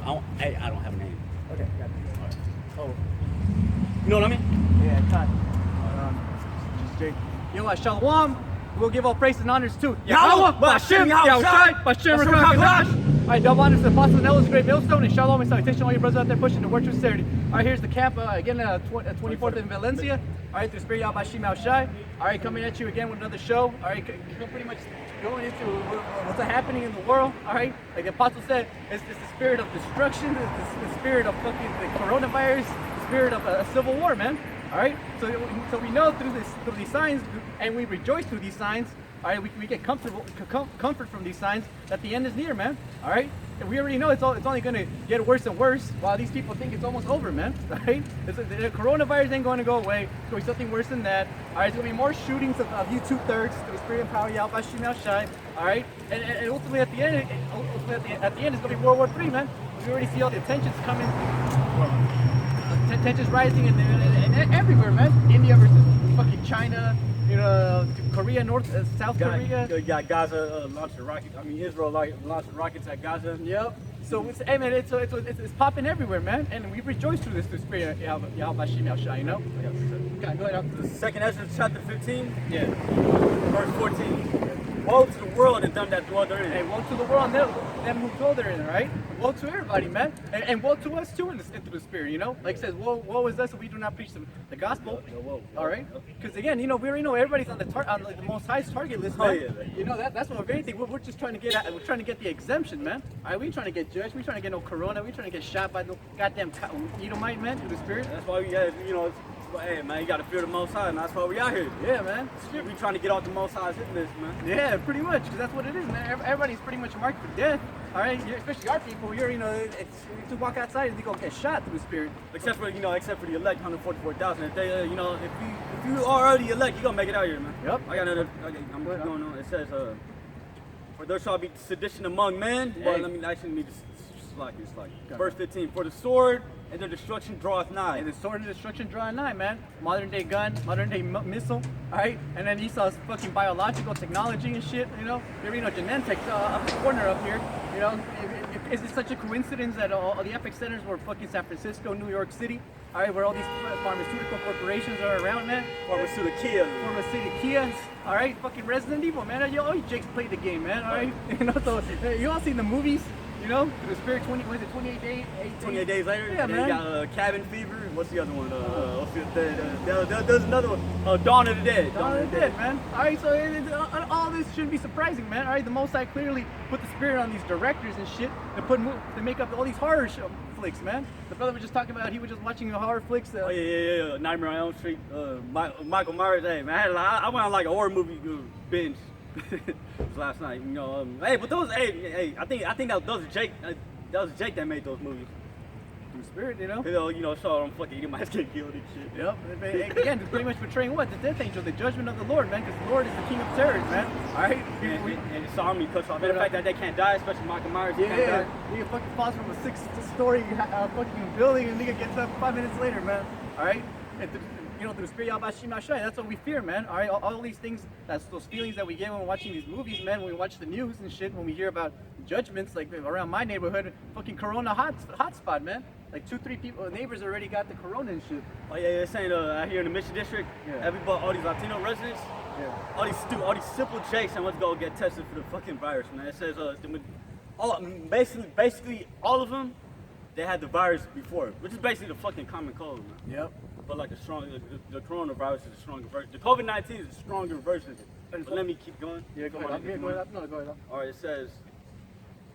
I don't have a name. Okay, got it. Right. Oh, You know what I mean? yeah, cut. Jake. Yo, Shalom. We'll give all praise and honors to Yahweh, Ba'ashem, Yahushai, Ba'ashem, Ba'ashem, Rakakash. Rakakash. All right, double honors to the Apostle Nellis, Great Millstone, and Shalom and salutation to all your brothers out there pushing the word to sincerity. All right, here's the camp, again, 24th in Valencia. All right, through Spirit Yahweh Ba'ashem, Yahushai. All right, coming at you again with another show. All right, pretty much going into what's happening in the world. All right, like the Apostle said, it's the spirit of destruction, it's the spirit of fucking the coronavirus, the spirit of a civil war, man. All right, so we know through these signs, and we rejoice through these signs. All right, we get comfort from these signs that the end is near, man. All right, and we already know it's only going to get worse and worse, while these people think it's almost over, man. All right, the coronavirus ain't going to go away. It's going to be something worse than that. All right, it's going to be more shootings of YouTube thugs to the Spirit and power Yahweh Ba'ashem Yahushai. All right, and ultimately at the end, it's going to be World War III, man. We already see all the tensions coming. Tensions rising and everywhere, man. India versus fucking China, you know, Korea, South Korea. You got Gaza launching rockets. I mean, Israel launching rockets at Gaza. Yep. So it's, hey man, it's popping everywhere, man, and we rejoice through this Spirit Yahweh Ba'ashem Yahushai, you know. Okay, go ahead. The second Ezra chapter 15, Yeah. verse 14. Woe to the world and them that dwell therein. Hey, woe to the world and them who go therein, right? Woe to everybody, man, and woe to us too into the Spirit, you know. Like it says, woe is us if we do not preach the gospel. Whoa. All right, because again, you know, we already know everybody's on the Most High's target list, man. Oh, yeah, man. You know that's what, if anything, we're just trying to get we're trying to get the exemption, man. All right, we ain't trying to get judged, we ain't trying to get no corona, we ain't trying to get shot by no goddamn Edomite, man, through the Spirit. That's why we got, you know, hey man, you got to fear the Most High, and that's why we out here. Yeah, man. We trying to get off the Most High's hit list, man. Yeah, pretty much, because that's what it is, man. Everybody's pretty much marked for death. All right, especially our people. You know, it's to walk outside and you go get shot through the Spirit. Except for the elect, 144,000. If they, you know, if you are already elect, you gonna make it out here, man. Yep. I got another. I'm going on. It says, for there shall be sedition among men. Well, Hey. let me actually need to slack. It's like verse 15. For the sword and the destruction draweth nigh. And the sword of destruction drawing nigh, man. Modern day gun, modern day missile, all right? And then Esau's fucking biological technology and shit, you know? You know, Genentech up the corner up here, you know? Is it such a coincidence that all the epic centers were fucking San Francisco, New York City, all right, where all these pharmaceutical corporations are around, man? Pharmaceutical, all right? Fucking Resident Evil, man. All you Jakes played the game, man, all right? You know, so you all seen the movies? You know, the Spirit 28 days? 28 days later, yeah, and man. you got Cabin Fever. What's the other one? There's another one. Dawn of the Dead. Dawn of the Dead, man. All right, so all this shouldn't be surprising, man. All right, the Most High clearly put the Spirit on these directors and shit to make up all these horror flicks, man. The brother was just talking about he was just watching horror flicks. Yeah. Nightmare on Elm Street. Michael Myers. Hey, man, I went on like a horror movie binge last night. You know, hey, but those, hey, I think that was Jake. That was Jake that made those movies. Through Spirit, you know. Saw them fucking Edomites get killed and shit. Yep. Again, pretty much portraying what? The death angel, the judgment of the Lord, man. Because the Lord is the King of terrors, man. All right. And the army cuts off. And the fact that they can't die, especially Michael Myers. Yeah. He fucking falls from a 6-story fucking building, and nigga gets up 5 minutes later, man. All right. You know, through the Spirit Yahweh Ba'ashem Yahushai, that's what we fear, man. All right, all these things, those feelings that we get when we're watching these movies, man. When we watch the news and shit, when we hear about judgments, like around my neighborhood, fucking Corona hotspot, man. Like 2-3 people, neighbors already got the Corona and shit. Oh yeah, they're saying out here in the Mission District, all these Latino residents, all these simple jakes, and went to go get tested for the fucking virus, man. It says basically all of them, they had the virus before, which is basically the fucking common cold, man. Yep. But like the coronavirus is a stronger version. The COVID-19 is a stronger version. But let me keep going. Yeah, go ahead. Go ahead. All right, it says,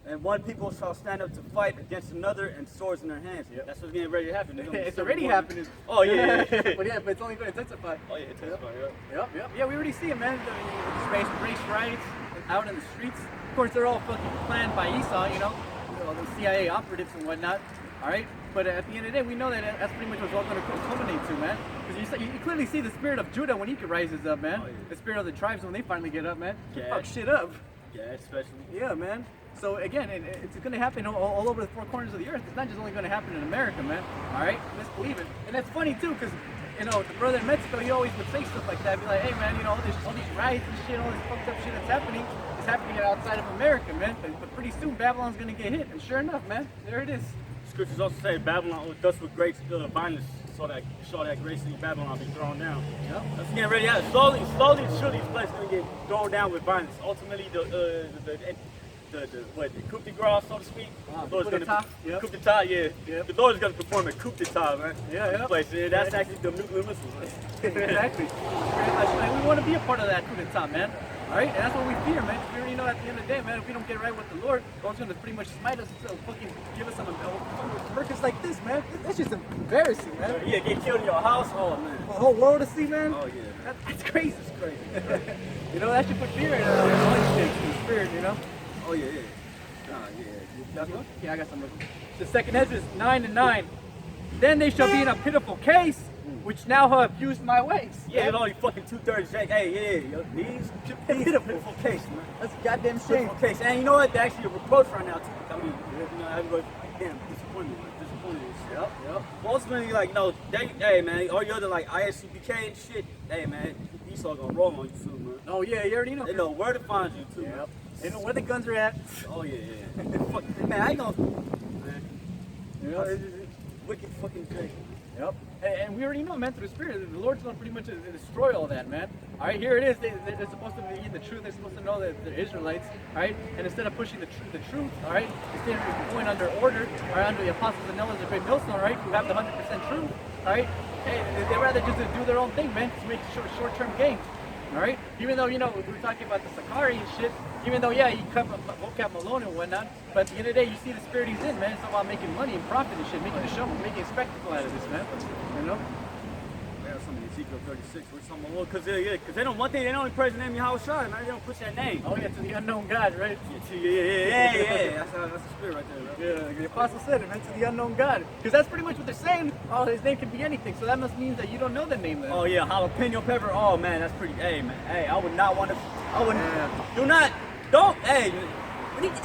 and one people shall stand up to fight against another and swords in their hands. Yep. That's what's getting ready to happen. It's already happening. Oh yeah. But it's only going to intensify. Oh yeah, intensify. Yep. Yeah, we already see it, man. The race riots out in the streets. Of course, they're all fucking planned by Esau, you know, the CIA operatives and whatnot. All right. But at the end of the day, we know that that's pretty much what's all going to culminate to, man. Because you clearly see the spirit of Judah when he rises up, man. Oh, yeah. The spirit of the tribes when they finally get up, man. Yeah. Fuck shit up. Yeah, especially. Yeah, man. So again, it's going to happen all over the four corners of the earth. It's not just only going to happen in America, man. All right? Let's believe it. And that's funny, too, because, you know, the brother in Mexico, he always would say stuff like that. Be like, hey, man, you know, all these riots and shit, all this fucked up shit that's happening, it's happening keeping it outside of America, man. But pretty soon Babylon's gonna get hit, and sure enough, man, there it is. Scriptures also say Babylon thus with great violence saw that great city Babylon be thrown down. Yep. That's getting ready out. Slowly and surely this place is gonna get thrown down with violence. Ultimately the coup de grace, so to speak. Coup d'etat. Yep. Coup d'etat, yeah. Yep. The Lord is gonna perform a coup d'etat, man. Yeah, yeah. This place, yeah, that's actually the nuclear missiles. Exactly. We want to be a part of that coup d'etat, man. All right, and that's what we fear, man. We already know at the end of the day, man, if we don't get right with the Lord, God's gonna pretty much smite us and fucking give us some workers like this, man. That's just embarrassing, man. Yeah, get killed in your house, oh man. The whole world to see, man. Oh yeah. That's crazy. It's crazy. You know, that should put fear in all these things, in the spirit, you know. Oh yeah, yeah. That's one? Yeah, I got some of them. The second Ezra is 9:9. Then they shall be in a pitiful case, which now have used my ways. Yeah, it's only fucking 2/3 Jake. Hey, yeah, yo, these pitiful case, man. That's a goddamn shame. Pitiful case. And you know what? They're actually a reproach right now too. I mean, you know, everybody, damn, disappointed and shit. Yep. Well, ultimately, like, you know, hey man, all your other like ISCPK and shit, hey man, Esau gonna roll on you soon, man. Oh yeah, you already know. They know where to find you too. Yep. Man. They know where the guns are at. Oh yeah. Fuck, man, I ain't gonna. Man, You know, it's wicked fucking Jake. Yep. And we already know, man, through the Spirit, the Lord's going to pretty much destroy all that, man. All right, here it is. They're supposed to be in the truth. They're supposed to know that they're Israelites, all right? And instead of pushing the truth, all right, instead of going under order, or under the apostles and elders of great millstone, all right, who have the 100% truth, all right, hey, they'd rather just do their own thing, man, to make short-term gains. All right, even though, you know, we were talking about the Sakari and shit, even though, yeah, he cut vocab Malone and whatnot, but at the end of the day, you see the spirit he's in, man. It's all about making money and profit and shit, making a show, making a spectacle out of this, man. You know? Yeah, something in Ezekiel 36 or something. Well, because they don't, one thing, they don't only praise the name Yahweh Shai, man. They don't push that name. Oh, yeah, to the unknown God, right? Yeah. That's the spirit right there, right? Yeah, the apostle said it, man, to the unknown God. Because that's pretty much what they're saying. Oh, his name can be anything, so that must mean that you don't know the name then. Oh, yeah, jalapeno pepper. Oh, man, that's pretty. Hey, man. Hey, I would not want to.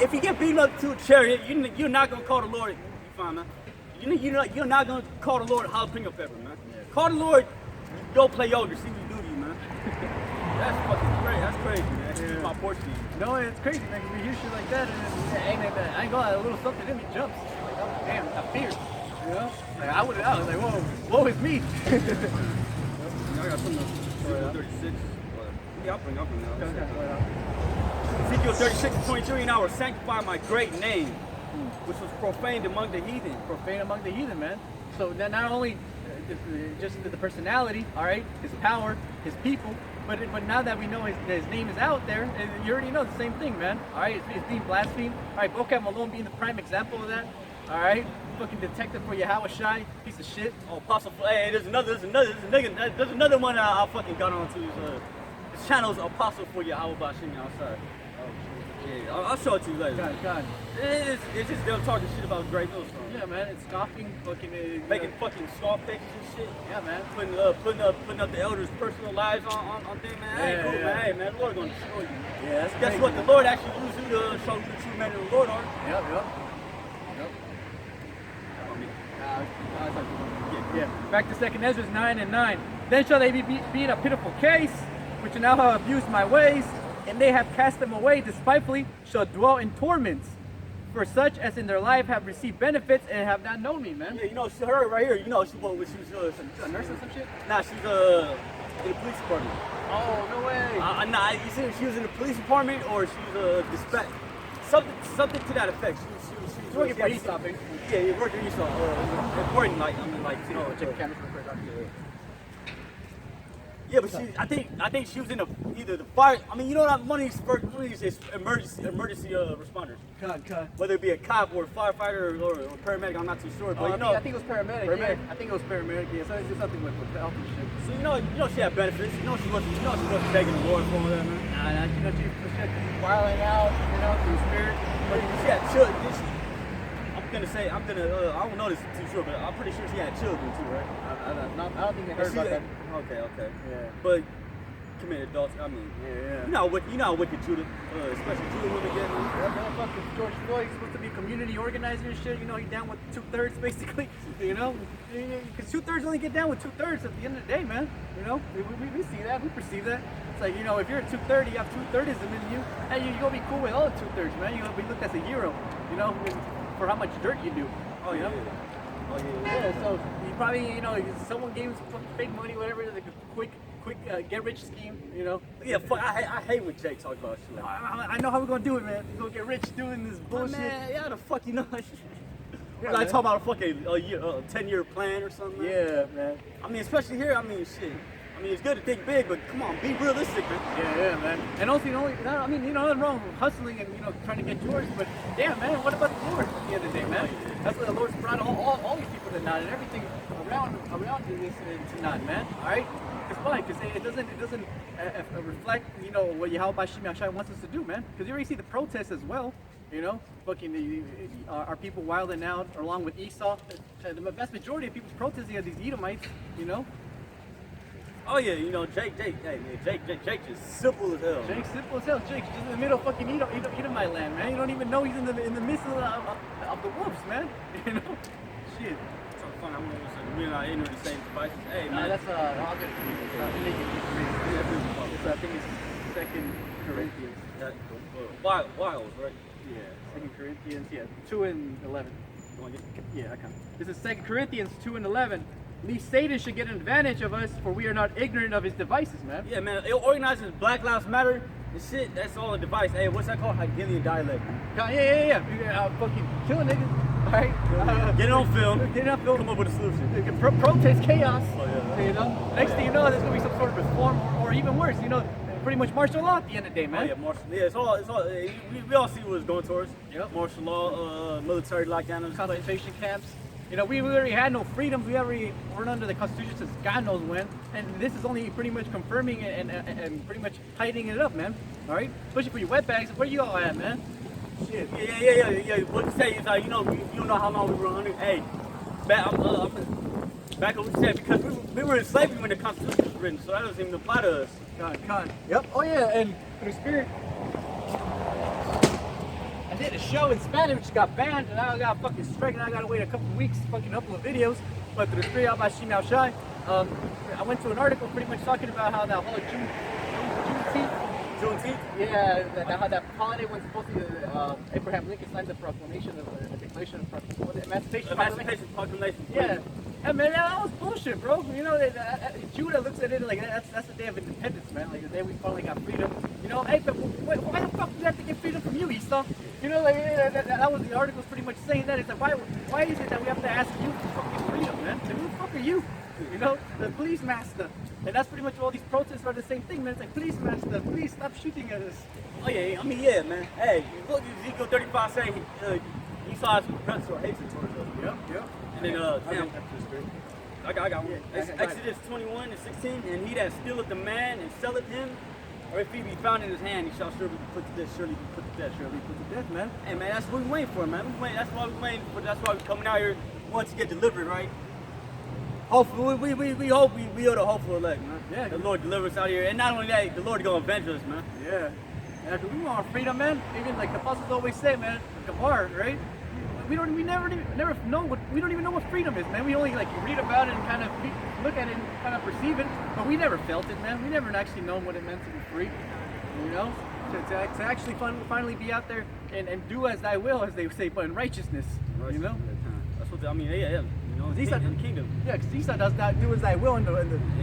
If you get beaten up to a chariot, you're not going to call the Lord. You fine, man. You're not going to call the Lord jalapeno pepper, man. Yeah. Call the Lord, go play yoga, see what you do to you, man. That's fucking crazy. That's crazy, man. That's my Portuguese. No, it's crazy, man, because we hear shit like that, and then, hey, man, I ain't gonna lie, a little something in me jumps. Like, oh, damn, I fear. You know? Like, I was like, whoa, it's me. I got something else. 36. Yeah, I'll bring that. Ezekiel 36:23, and I will sanctify my great name, which was profaned among the heathen. Profaned among the heathen, man. So not only just the personality, all right, his power, his people, but now that we know his name is out there, you already know the same thing, man. All right, it's being blasphemed. All right, vocab Malone being the prime example of that. All right, fucking detective for Yahweh Shai, piece of shit. Oh, Apostle, hey, there's another one I fucking got onto. His channel's Apostle for Yahweh Bashim outside. Yeah, I'll show it to you later. God. It's just them talking shit about Great Millstone. Yeah, man, it's scoffing, fucking making fucking scoff faces and shit. Yeah, man. Putting up the elders' personal lives on things, man. Hey, cool, man. Hey, man, the Lord gonna destroy you. Yeah, that's Guess crazy, what? man. The Lord actually used you to show you the true men of the Lord are. Yep. Yeah. Back to 2nd Ezra 9:9. Then shall they be in a pitiful case, which now have abused my ways, and they have cast them away despitefully, shall dwell in torments. For such as in their life have received benefits and have not known me, man. Yeah, you know, her right here, you know, she was a nurse or some shit? Nah, she's in the police department. Oh, no way. Nah, you see, she was in the police department or she was dispatch. Something to that effect. She was working for Esau, basically. Yeah, working for Esau. Important, like, you know, check the cameras real quick. Yeah, but I think she was in either the fire. I mean, you know what? One of these is emergency responders. God. Whether it be a cop or a firefighter or a paramedic, I'm not too sure. But I think it was paramedic. Yeah, I think it was paramedic. Yeah, so it's something with health and shit. So you know she had benefits. You know she wasn't begging the Lord for all that, man. Nah, you know she was wilding out, you know, through spirit. But she had children. I don't know this too sure, but I'm pretty sure she had children too, right? I don't think I heard about that. Okay. Yeah. But committed adults. I mean, yeah. You know how wicked Judah, especially Judah women get. Yeah, fucking George Floyd, he's supposed to be a community organizer and shit. You know, he's down with 2/3 basically. You know, because 2/3 only get down with 2/3 at the end of the day, man. You know, we see that, we perceive that. it's like, you know, if you're at 230, you have 230s in you, and you're gonna be cool with all the 230s, man. You're gonna be looked as a hero, you know, for how much dirt you do. Oh you yeah. know? Oh yeah. Yeah, so you probably, you know, someone gave some fake money, whatever, like a quick get rich scheme, you know. Yeah, fuck, I hate when Jake talks about shit like that. I know how we're gonna do it, man. We're gonna get rich doing this bullshit. Man, yeah, the fuck you know. Yeah, Like man. talk about a fucking 10-year plan or something. Man. Yeah, man. I mean, especially here. I mean, shit. I mean, it's good to think big, but come on, be realistic, man. Yeah, man. And also, you know, I mean, you know, nothing wrong with hustling and, you know, trying to get yours, but damn, man, what about the Lord at the end of the day, man? That's what the Lord's brought all these people to naught and everything around this to naught, man. All right? It's fine, because it doesn't reflect, you know, what Yahweh Shimei Shai wants us to do, man. Because you already see the protests as well, you know, fucking are people wilding out along with Esau. The vast majority of people's protesting are these Edomites, you know. Oh yeah, you know, Jake, hey man, Jake just simple as hell. Jake's simple as hell. Jake's just in the middle of fucking Edomite land, man. You don't even know he's in the midst of the wolves, man. You know, shit. So fun. I'm gonna say we're not ignorant of the same devices. Hey man, That's I'll get it. I think it's 2 Corinthians. that, Wiles, right? Yeah, 2 Corinthians. Yeah, 2:11. You wanna get- Yeah, I can. This is 2 Corinthians 2:11. Least Satan should get an advantage of us, for we are not ignorant of his devices, man. Yeah, man, it organizes Black Lives Matter and shit. That's all a device. Hey, what's that called? Hegelian dialect. Yeah. Fucking killing niggas. All right. Get it on film. Get it on film. Come up with a solution. Protest chaos. Oh, yeah. You know. Next thing you know, there's gonna be some sort of reform, or even worse. You know, pretty much martial law at the end of the day, man. Oh yeah, martial. Yeah, it's all. We all see what it's going towards. Yep. Martial law, military lockdown, and Concentration camps. You know, we already had no freedoms. We're under the Constitution since God knows when, and this is only pretty much confirming and pretty much tightening it up, man. All right, especially for your wetbags. Where you all at, man? Shit. Yeah. What you say is, you know, you don't know how long we were under. Hey, back what we said, because we were in slavery when the Constitution was written, so that doesn't even apply to us. Con. Yep. Oh yeah, and through spirit. I did a show in Spanish which got banned, and I got fucking strike, and I gotta wait a couple weeks to fucking upload videos. But through the spirit out by Shimei Shai, I went to an article pretty much talking about how that whole Juneteenth. Yeah, how that holiday was supposed to be Abraham Lincoln signed the proclamation of the Declaration of Emancipation Proclamation. Yeah. Yeah, man, that was bullshit, bro. You know, Judah looks at it like that's the day of independence, man. Like the day we finally got freedom. You know, hey, but why the fuck do we have to get freedom from you, Esau? You know, like that was the article's pretty much saying that. It's like, why is it that we have to ask you for fucking freedom, man? Like, who the fuck are you? You know, the police master. And that's pretty much all these protests are the same thing, man. It's like, police master, please stop shooting at us. Oh yeah, I mean, yeah, man. Hey, look, Ezekiel 35 saying Esau has progressive or hatred towards us. Yep. And then, damn, I got one. Exodus 21:16, and he that stealeth the man and selleth him, or if he be found in his hand, he shall surely be put to death. Surely be put to death. Surely be put to death, man. Hey, man, that's what we waiting for, man. That's why we waiting for. That's why we coming out here once to get delivered, right? Hopefully, we hope we are the hopeful elect, man. Yeah. The Lord delivers us out here, and not only that, the Lord gonna avenge us, man. Yeah. Yeah, 'cause we want freedom, man. Even like the apostles always say, man, Gabar, right? We don't even know what freedom is, man. We only like read about it and kind of look at it and kind of perceive it, but we never felt it, man. We never actually known what it meant to be free, you know? To actually finally be out there and do as thy will, as they say, but in righteousness, you know? That's what I mean. Yeah. You know, Esau, in the kingdom. Yeah, because Esau does not do as thy will in the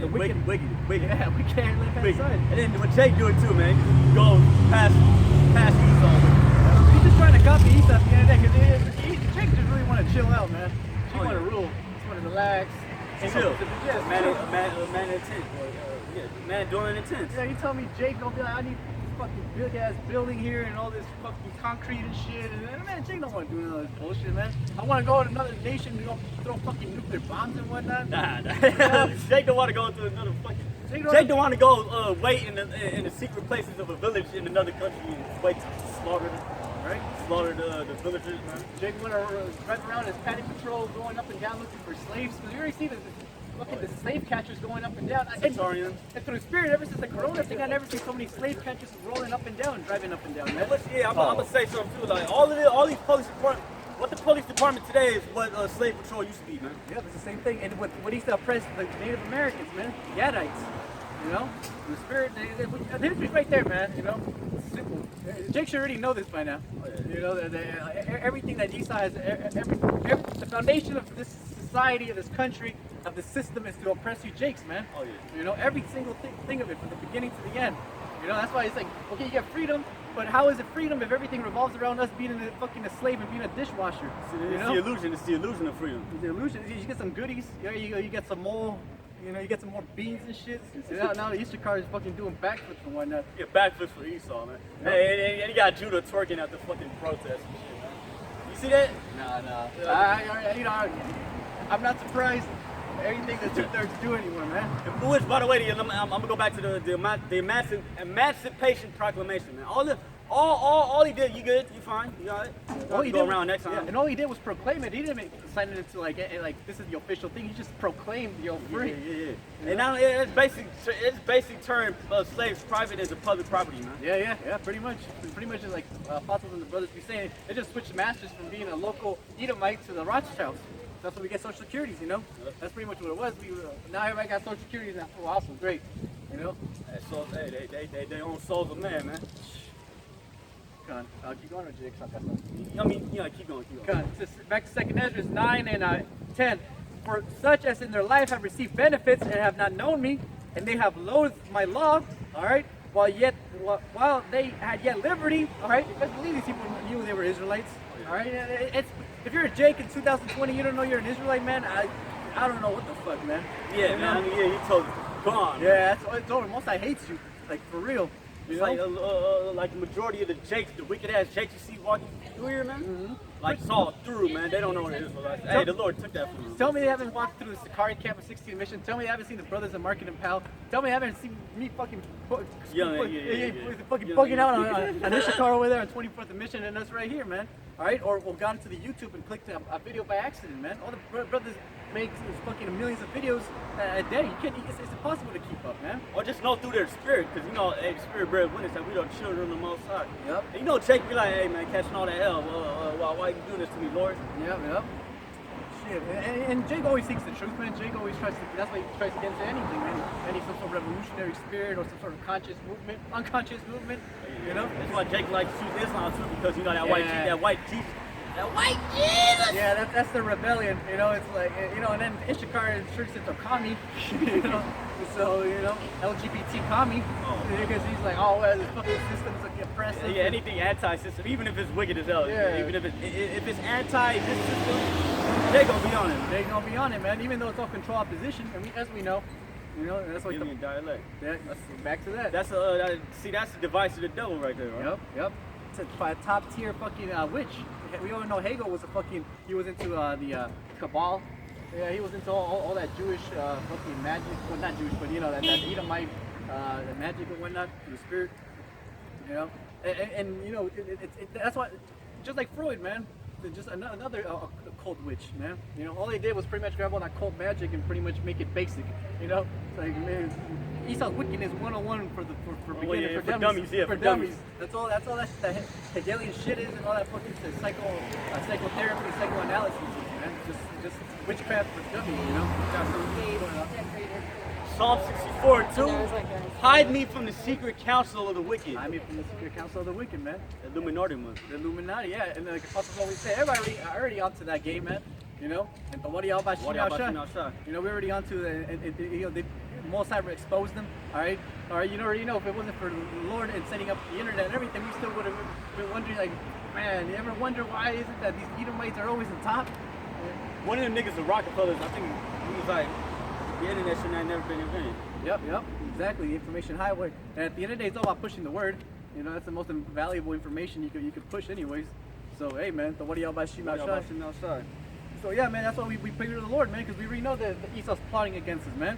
wicked. Yeah, we can't live inside. And then when Jake do it too, man, go past Esau. He's just trying to copy Esau at the end of the day, because Jake just really want to chill out, man. He want to rule. He want to relax. Chill. Yeah, Man in tent. Man during the tent. Yeah, you tell me Jake gonna be like, I need this fucking big ass building here and all this fucking concrete and shit. And man, Jake don't want to do none of this bullshit, man. I want to go to another nation and go throw fucking nuclear bombs and whatnot. Nah. Jake don't want to go to another fucking. Jake don't want to go wait in the secret places of a village in another country and wait to slaughter them. Right? Slaughter the villagers, man. Jake went drive around his paddy patrol, going up and down looking for slaves. Because you already see the slave catchers going up and down. And through the spirit, ever since the Corona thing, I never seen so many slave catchers rolling up and down, driving up and down, man. Yeah, I'm gonna say something too. Like all these police departments. What the police department today is what slave patrol used to be, man. Yeah, it's the same thing. And what used to oppress the Native Americans, man, the Gadites. You know, the spirit. The history's right there, man. You know, it's simple. Jake should already know this by now. You know, everything that Esau has, the foundation of this society, of this country, of the system is to oppress you, Jakes, man. Oh yeah. You know, every single thing of it, from the beginning to the end. You know, that's why it's like, okay, you get freedom, but how is it freedom if everything revolves around us being a slave and being a dishwasher? It's the illusion. It's the illusion of freedom. It's the illusion. You get some goodies. You get some more. You know, you get some more beans and shit. Now the Easter card is fucking doing backflips and whatnot. Yeah, backflips for Esau, man. Yep. Hey, and you got Judah twerking at the fucking protest and shit, man. You see that? Nah. I'm not surprised. Everything that 2/3 do anymore, man. Which, by the way, I'm gonna go back to the Emancipation Proclamation, man. All he did, you good? You fine? You got it? All he go did, around next time. yeah, and all he did was proclaim it. He didn't sign it into like this is the official thing. He just proclaimed, yo, free. Yeah. And now it's basic term slaves private as a public property, man. Yeah, pretty much. Pretty much is like apostles and the brothers be saying. They just switched masters from being a local Edomite to the Rothschilds. That's when we get social securities, you know. That's pretty much what it was. Now everybody got social securities now. Oh, awesome, great, you know. So they own souls of man, man. Come on, keep going, or Jake? I I mean, yeah, keep going. Come on, back to 2nd Ezra 9 and 10. For such as in their life have received benefits and have not known me, and they have loathed my law, all right, while they had yet liberty, all right. Let's believe these people knew they were Israelites, all right. If you're a Jake in 2020, you don't know you're an Israelite, man. I don't know what the fuck, man. Yeah, you man. know? I mean, yeah, you told gone. Yeah, it's over. Most I hates you, like for real. It's like the majority of the Jakes, the wicked ass Jakes you see walking through here, man. Mm-hmm. Like saw through, man. They don't know what it is. Hey, the Lord took that from them. Tell me they haven't walked through the Sakari camp of 16 mission. Tell me they haven't seen the brothers of Market and Pal. Tell me they haven't seen me fucking fucking bugging out on Ishakar over there on 24th and Mission and us right here, man. All right, or gone to the YouTube and clicked a video by accident, man. All the brothers make fucking millions of videos a day. You can't. It's impossible to keep up, man. Or just know through their spirit, because you know, hey, the spirit bred witness that we the children of the Most High. Yep. And you know, Jake be like, hey man, catching all that hell. Why you do this to me, Lord? Yep. Shit. And Jake always seeks the truth, man. Jake always tries to. That's why he tries to get into anything, man. Any some sort of revolutionary spirit or some sort of conscious movement, unconscious movement. You know. That's why Jake likes to choose Islam too, because you know that Yeah. white Jesus. That white Jesus! Yeah, that's the rebellion, you know, it's like, you know, and then Ishakar turns into a commie, you know, so, you know, LGBT commie, because he's like, oh, well, this fucking system's like oppressive. Yeah, anything anti-system, even if it's wicked as hell, Yeah. even if it's anti this system, they gonna be on it. They're gonna be on it, man, even though it's all control opposition, and as we know, you know, that's like Indian dialect. back to that. That's that's the device of the devil right there, right? Yep. It's a top tier fucking witch. We all know Hagel was he was into the Cabal. Yeah, he was into all that Jewish fucking magic. Well, not Jewish, but you know, that Edomite the magic and whatnot, the spirit. You know, and you know, that's why, just like Freud, man. Just another occult witch, man. You know, all they did was pretty much grab all that occult magic and pretty much make it basic. You know, it's like, man, Esau's wickedness 101 for beginners, for dummies. Yeah, for dummies. That's all that Hegelian shit is, and all that fucking psychotherapy, psychoanalysis is, man. Just witchcraft for dummies, you know. Psalm 64 too. Hide me from the secret counsel of the wicked. Hide me from the secret counsel of the wicked, man. Illuminati, man. The Illuminati, yeah. And like apostles always say, everybody already onto that game, man. You know, and the what y'all about you know, we're already onto the, you know, the Most High exposed them. All right, you already know if it wasn't for the Lord and setting up the internet and everything, we still would have been wondering, like, man, you ever wonder why is it that these Edomites are always on top? One of them niggas, the Rockefellers, I think he was like, the internet should have never been invented. Yep, exactly. The information highway. And at the end of the day, it's all about pushing the word. You know, that's the most valuable information you could push, anyways. So hey, man, the what are y'all about Shima outside? So yeah, man, that's why we pray to the Lord, man, because we already know that Esau's plotting against us, man.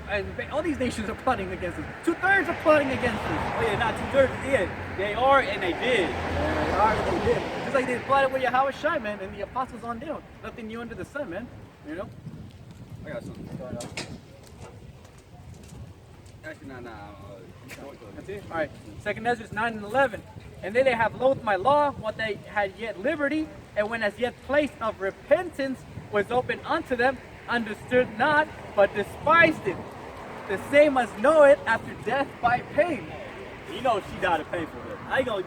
And all these nations are plotting against us. 2/3 are plotting against us. Oh yeah, not 2/3. Yeah, they are and they did. Yeah, they are and they did. Just like they plotted with Yahweh Shai, man, and the apostles on down. Nothing new under the sun, man. You know. I got something. Actually, nah. That's it? Alright. 2nd Ezra 9 and 11. And they have loathed my law, what they had yet liberty, and when as yet place of repentance was open unto them, understood not, but despised it. The same as know it after death by pain. You know she died of painful death. How you gonna?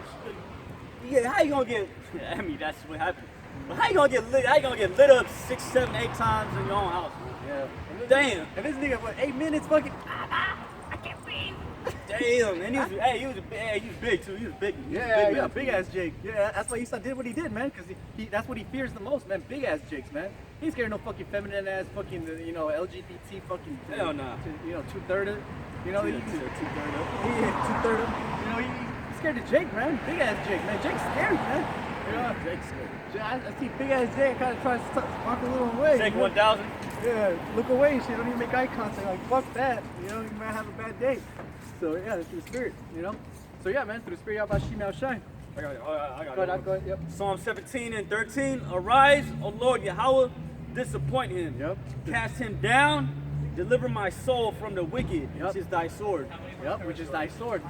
Yeah, how you gonna get? I mean, that's what happened. But how you gonna get lit? How you gonna get lit up 6, 7, 8 times in your own house? Yeah. Damn. And this nigga, what, 8 minutes fucking. I can't breathe. Damn. And he was big too. He was big. He was Yeah, big ass Jake. Yeah, that's why Esau did what he did, man. Because that's what he fears the most, man. Big ass Jakes, man. He's scared of no fucking feminine ass, fucking, LGBT fucking. Hell nah. Two-thirder. You know, Two-thirder. two-thirder. You know, he's scared of Jake, man. Big ass Jake, man. Jake's scary, man. You know, Jake's scary. I see big ass Jake kind of trying to walk a little away. Jake you know? 1000. Yeah, look away. She don't even make eye contact. Like, fuck that. You know, you might have a bad day. So, yeah, it's through the spirit, you know? So, yeah, man, through the spirit, y'all Shim Yao Shai. I got it. Go ahead, go ahead, yep. Psalm 17 and 13. Arise, O Lord Yahweh, disappoint him. Yep. Cast him down. Deliver my soul from the wicked, Yep. which is thy sword. Yep, which is thy sword.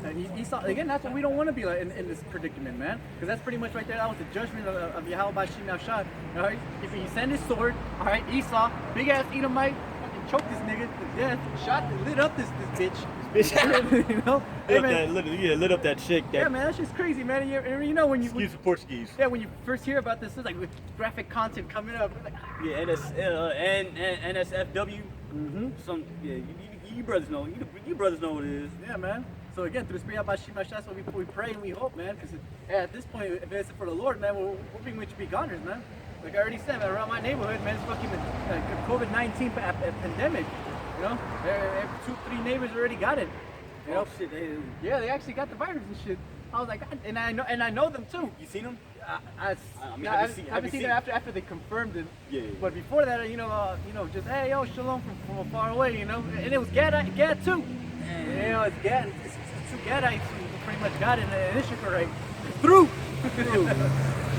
And Esau, again, that's what we don't want to be like in this predicament, man. Because that's pretty much right there. That was the judgment of Yahweh Shim Yao Shai. All right, if he sent his sword, all right, Esau, big ass Edomite, fucking choked this nigga to death, lit up this bitch. You know? Hey, man. Lit up that chick. Yeah, man, that's just crazy, man. And you know when you Excuse the Portuguese. yeah, when you first hear about this, it's like with graphic content coming up. It's like, Yeah, NSFW. Some you brothers know. You brothers know what it is. yeah, man. So again, through the spirit of Shim Yao Shai, that's what we pray and we hope, man. Because at this point, if it's for the Lord, man, we're hoping we should be goners, man. Like I already said, man, around my neighborhood, man, it's fucking COVID-19 pandemic. You know, 2, 3 neighbors already got it. You know? Oh shit, Yeah, they actually got the virus and shit. I was like, God, and I know them too. you seen them? I haven't seen it after they confirmed it. Yeah. But before that, just hey yo, shalom from far away, you know. And it was Gad too. You know, it's Gad. It's 2 Gadites who pretty much got it in this shit right through.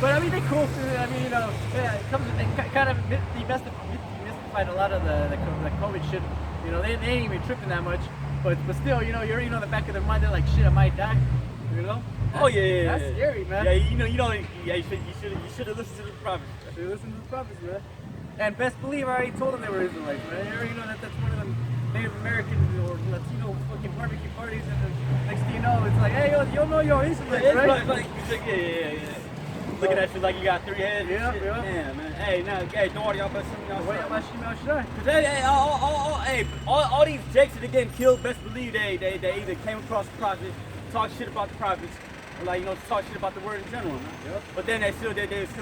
But I mean, they cool. I mean, yeah, it comes. They kind of demystified a lot of the COVID shit. You know, they ain't even tripping that much. But still, you're in the back of their mind, they're like, shit, I might die. You know? Oh yeah. That's scary, man. Yeah, you should have listened to the prophets. They listen to the prophets, man. And best believe, I already told them they were Israelites, man. You already know that's one of them Native American or Latino fucking barbecue parties, and the next thing you know, it's like, hey, yo know you're Israelites, right? Yeah. Looking at you like you got 3 heads. Yeah, and shit. yeah. Yeah, man. Hey, now, don't worry, y'all better send me y'all. What about Shim Yao Shai? Cause all these jakes that are getting killed, best believe they either came across the prophets, talk shit about the prophets, or talk shit about the word in general, man. Yep. But then they still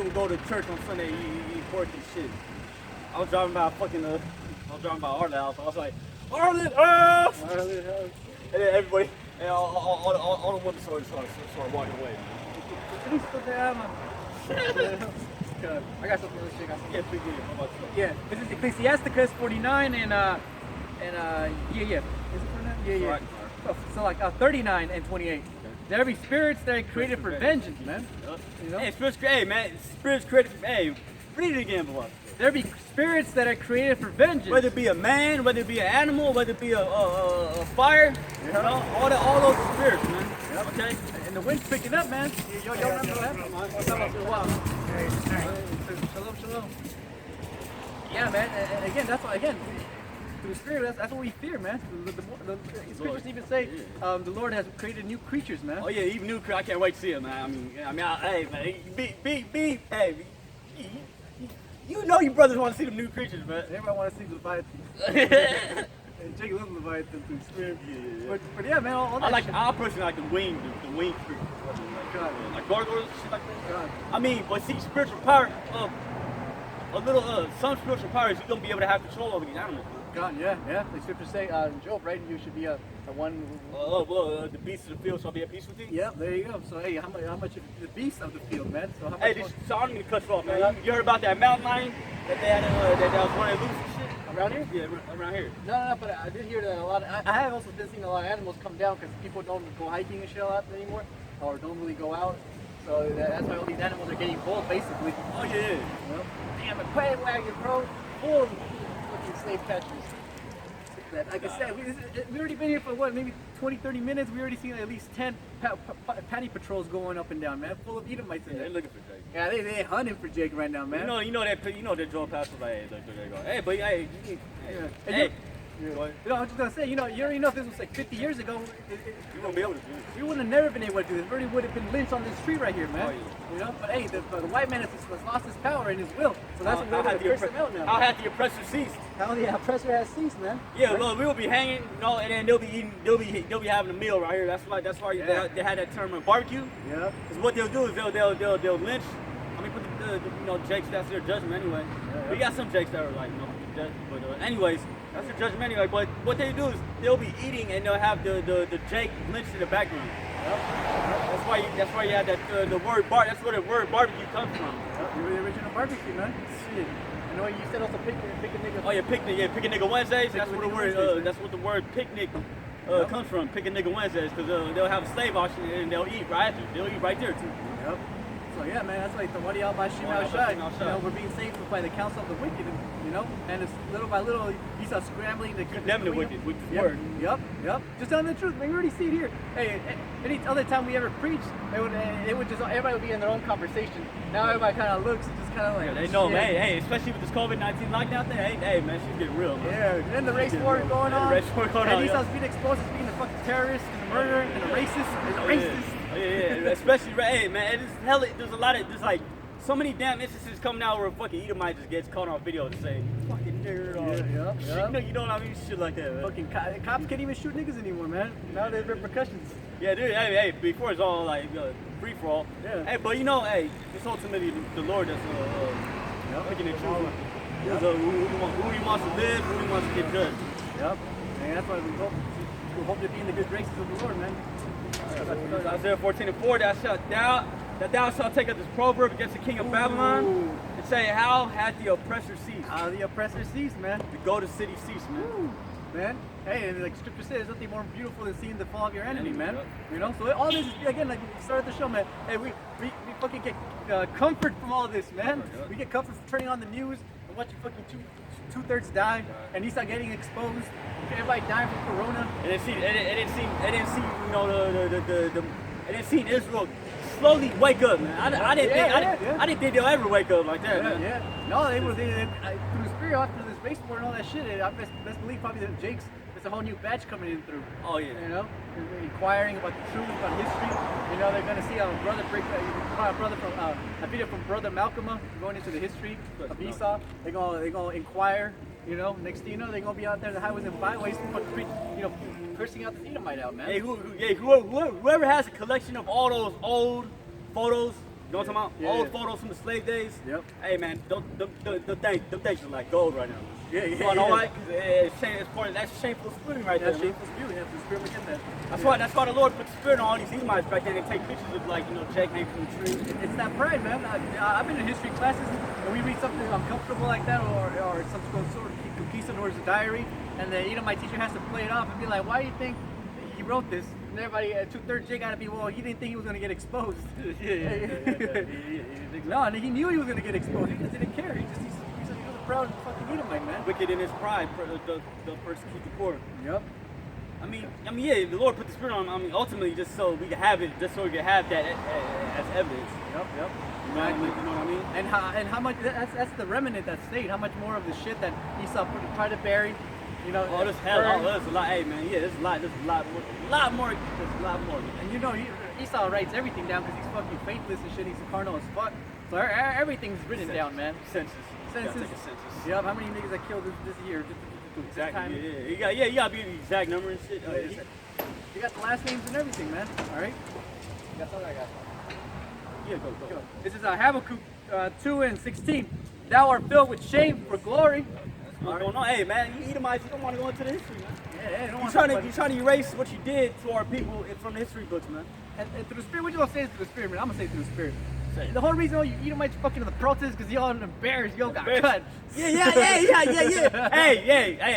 would go to church on Sunday, eat pork and shit. I was driving by Arlen House. I was like, Arlen House! And then everybody, and all the women started walking away. I got something really sick. Yeah, pretty good. How about you? Yeah, this is Ecclesiasticus 49 and yeah. Is it 49? Yeah. Right. So like 39 and 28. There be spirits that are created for vengeance, man. You know? Hey, spirits created for, hey, read it again, boy. There be spirits that are created for vengeance. Whether it be a man, whether it be an animal, whether it be a fire, all those spirits, man. Yep. Okay? And the wind's picking up, man. Y'all remember what happened? What's up after a while? Shalom. Yeah, man. And again, that's why, through the spirit, that's what we fear, man. The scriptures even say the Lord has created new creatures, man. Oh yeah, even new. I can't wait to see it, man. Hey, man, hey, you know you brothers want to see them new creatures, man. Everybody want to see Leviathan. And Jake loves Leviathan through the spirit. Yeah. But yeah, man, all that shit. I personally like the wing creatures. God, Like gargoyles and shit like that. God. I mean, but see, spiritual power, some spiritual powers, you're gonna be able to have control over these animals. God, yeah. The scriptures say in Job, right? You should be a one. The beasts of the field shall be at peace with you. Yeah, there you go. So hey, how much of the beast of the field, man? So how much? Hey, so I don't even cut you off, man. You heard about that mountain lion that they had that was running loose and shit? Around here? Yeah, around here. No, but I did hear that a lot. I have also been seeing a lot of animals come down because people don't go hiking and shit a lot anymore, or don't really go out. So that's why all these animals are getting bold, basically. Oh yeah. You know? Damn, a paddy wagon, bro, full of fucking slave catchers. Like I said, we already been here for what, maybe 20, 30 minutes. We already seen at least 10 paddy patrols going up and down, man, full of Edomites in Yeah, there. they're looking for Jake. Yeah, they hunting for Jake right now, man. You know that Joel Pastor like, hey, look, there they go. Hey, but hey, Yeah. hey, You know, I was just gonna say, you already know if this was like 50 years ago, You won't be able to do it. we wouldn't have never been able to do this. Everybody would have been lynched on this street right here, man. Oh, yeah. You know, but hey, the white man has lost his power and his will, so that's what we're How gonna curse him out now. How had the oppressor ceased? How the oppressor has ceased, man. Yeah, look, we will be hanging, and then they'll be eating, they'll be having a meal right here. That's why Yeah. they had that term barbecue. Yeah. Because what they'll do is they'll lynch. I mean, put Jakes, that's their judgment anyway. Yeah. We got some Jakes that are like, dead, but anyways, that's their judgment anyway. But what they do is they'll be eating and they'll have the Jake lynched in the background. Yep. That's why you have that the word that's where the word barbecue comes from. Yep. You're the original barbecue, man. Shit. I know you said also pick a nigga. Oh yeah, picnic. Yeah, pick a nigga Wednesdays. That's Pick a where the nigga word. Wednesdays, That's what the word picnic Yep. comes from. Pick a nigga Wednesdays, because they'll have a slave auction and they'll eat right after. They'll eat right there too. Yep. So yeah, man, that's like the Wadi al Bashim Wadi al Shai. al-Bashim You know, al-Shai. we're being saved by the counsel of the wicked, and it's little by little he's scrambling to Condemn the wicked with the Yep. word. Yep. Just telling the truth. Man, we already see it here. Hey, any other time we ever preach, it would just everybody would be in their own conversation. Now everybody kind of looks and just kind of like. Yeah, they know, shit. man. Hey, especially with this COVID-19 lockdown thing. Hey, man, she's getting real. Man. Yeah, and the race war going on. Race war going on, And yeah. Esau's being exposed as being a fucking terrorist and a murderer and a racist and a racist. Yeah. Especially, hey, man, it's hell. There's a lot of, there's like so many damn instances coming out where a fucking Edomite just gets caught on video and say, fucking nigger, or Yeah. you know what I mean? Shit like that, man. Fucking cops can't even shoot niggas anymore, man. Now there's repercussions. Yeah, dude. Hey, before it's all like free for all. Yeah. Hey, but hey, it's ultimately the Lord that's making it true. Yep. Who he wants to live, who he wants to get judged. Yep. And that's why we hope to be in the good graces of the Lord, man. Isaiah 14:4, thou shalt take up this proverb against the king of Babylon and say, how hath the oppressor ceased? How the oppressor ceased, man. The golden city ceased, man. Man, hey, and like Scripture says, there's nothing more beautiful than seeing the fall of your enemy, man. Yep. You know, so all this is again, like we started the show, man. Hey, we fucking get comfort from all this, man. Yep. We get comfort from turning on the news and watching fucking two-thirds die, and he's not getting exposed. Everybody dying from corona. And it didn't see, you know, it didn't see Israel slowly wake up, man. I didn't think they'll ever wake up like that, man. Yeah. No, they through the spirit after this space war and all that shit. I best believe probably the Jakes. There's a whole new batch coming in through. Oh yeah. You know, inquiring about the truth, about history. You know, they're gonna see a video from Brother Malcolm going into the history of Esau. They're gonna inquire. You know, next thing you know, they're gonna be out there in the highways and byways, cursing out the Edomite out, man. Hey, whoever has a collection of all those old photos, you know what I'm talking about? Yeah. Old photos from the slave days. Yep. Hey man, them things are like gold right now. Yeah. You know why? 'Cause it's part of that shameful spewing right there. That's Man. shameful spirit. That's the spirit within that. That's why the Lord put the spirit on all these Edomites back then and take pictures of like, you know, Jake hanging from the tree. It's that pride, man. I've been in history classes, and we read something uncomfortable like that, or some sort of piece towards a diary, and my teacher has to play it off and be like, "Why do you think he wrote this?" And everybody, 2/3 J got to be, well, he didn't think he was gonna get exposed. No, and he knew he was gonna get exposed. He just didn't care. He was a proud fucking Edomite, man. Wicked in his pride, the persecute the poor. Yep. I mean, yeah, the Lord put the spirit on. I mean, ultimately, just so we can have it, just so we can have that as evidence. Yep. You know what I mean? And how much? That's the remnant that stayed. How much more of the shit that Esau tried to bury? You know. Oh, there's hell. Oh, there's a lot. Hey, man, yeah, there's a lot more. There's a lot more. And you know, Esau writes everything down because he's fucking faithless and shit. He's carnal as fuck. So everything's written down, man. Census. Census. You gotta take a census. Yep. How many niggas I killed this year? This time? Exactly. Yeah. You gotta be the exact number and shit. You got the last names and everything, man. All right. That's all I got. Yeah, go. This is Habakkuk 2:16. Thou art filled with shame for glory. What's going on? Hey, man, you Edomites, you don't want to go into the history, man. Yeah, don't You're trying to erase what you did to our people from the history books, man. And through the spirit, what you gonna say is through the spirit, man? I'm gonna say through the spirit. Say it. The whole reason why you Edomites fucking in the protests because y'all in the bears, y'all got cut. Yeah. Hey,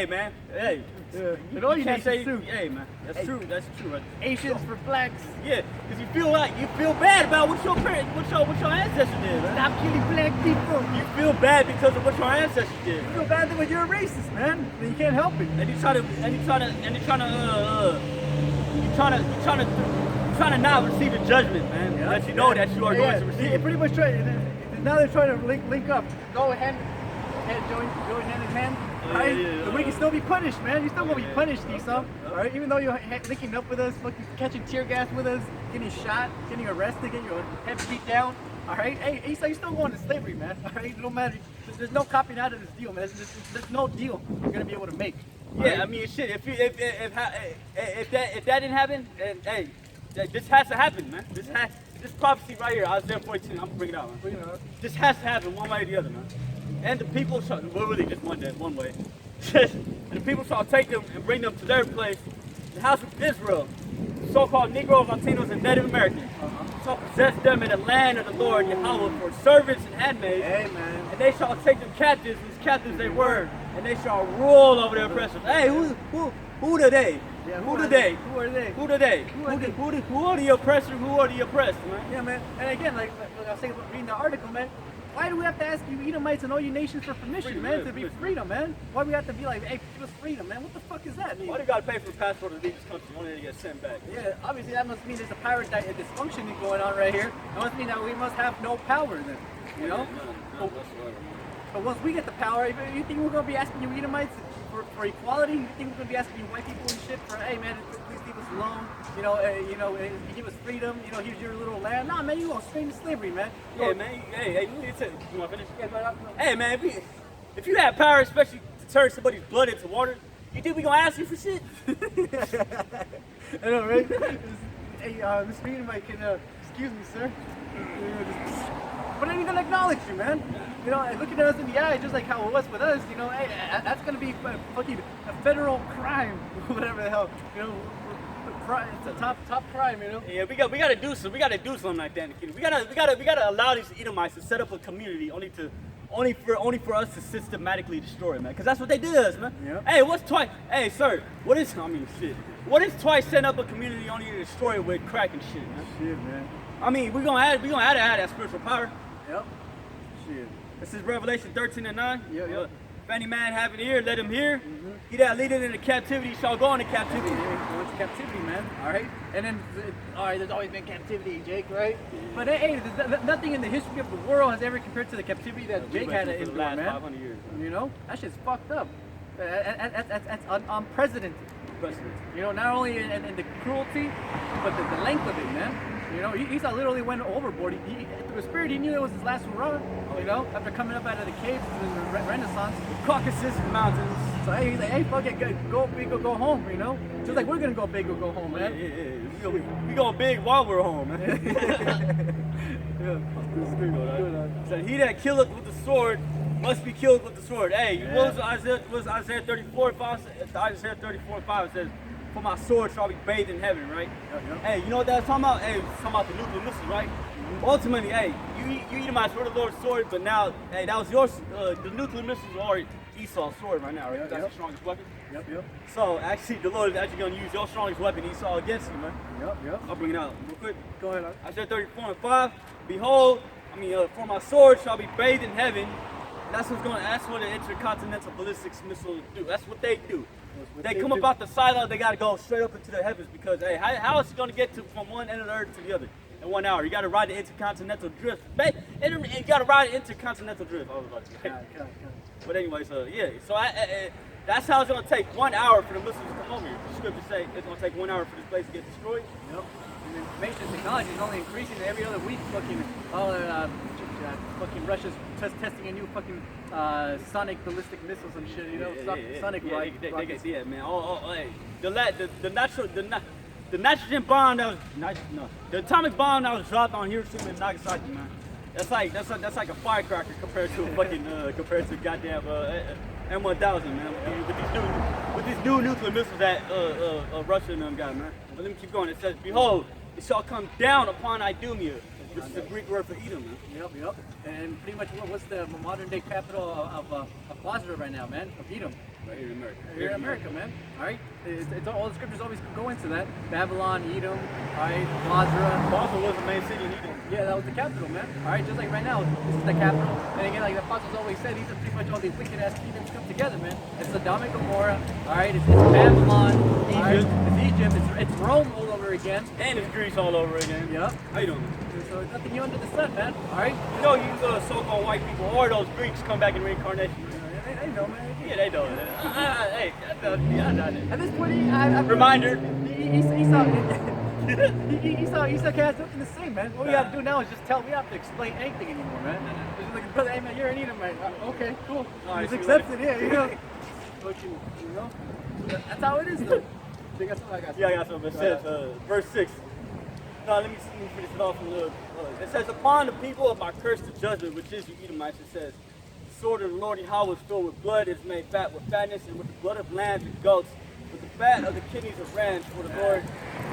man. Hey. And all you can't say, nations too. hey, man. That's true. That's true. Right? Asians for blacks. Yeah, because you feel bad about what your ancestors did, man. Stop killing black people. You feel bad because of what your ancestors did. You feel bad when you're a racist, man. Then you can't help it. And you're trying to not receive the judgment, man. Yeah, that you know that you are going to receive. They pretty much try. Now they're trying to link up. Go hand, join hand in hand. right? yeah. But we can still be punished, man. You still gonna be punished, Esau. All right? Even though you're linking up with us, fucking catching tear gas with us, getting shot, getting arrested, getting your head beat down. All right? Hey, Esau, you're still going to slavery, man. All right? No matter. There's no copying out of this deal, man. There's no deal you're gonna be able to make. Yeah, right? I mean, shit. If that didn't happen, and hey, this has to happen, man. This prophecy right here, Isaiah 14. I'm gonna bring it out, man. This has to happen one way or the other, man. And the people shall, well, really just one way. And the people shall take them and bring them to their place, the house of Israel, so-called Negroes, Latinos, and Native Americans. Shall possess them in the land of the Lord Yahweh for servants and handmaids. Amen. And they shall take them captives, as captives they were, and they shall rule over their oppressors. Hey, who are they? Yeah, who are they? Who are they? Who are they? Who are the oppressors? Who are the oppressed, man? Yeah, man. And again, like I was saying, reading the article, man. Why do we have to ask you Edomites and all you nations for permission, man, to be freedom, man? Why do we have to be like, hey, give us freedom, man? What the fuck is that mean? Why do you gotta pay for a passport to leave this country only to get sent back? Yeah, obviously that must mean there's a power dysfunctioning going on right here. That must mean that we must have no power then, you know? But once we get the power, you think we're gonna be asking you Edomites for equality? You think we're gonna be asking you white people and shit for, hey man, please leave us alone? Give us freedom. Here's your little land. Nah, man, you going straight into slavery, man. Yeah, man. Hey, you want to finish? Hey, man, if you have power, especially to turn somebody's blood into water, you think we gonna ask you for shit? I know, right? Hey, Mr. Edomite, can excuse me, sir? But ain't gonna acknowledge you, man. Looking at us in the eye, just like how it was with us. Hey, that's gonna be fucking a federal crime, whatever the hell. It's a top crime, Yeah, we gotta do something like that. We gotta allow these Edomites to set up a community only for us to systematically destroy it, man. Cause that's what they did to us, man. Yep. Hey, what's twice? Hey, sir, what is twice setting up a community only to destroy it with crack and shit, man? Shit, man. I mean, we gonna have to add that spiritual power. Yep. Shit. This is Revelation 13:9. Yep. If any man have an ear, let him hear. Mm-hmm. He that leadeth into captivity shall go into captivity. Go into captivity, man. All right. And then, there's always been captivity, Jake, right? But hey, nothing in the history of the world has ever compared to the captivity that Jake had to endure, man. 500 years. That shit's fucked up. That's unprecedented. Not only in the cruelty, but the length of it, man. Esau literally went overboard. He through the spirit, he knew it was his last hurrah. After coming up out of the caves in the Renaissance, the Caucasus Mountains. So hey, he's like, hey, fuck it, go big or go home, Just like we're gonna go big or go home, man. Yeah. We going big while we're home, man. So he that killeth with the sword must be killed with the sword. Hey, what was Isaiah 34:5? Isaiah 34:5 says, for my sword shall be bathed in heaven, right? Yep. Hey, you know what that's talking about? Hey, it's talking about the nuclear missiles, right? Mm-hmm. Ultimately, hey, you Edomites were the Lord's sword, but now, hey, that was yours. The nuclear missiles are Esau's sword right now, right? That's the strongest weapon. Yep. So actually, the Lord is actually going to use your strongest weapon, Esau, against you, man. Yep. I'll bring it out real quick. Go ahead. Isaiah 34:5. Behold, for my sword shall be bathed in heaven. That's what an intercontinental ballistic missile do. That's what they do. They come about the silo, they gotta go straight up into the heavens because hey, how is he gonna get from one end of the earth to the other in 1 hour? You gotta ride the intercontinental drift. You gotta ride the intercontinental drift. I was about to say. But anyways, yeah. So that's how it's gonna take 1 hour for the missiles to come over here. The scriptures say it's gonna take 1 hour for this place to get destroyed. Yep. And information technology is only increasing every other week. Fucking Russia's testing a new fucking sonic ballistic missiles and shit. Sonic rockets. Yeah, man. Hey, the nitrogen bomb the atomic bomb that was dropped on Hiroshima and Nagasaki, man. That's like a firecracker compared to goddamn M1000, man. With these new nuclear missiles that Russia and them got, man. But let me keep going. It says, behold, it shall come down upon Idumea. This is the Greek word for Edom, man. Yep. And pretty much what's the modern day capital of Basra right now, man? Of Edom. Right here in America. Here in America, man. All right. It's all the scriptures always go into that. Babylon, Edom, all right, Basra was the main city in Edom. Yeah, that was the capital, man. All right, just like right now, this is the capital. And again, like the apostles always said, these are pretty much all these wicked ass kingdoms come together, man. It's Sodom and Gomorrah. All right, it's Babylon, Egypt. It's Egypt. It's Rome all over again. And it's Greece all over again. Yep. How you doing? So it's nothing new under the sun, man. All right. You so-called white people or those Greeks come back in reincarnation. I know, man. Yeah, they know. Hey, I know. At this point, I Reminder. He saw Cass something the same, man. What we have to do now is just tell. We have to explain anything anymore, man. Just like, brother, hey man, you're an Edomite. Okay, cool. All right, Just see you accept it, later. yeah, you know. Fucking, you know. That's how it is, though. You got something I got? Yeah, I got something. It says, verse 6. No, let me finish it off a little. It says, upon the people of my curse to judgment, which is you Edomites, it says, the sword of the Lord Yahweh is filled with blood, is made fat with fatness, and with the blood of lambs and goats, with the fat of the kidneys of rams, for the Lord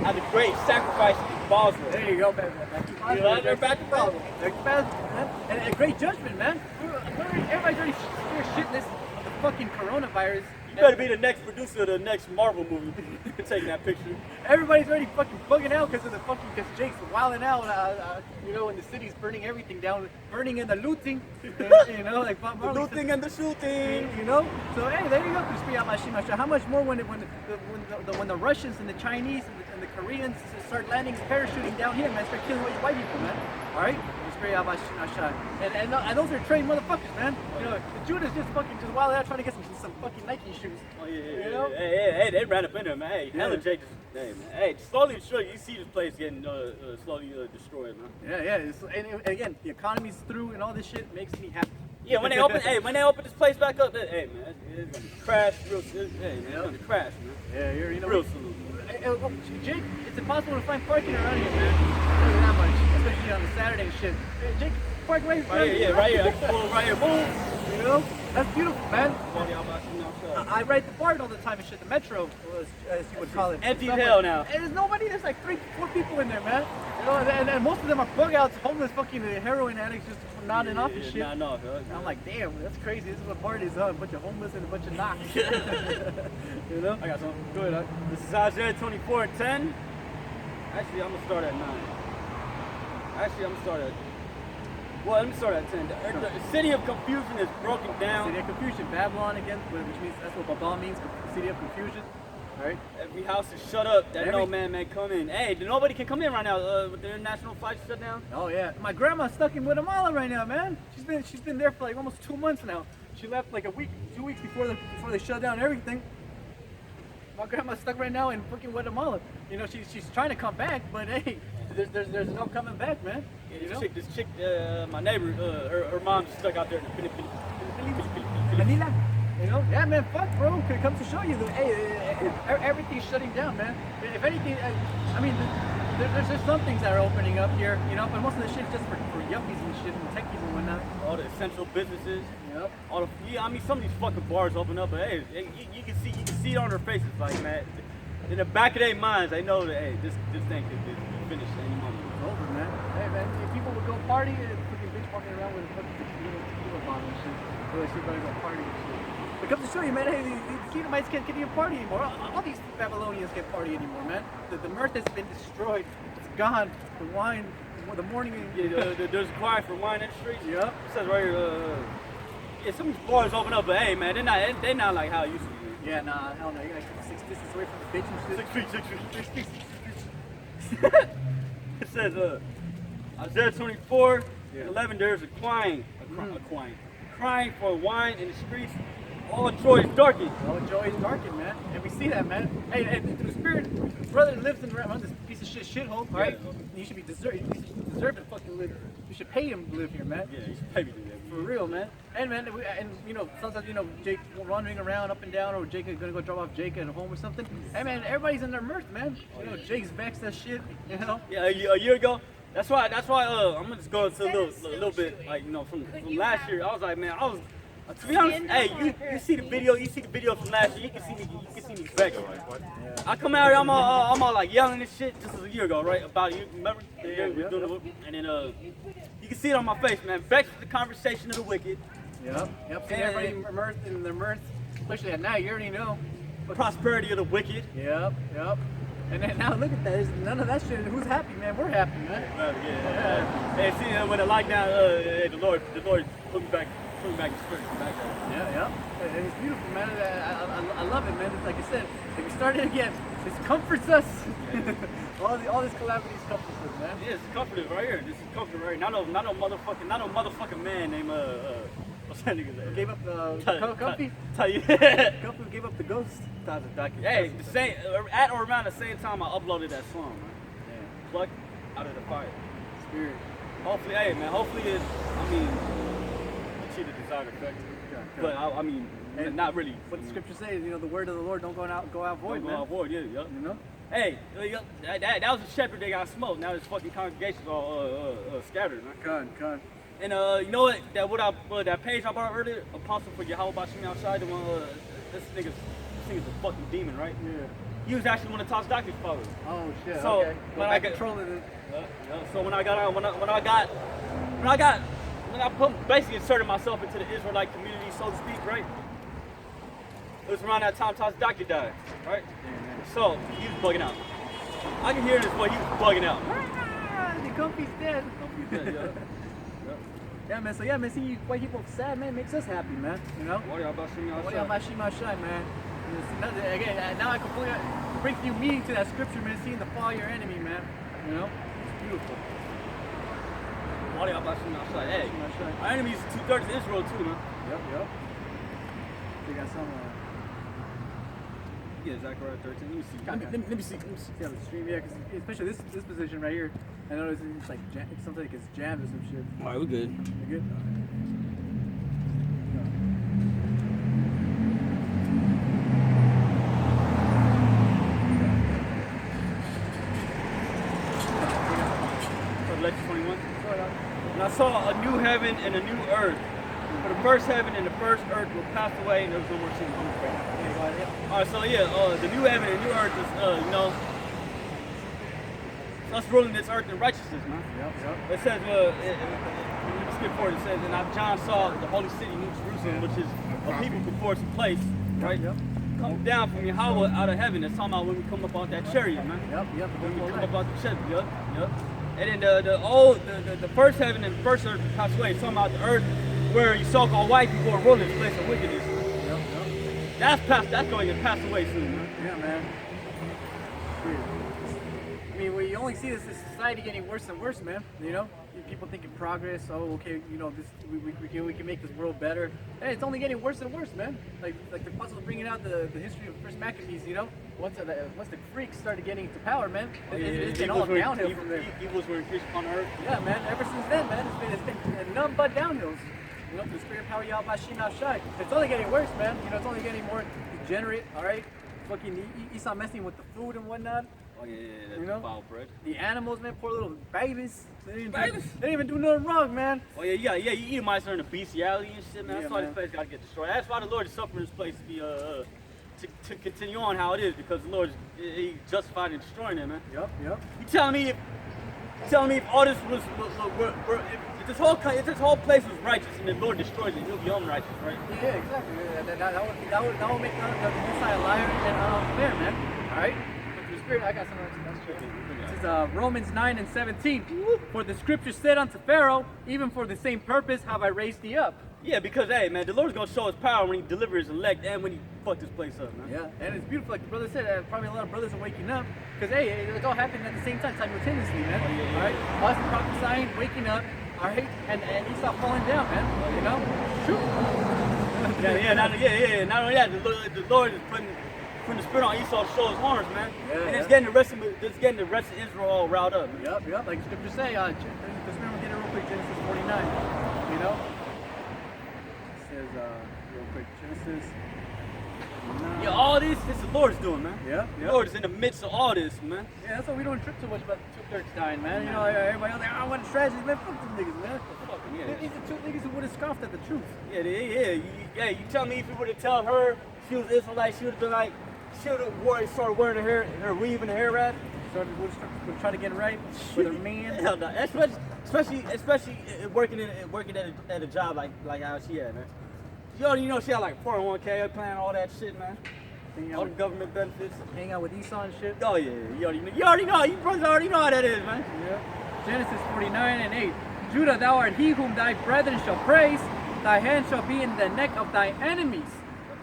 had the great sacrifice in Bosra. There you go, man. They're back to Bosra. And a great judgment, man. Everybody's already shitless of the fucking coronavirus. You better be the next producer of the next Marvel movie taking that picture. Everybody's already fucking bugging out because because Jake's wilding out, you know, and the city's burning everything down, burning and the looting, you know, like Bob The Marley looting said, and the shooting. you know. So hey, there you go. How much more when the Russians and the Chinese and the Koreans start landing, parachuting down here, man, start killing all you white people, man. All right. And those are trained motherfuckers, man. You know, the Judas just wild out trying to get some fucking Nike shoes. Oh, yeah. You know? Hey, they ran up in there, man. Hey, hella Yeah. Jake just, hey, man. Hey, slowly and surely, you see this place getting slowly destroyed, man. Yeah. And again, the economy's through and all this shit makes me happy. Yeah, when they open this place back up, hey, man, it's gonna crash real soon. Hey, man, it's gonna crash, man. Yeah, you know. Real soon. Jake, it's impossible to find parking around here, man. I'll tell you that much, especially on a Saturday and shit. Hey, Jake, park right here. Right here. I can pull right here. Boom. You know, that's beautiful, man. All y'all about to know, so. I ride the BART all the time and shit, the metro, as you would call it. Empty as hell now. And there's nobody, there's like 3-4 people in there, man. You know, and most of them are bug outs, homeless fucking heroin addicts just nodding off and shit. Nodding off, huh? And I'm like, damn, that's crazy. This is what BART is, huh? A bunch of homeless and a bunch of knocks. You know? I got something. Go ahead, huh? This is Isaiah 24:10. Actually, I'm gonna start at 9. Well, let me start at 10. The city of confusion is broken down. City of confusion, Babylon again, which means that's what Babel means, city of confusion. All right. Every house is shut up that no Every- man may come in. Hey, nobody can come in right now with the international flights shut down. Oh yeah, my grandma's stuck in Guatemala right now, man. She's been there for like almost 2 months now. She left like 2 weeks before they shut down everything. My grandma's stuck right now in fucking Guatemala. You know, she's trying to come back, but hey, there's no coming back, man. Yeah, You know? this chick, my neighbor, her mom's stuck out there in the Philippines. Manila. You know? Yeah, man, fuck, bro. It comes to show you that, hey, everything's shutting down, man. If anything, I mean, there's some things that are opening up here, you know, but most of the shit's just for yuppies and shit and techies and whatnot. All the essential businesses. Yep. I mean, some of these fucking bars open up, but hey, you can see it on their faces, like, man, in the back of their minds, they know that, hey, this thing could be finished any moment. It's over, man. Hey, man, if people would go party, fucking bitch walking around with a fucking tequila bottle and shit. Really, she's gonna go party and shit. But come to show you, man, hey, the Edomites can't even party anymore. All these Babylonians can't party anymore, man. The mirth has been destroyed. It's gone. The wine, the morning. Yeah, there's a cry for wine in the streets. Yep. It says right here, yeah, some of these bars open up, but hey, man, they're not like how it used to be. Yeah, nah, hell no. You gotta keep 6 distance away from the bitch and shit. 6 feet. It says, Isaiah 24:11, there's a crying for wine in the streets. All joy is darkened. Oh, joy is darkened, man. And we see that, man. Hey, the spirit brother lives around this piece of shithole, all right? You should deserve to fucking live. You should pay him to live here, man. Yeah, he's baby to that. For real, man. And man, and you know, sometimes, you know, Jake wandering around up and down, or Jake is gonna go drop off Jake at home or something. Hey man, everybody's in their mirth, man. You know, Jake's vexed as shit, you know. Yeah, a year ago. That's why. I'm gonna just go into a little bit, like, you know, from last year. I was like, man, to be honest, hey, you see the video from last year. You can see me vexed. I come out here, I'm all like yelling and shit. This was a year ago, right? About you, remember? And then you can see it on my face, man. Vexed with the conversation of the wicked. Yep. See everybody immersed in their mirth, especially at night. You already know. Prosperity of the wicked. Yep. And then now look at that. There's none of that shit. Who's happy, man? We're happy, man. Yeah. Hey, see, when the lockdown, the Lord put me back in spirit. Yeah. And it's beautiful, man. I love it, man. It's like I said, if we start it again, this comforts us. all these calamities comforts us, man. Yeah, it's comforted right here. This is comforted right here. Not no motherfucking man named What's that nigga say? Gave up the Comfy? Yeah. Comfy gave up the ghost. Hey, the same, at or around the same time I uploaded that song, man. Yeah. Plucked out of the fire. Spirit. Hopefully, hey man, hopefully it's, I mean, achieve the desired effect. But I mean, and not really. What the scripture says, you know, the word of the Lord don't go out void, Don't man. go out void, yeah. You know? Hey, that was a shepherd that got smoked. Now his fucking congregation's all scattered, man. Con. And you know what? That page I brought earlier, Apostle for Yahweh Bashim outside, the one this nigga's a fucking demon, right? Yeah. He was actually one of Toss Doctor's followers. Oh shit. So okay. when I controlling it. So when I put basically inserted myself into the Israelite community, so to speak, right? It was around that time Toss Doctor died, right? Yeah, so he was bugging out. I can hear this boy, he was bugging out. The Comfy's dead. Yeah. Yeah, man. So yeah, man. Seeing white people sad, man, makes us happy, man. You know. What y'all about seeing What y'all about Shema Shai, man? Again, now I completely brings new meaning to that scripture, man. Seeing the fall of your enemy, man. You know, it's beautiful. What y'all about seeing outside? Hey, our enemies 2/3 of Israel too, man. Yep. They got some. Yeah, Zechariah 13. Let me see. Let me see. Yeah, the stream, yeah, because especially this position right here, I noticed it's like it sounds like it's jammed or some shit. All right, we're good. You good? Revelation 21. And I saw a new heaven and a new earth. For the first heaven and the first earth will pass away, and there was no more sea. All right, so yeah, the new heaven and new earth is, you know, us ruling this earth in righteousness, man. Yep. It says, let's skip forward. It says, and I, John, saw the holy city, New Jerusalem, which is a people before its place, right? Yep. Come down from Yahweh out of heaven. That's talking about when we come up out that chariot, man. Yep. When we come up out the chariot, yep. And then the first heaven and first earth will pass away. It's talking about the earth where you so-called white people are ruling this place of wickedness. Yep. That's going to pass away soon, man. Yeah, man. I mean, we only see this society getting worse and worse, man. You know, people thinking progress. Oh, okay, you know, this we can make this world better. Hey, it's only getting worse and worse, man. Like the apostles bringing out the history of first Maccabees. You know, once the Greeks started getting into power, man, it's been all downhill from there. Evils were increased upon earth. Yeah, man. Ever since then, man, it's been none but downhills. You know, the spirit power Yahweh Shema Shai. It's only getting worse, man. You know, it's only getting more degenerate. All right, fucking Esau messing with the food and whatnot. Oh yeah, you know, foul bread. The animals, man, poor little babies. They didn't even do nothing wrong, man. Oh yeah, you might learn the bestiality and shit, man. Yeah, That's why man. this place gotta get destroyed. That's why the Lord is suffering this place to be to continue on how it is, because the Lord he justified in destroying it, man. Yep. You telling me if all this was if this whole place was righteous and the Lord destroys it, he'll be unrighteous, right? Yeah, exactly. That would make the Messiah a liar and fair, man. All right. I got something else. This is Romans 9 and 17. For the scripture said unto Pharaoh, even for the same purpose have I raised thee up. Yeah, because hey man, the Lord's gonna show his power when he delivers his elect and when he fucked this place up, man. Yeah, and it's beautiful. Like the brother said, probably a lot of brothers are waking up because hey, it's all happening at the same time, simultaneously, man. Oh, yeah. All right, us prophesying, waking up, all right, and Esau falling down, man. You know, shoot. Not only that, the Lord is putting the spirit on Esau to show his horns, man. Yeah, and it's getting the rest of Israel all riled up, man. Yep. Like scripture say, just remember, get it real quick, Genesis 49. You know, it says real quick, Genesis. Yeah, all this the Lord's doing, man. Yeah. The Lord is in the midst of all this, man. Yeah, that's why we don't trip too much about the 2/3 dying, man. You know, everybody else like, I want strategies, man. Fuck them niggas, man. These are two niggas who would have scoffed at the truth. Yeah. You tell me if you would have told her she was Israelite, she would have been like, she would have started wearing her weave and her hair wrap. Would try to get right with a man. Hell no. Especially working at a job like how she had, man. You already know she had like 401k plan, all that shit, man. All the government benefits. Hang out with Esau and shit. Oh yeah, you already know. You brothers already know how that is, man. Yeah. Genesis 49 and 8. Judah, thou art he whom thy brethren shall praise. Thy hand shall be in the neck of thy enemies.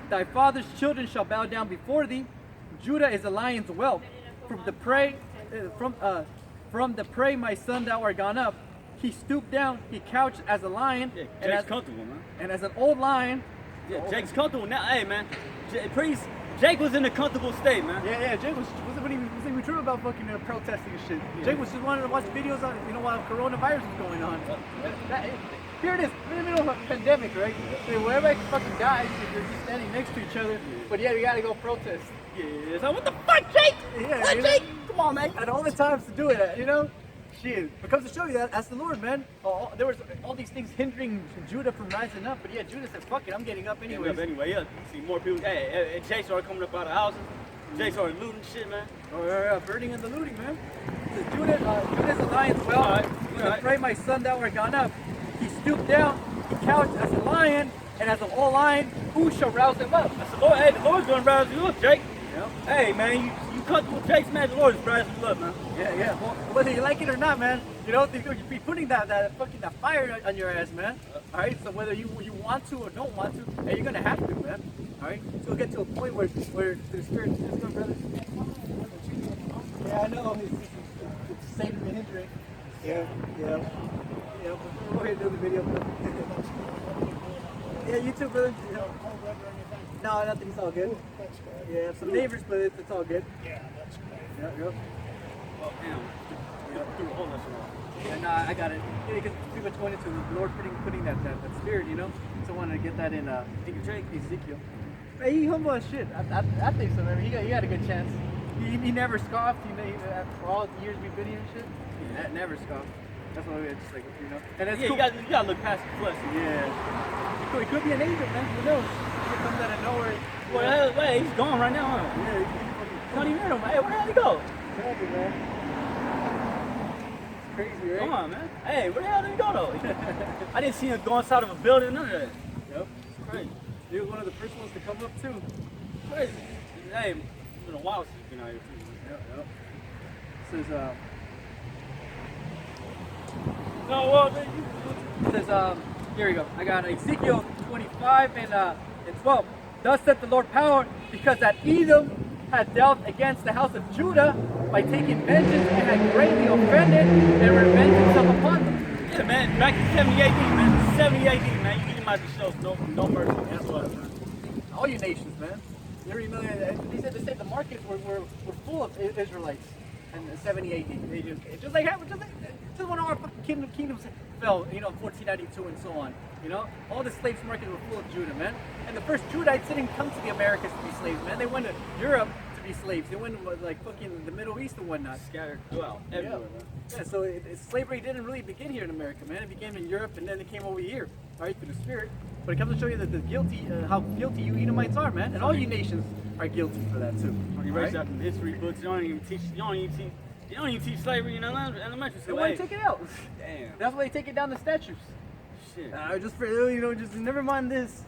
Thy father's children shall bow down before thee. Judah is a lion's whelp. From the prey, my son, thou art gone up. he stooped down, he couched as a lion, Yeah, and Jake's as, comfortable, man. and as an old lion. Yeah, Jake's comfortable now. Hey, man, Jake was in a comfortable state, man. Yeah, Jake wasn't even true about fucking protesting and shit. Yeah. Jake was just wanting to watch videos on, while coronavirus was going on. Here it is, we're in the middle of a pandemic, right? Where everybody fucking dies if you're just standing next to each other, but yeah, we gotta go protest. Yeah, so what the fuck, Jake? Yeah, what, Jake? Come on, man. And all the times to do it, Shit, it comes to show you that that's the Lord, man. There was all these things hindering Judah from rising up, but yeah, Judah said, "Fuck it, I'm getting up anyway." Anyway, yeah. See more people. Hey, Jake started coming up out of houses. Jake started looting shit, man. Oh yeah, burning and the looting, man. Judah's alliance. Well, I pray my son that were gone up. He stooped down, he couched as a lion, and as an old lion, who shall rouse him up? I said, Lord, hey, the Lord's gonna rouse you up, Jake. Yep. Hey, man, you comfortable with Jake's, man. The Lord's rousing you up, man. Yeah. Well, whether you like it or not, man, you'll be putting that fire on your ass, man. All right. So whether you want to or don't want to, hey, you're gonna have to, man. All right. So we'll get to a point where the Spirit is going, brothers. Yeah, I know. It's Satan been hindering. Yeah. We'll go ahead and do the video, bro. Yeah, you too, brother. No, nothing's all good. Yeah, some neighbors, but it's all good. Yeah, that's great. Yep. Oh, damn. Threw a hole in that shit. And I got it. Yeah, because pretty much going into the Lord putting that spirit, So I wanted to get that in Ezekiel. Hey, he humble as shit. I think so, man. He got a good chance. He never scoffed. For all the years we've been here and shit, he never scoffed. That's why we're just like, And that's cool. You gotta look past the flesh. Yeah. He could be an angel, man. Who knows? He comes out of nowhere. Well, wait, he's gone right now, huh? Yeah, you don't even hear him. Hey, where the hell he go? Crazy, man. It's crazy, right? Come on, man. Hey, where the hell did he go, though? I didn't see him go inside of a building, none of that. Yep. It's crazy. He was one of the first ones to come up, too. Crazy. Hey, it's been a while since he's been out here, too. Yep. Says, No, well, it says, here we go. I got Ezekiel 25 and 12. Thus said the Lord power, because that Edom had dealt against the house of Judah by taking vengeance and had greatly offended and revenged himself upon them. Yeah, man, back in 70 AD, man. 70 AD, man. You might be shows no mercy. That's what, man. All you nations, man. You already know that. They said the markets were full of Israelites in 70 AD. They just when our fucking kingdoms fell, 1492 and so on. All the slaves markets were full of Judah, man. And the first Judahites didn't come to the Americas to be slaves, man. They went to Europe to be slaves. They went to like fucking the Middle East and whatnot. Scattered throughout everywhere, man. Yeah, so slavery didn't really begin here in America, man. It began in Europe and then it came over here, all right, through the Spirit. But it comes to show you that how guilty you Edomites are, man. And all you nations are guilty for that too. You erase out from history books. You don't even teach slavery in elementary school. They want to take it out. Damn. That's why they take it down the statues. Shit. Just for just never mind this.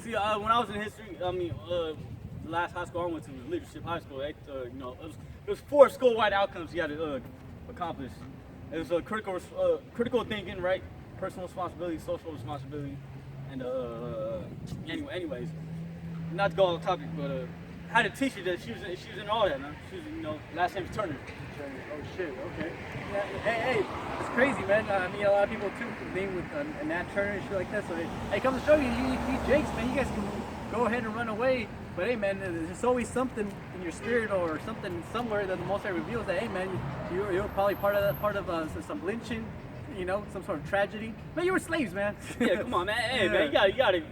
See, when I was in history, the last high school I went to was Leadership High School. It was 4 school-wide outcomes you had to accomplish. It was critical thinking, right? Personal responsibility, social responsibility, and anyways, not to go on the topic, but I had a teacher that she was in all that, man. She was, last name was Turner. Oh shit, okay. Yeah, hey, it's crazy, man. I mean, a lot of people too name with Nat Turner and shit like that. So it comes to show you Jakes, man. You guys can go ahead and run away, but hey, man, there's always something in your spirit or something somewhere that the Most High reveals that, hey, man, you're probably part of some lynching. Some sort of tragedy. Man, you were slaves, man. Yeah, come on, man. Hey, man, you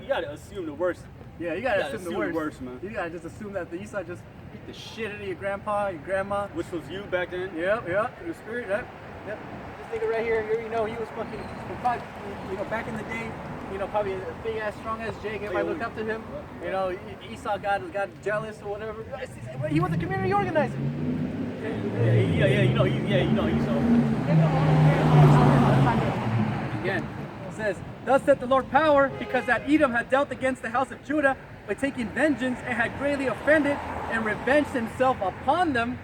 gotta assume the worst. Yeah, you gotta assume the worst, man. You gotta just assume that the Esau just beat the shit out of your grandpa, your grandma. Which was you back then? Yep, the spirit, yep. This nigga right here, he was fucking, probably, back in the day, probably a big ass, strong ass Jake. Everybody looked up to him. Esau got jealous or whatever. He was a community organizer. Esau. Again, it says, thus said the Lord power, because that Edom had dealt against the house of Judah by taking vengeance and had greatly offended and revenged himself upon them.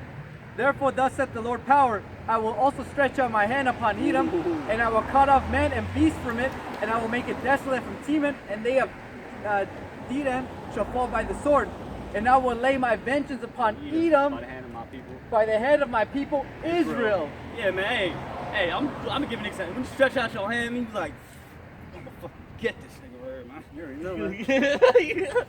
Therefore, thus said the Lord power, I will also stretch out my hand upon Edom, and I will cut off man and beast from it, and I will make it desolate from Teman, and they of Dedan shall fall by the sword. And I will lay my vengeance upon Edom by the hand of my people. By the head of my people, Israel. Yeah, man. Hey, Hey, I'm gonna give an example. When you stretch out your hand, you be like, I'm gonna fucking get this nigga right, man. You already know, man.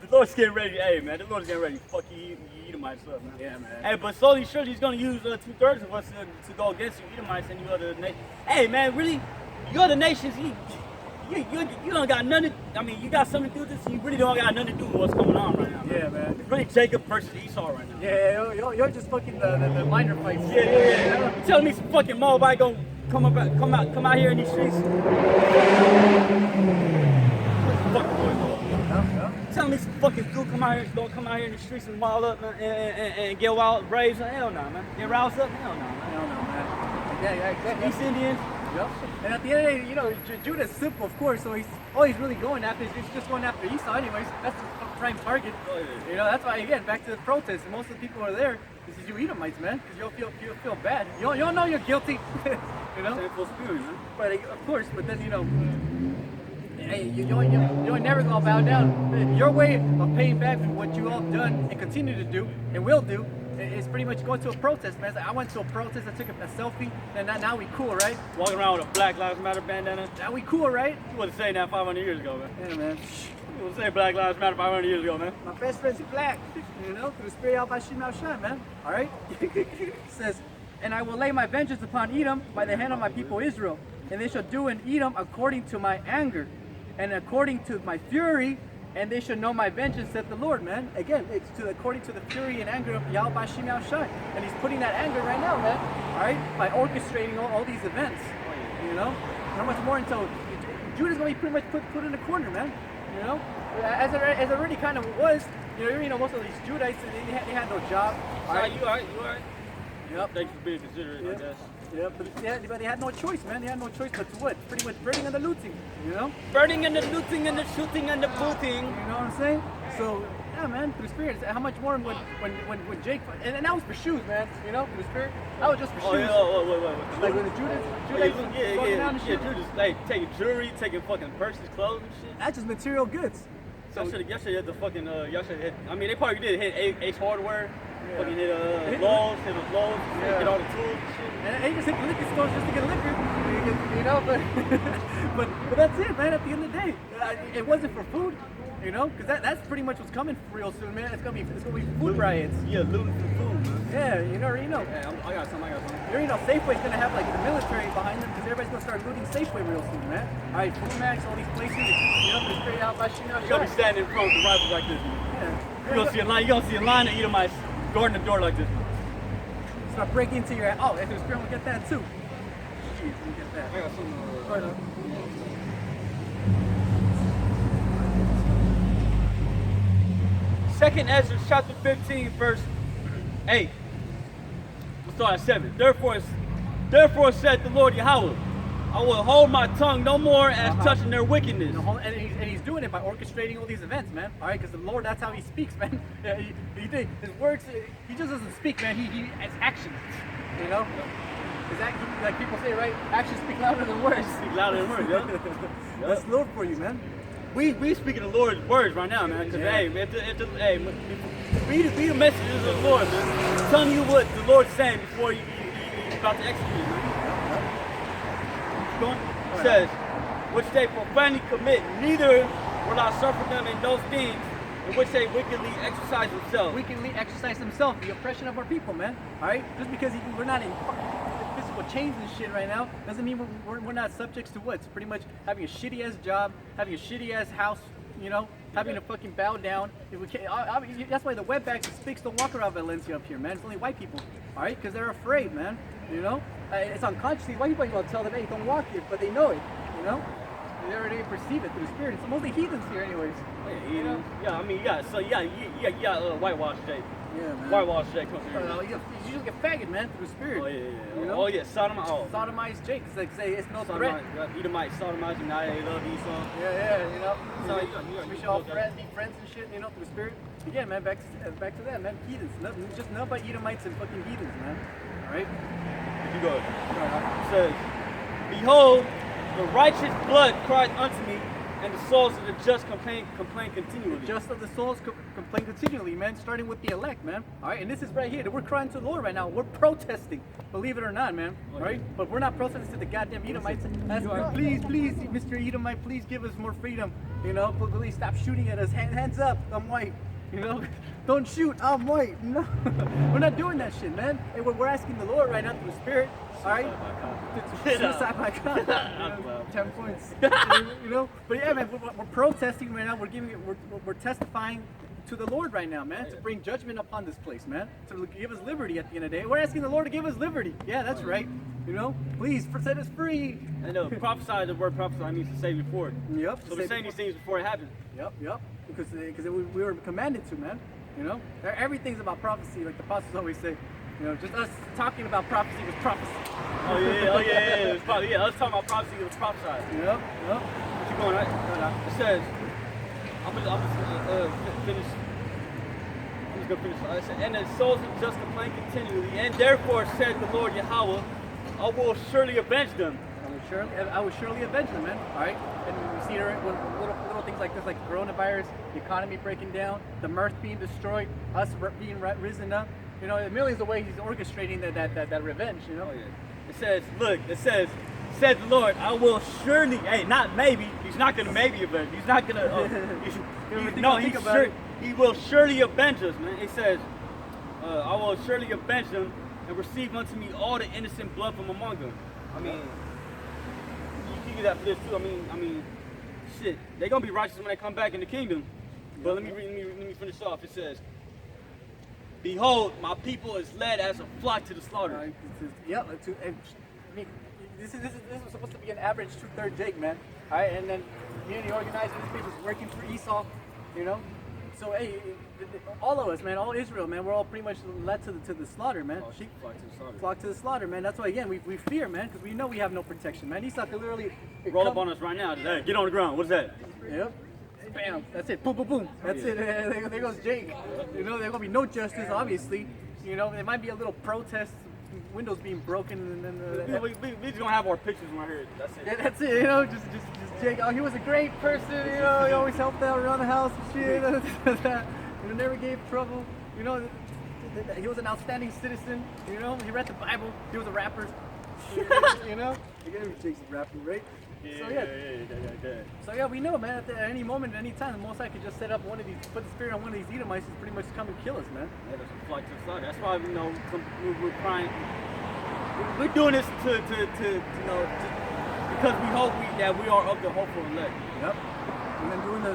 The Lord's getting ready. Hey, man, the Lord's getting ready to fuck you Edomites up, man. Yeah, man. Hey, but slowly, surely, he's gonna use 2/3 of us to go against you Edomites and you other nations. Hey, man, really, you other nations, you don't got nothing. I mean, you got something to do with this. You really don't got nothing to do with what's going on right now. Man. Yeah, man. It's really Jacob versus Esau right now. Yeah, you're just fucking the minor fights. Yeah. You telling me some fucking Moabite gonna come out here in these streets? Fuck the boys, Yeah. telling me some fucking dude gonna come out here in the streets and wild up and get wild braves? Hell no, man. Get roused up? Hell no, man. I don't know, man. Yeah, exactly. East Indians. Yep. And at the end of the day, you know, Judah's simple, of course. So he's really going after. He's just going after Esau, anyways. That's the prime target. Oh, yeah. You know, that's why again back to the protests. And most of the people who are there. This is you Edomites, man, because you'll feel bad. You don't know you're guilty. You know. Sinful spirit, man. But of course, but then you know. Hey, you're never gonna bow down. Your way of paying back for what you all done and continue to do and will do is pretty much going to a protest, man. It's like, I went to a protest, I took a selfie, and now we cool, right? Walking around with a Black Lives Matter bandana. Now we cool, right? You wasn't saying that 500 years ago, man. Yeah, man. You wasn't saying Black Lives Matter 500 years ago, man. My best friend's black, you know, through the spirit out by Shimao Shai, man. All right? It says, and I will lay my vengeance upon Edom by the hand of my people Israel, and they shall do in Edom according to my anger, and according to my fury, and they shall know my vengeance, said the Lord, man. Again, it's according to the fury and anger of Yahweh Shimao Shai. And he's putting that anger right now, man. All right? By orchestrating all these events. You know? How much more until Judah's going to be pretty much put in a corner, man. You know? As it already kind of was. You know, most of these Judites, they had no job. All right, you all right? Yep. Thanks for being considerate, I guess. Yeah, but they had no choice, man. They had no choice but to what? Pretty much burning and the looting, you know? Burning and the looting and the shooting and the booting. You know what I'm saying? So, yeah, man, through the spirit. How much more when Jake, and that was for shoes, man. You know, through the spirit. That was just for shoes. Wait. Like when the Judas going down and shit. Judas, like taking jewelry, taking fucking purses, clothes and shit. That's just material goods. Y'all should have hit the fucking, I mean, they probably did hit Ace Hardware. Yeah. Fucking hit Lowe's, get all the tools and shit. And he just hit the liquor stores just to get liquor, you know. But that's it, man. At the end of the day, it wasn't for food, you know, because that's pretty much what's coming real soon, man. It's gonna be food riots. Yeah, looting for food, man. Yeah, you already know. Hey, I got something. You already know Safeway's gonna have like the military behind them because everybody's gonna start looting Safeway real soon, man. All right, Food Max, all these places, you know, they're straight out by Shimao. You gotta be standing in front of the rifles like this, man. Yeah. You gonna see a line of Edomites guarding the door like this. Start breaking into your. Oh, if there's spirit, we'll get that too. Jeez, we'll get that. I got something. Right on. Second Ezra chapter 15, verse 8. We'll start at 7. Therefore said the Lord Yahweh, I will hold my tongue no more as touching their wickedness. And he's doing it by orchestrating all these events, man. All right, because the Lord, that's how he speaks, man. Yeah, his words, he just doesn't speak, man. He has actions, you know? Like people say, right? Actions speak louder than words. Speak louder than words, yeah. That's the Lord for you, man. We speaking the Lord's words right now, man. Because hey, be the messengers of the Lord, man. Telling you what the Lord's saying before you're about to execute it, man. It says, which they profanely commit, neither will I suffer them in those things in which they wickedly exercise themselves. Wickedly exercise themselves, the oppression of our people, man. All right, just because we're not in physical chains and shit right now doesn't mean we're not subjects to what? It's pretty much having a shitty ass job, having a shitty ass house, you know, having to fucking bow down. If we can't, that's why the wetbacks and spics don't walk around Valencia up here, man. It's only white people, all right, because they're afraid, man. You know, it's unconsciously white people ain't gonna tell them, hey, don't walk here, but they know it, you know. They already perceive it through the spirit. It's mostly heathens here, anyways. You know? Yeah, I mean, you got whitewash Jake. Yeah, man. Whitewash Jake comes here. You usually get faggot, man, through the spirit. Oh yeah. You know? Oh yeah, Sodomized Jake. It's like say it's no threat. Edomite, sodomizing, now they love Esau. Yeah, you know. So we should all be friends and shit, you know, through the spirit. Again, man, back to that, man. Heathens. Just nothing but Edomites and fucking heathens, man. All right. You go. It says, behold, the righteous blood cried unto me, and the souls of the just complain continually. The just of the souls complain continually, man, starting with the elect, man. All right, and this is right here. We're crying to the Lord right now. We're protesting, believe it or not, man. All right, but we're not protesting to the goddamn Edomites. Please, Mr. Edomite, please give us more freedom. You know, please stop shooting at us. Hands up, I'm white. You know, don't shoot, I'm white. No, we're not doing that shit, man. And we're asking the Lord right now through the Spirit. All right, suicide by God. 10 points. You know, but yeah, man, we're protesting right now. We're testifying to the Lord right now, man, to bring judgment upon this place, man, to give us liberty at the end of the day. We're asking the Lord to give us liberty. Yeah, that's right. You know, please set us free. I know. Prophesy, the word prophesy means to say before it. Yep. So we're saying these things before it happens. Yep. Because we were commanded to, man. You know, everything's about prophecy, like the apostles always say. You know, just us talking about prophecy was prophecy. Oh yeah. It's probably, yeah, us talking about prophecy was prophesied. Yep. Keep going, right? It says, I'm gonna finish. I'm just gonna finish. It said, and the souls of just complain continually, and therefore said the Lord Yahweh, I will surely avenge them. I will surely avenge them, man. All right, and we see little things like this, like coronavirus, the economy breaking down, the mirth being destroyed, us being risen up. You know, millions of ways he's orchestrating that revenge. You know. Oh, yeah. It says, look, said the Lord, I will surely, not maybe. He's not gonna maybe avenge. He's not gonna. He will surely avenge us, man. It says, I will surely avenge them and receive unto me all the innocent blood from among them. I mean, you can get that for this too. I mean, shit. They're gonna be righteous when they come back in the kingdom. But let me finish off. It says, behold, my people is led as a flock to the slaughter. This is supposed to be an average 2/3 Jake, man. All right, and then community organizing, this people is working for Esau, you know. So hey, all of us, man, all Israel, man, we're all pretty much led to the slaughter, man. Sheep flock to the slaughter. Flock to the slaughter, man. That's why again we fear, man, because we know we have no protection, man. Esau could literally roll up on us right now. Hey, get on the ground. What's that? Yep. Bam. That's it. Boom, boom, boom. That's it. There goes Jake. You know, there's gonna be no justice, obviously. You know, there might be a little protest, windows being broken, and then we just gonna have our pictures right here. That's it. Yeah, that's it. You know, just Jake. Oh, he was a great person. You know, he always helped out around the house and shit. He never gave trouble. You know, he was an outstanding citizen. You know, he read the Bible. He was a rapper. You know, Jake's a rapper, right? Yeah. So yeah, we know, man. At any moment, at any time, the Most High could just set up one of these, put the spirit on one of these Edomites, and pretty much come and kill us, man. Yeah, that's a flight to the slaughter. That's why we're crying. We're doing this to because we hope that we are of the hopeful elect. Yep. And then doing the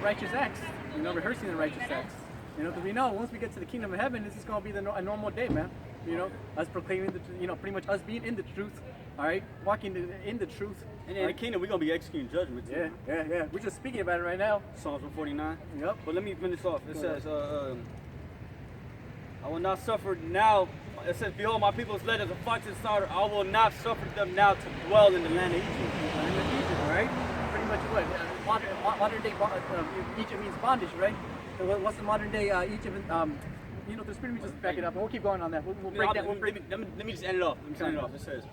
righteous acts. You know, rehearsing the righteous acts. You know, because we know once we get to the kingdom of heaven, this is going to be a normal day, man. You know, us proclaiming pretty much us being in the truth. All right, walking in the truth. And in the kingdom, we're going to be executing judgment too. Yeah. We're just speaking about it right now. Psalms 149. Yep. But let me finish off. It says, I will not suffer now. It says, behold, my people is led as a flock to the slaughter. I will not suffer them now to dwell in the land of Egypt. All right? Pretty much what? Modern day Egypt means bondage, right? So what's the modern day Egypt? You know, there's pretty much just back it up, and we'll keep going on that. We'll break that. Let me just end it off. It says,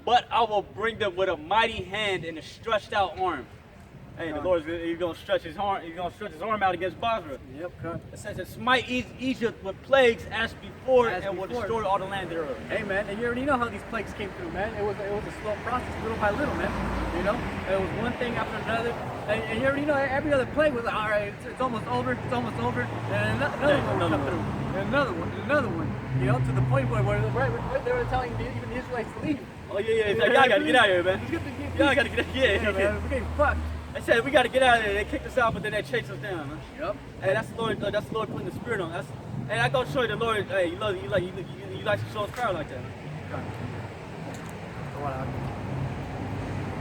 but I will bring them with a mighty hand and a stretched out arm. Hey, the Lord is going to stretch his arm. He's going to stretch his arm out against Basra. Yep. Cut. It says, "And smite Egypt with plagues as before, and will destroy all the land thereof." Hey, man, and you already know how these plagues came through, man. It was a slow process, little by little, man. You know, it was one thing after another, and you already know every other plague was all right. It's almost over. It's almost over, and another one would come through, and another one. You know, to the point where they were telling even the Israelites to leave. Oh yeah. It's like, y'all gotta get out of here, man. Y'all gotta get out. Yeah, man. We're getting fucked. They said we gotta get out of there. They kicked us out, but then they chased us down, man. Yep. Hey, that's the Lord. That's the Lord putting the Spirit on. And I gotta show you the Lord. Hey, you like to show us power like that.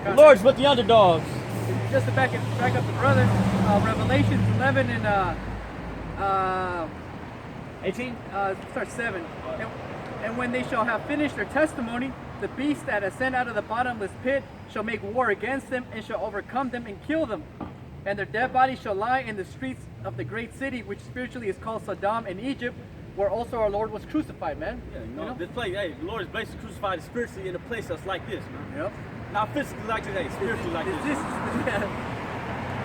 The Lord's with the underdogs. Just to back up the brother, Revelations 11 and 18 starts 7. And when they shall have finished their testimony, the beast that ascend out of the bottomless pit shall make war against them and shall overcome them and kill them. And their dead bodies shall lie in the streets of the great city, which spiritually is called Sodom and Egypt, where also our Lord was crucified, man. Yeah, you know? This place, hey, the Lord is basically crucified spiritually in a place that's like this, man. Yep. Not physically like this, hey, spiritually like this.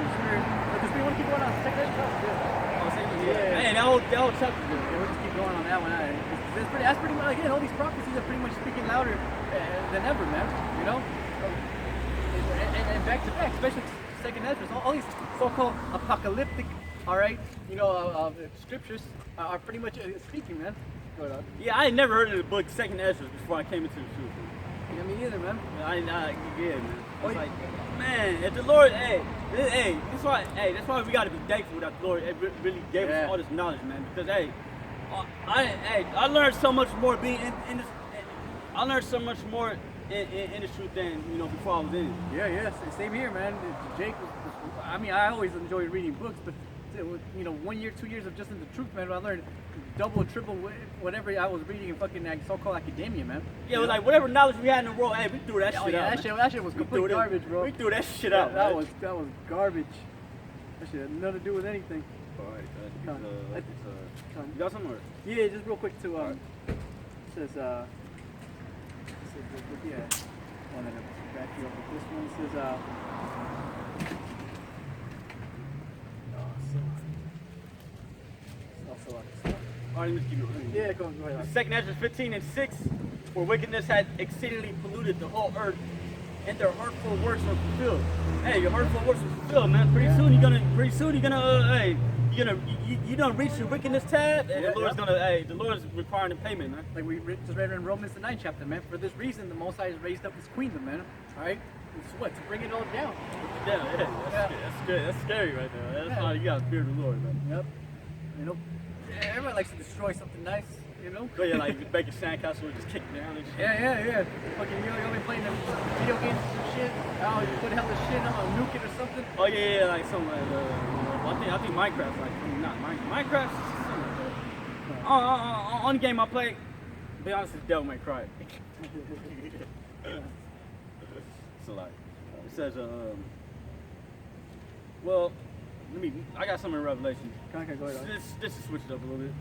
Does we want to keep going on second edge? Oh, same Yeah. Man, that whole chapter. Yeah, we'll just keep going on that one. That's pretty much, again, all these prophecies are pretty much speaking louder than ever, man. You know? And back to back, especially second Ezra, all these so-called apocalyptic, all right, you know, scriptures are pretty much speaking, man. Yeah, I had never heard of the book Second Ezra before I came into the truth. Yeah, me neither, man. Yeah, man. It's like, man, if the Lord, that's why we got to be thankful that the Lord really gave us all this knowledge, man. Because, I learned so much more being in this. I learned so much more in the truth than before I was in it. Yeah, same here, man. Jake I mean, I always enjoy reading books, but 1 year, 2 years of just in the truth, man. I learned double, triple, whatever I was reading in fucking so-called academia, man. Yeah, it was like whatever knowledge we had in the world, we threw that shit out. That shit was complete garbage, bro. We threw that shit out. That was garbage. That shit had nothing to do with anything. All right, you got something? Yeah, just real quick to right. says yeah. One minute, back you up with this one. It says All right, let's keep it running. yeah, go ahead. Second Ezra 15:6, for wickedness had exceedingly polluted the whole earth, and their hurtful works were fulfilled. Hey, your hurtful works were fulfilled, man. Pretty soon you're gonna reach your wickedness tab, and the Lord's requiring a payment, man. Like we just read in Romans the 9th chapter, man. For this reason, the Most High has raised up His queendom, man. All right, it's what to bring it all down. That's scary. That's scary right there. That's why you gotta fear the Lord, man. Yep. Everybody likes to destroy something nice, But yeah, like make a sandcastle and just kick it down and shit. Yeah. Fucking, you'll be playing them video games and shit. Oh, you put hell of shit, I'm gonna nuke it or something. Oh yeah, like something like I think Minecraft's like not Minecraft's something like that. On the game I play, to be honest, it's Devil May Cry. So like, it says well, I got something in Revelation. Okay, go ahead. Just to switch it up a little bit.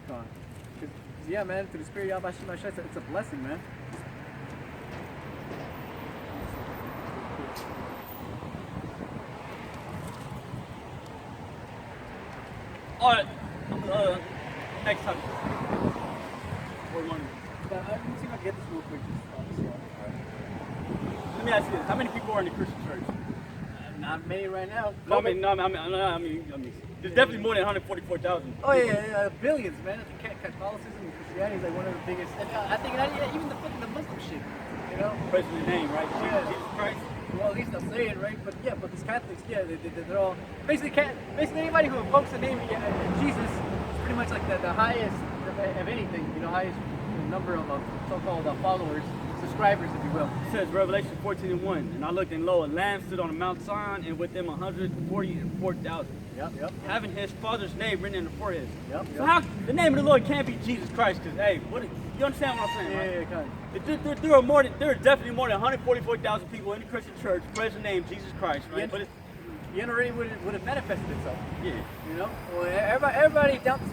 Come on. Yeah, man, through the Spirit of Yahweh Shai, it's a blessing, man. All right, next topic. We're going. Let me see if I can get this real quick. Let me ask you this: how many people are in the Christian church? Not many right now. No, I mean, there's definitely more than 144,000. Oh yeah, billions, man. Catholicism and Christianity is like one of the biggest. And, I think even the Muslim shit, Praising the name, right? Yeah. Jesus Christ. Well, at least they'll say it, right? But these Catholics, they're all basically anybody who invokes the name of Jesus is pretty much like the highest of anything, highest number of so-called followers, subscribers, if you will. It says Revelation 14:1, and I looked, and lo, a lamb stood on the Mount Zion, and with them 144,000. Yep. Having his father's name written in the forehead. Yep. So how the name of the Lord can't be Jesus Christ? Because you understand what I'm saying, right? Yeah. There are definitely more than 144,000 people in the Christian church praising the name Jesus Christ, right? But the end already would have manifested itself. Yeah. Well, everybody down to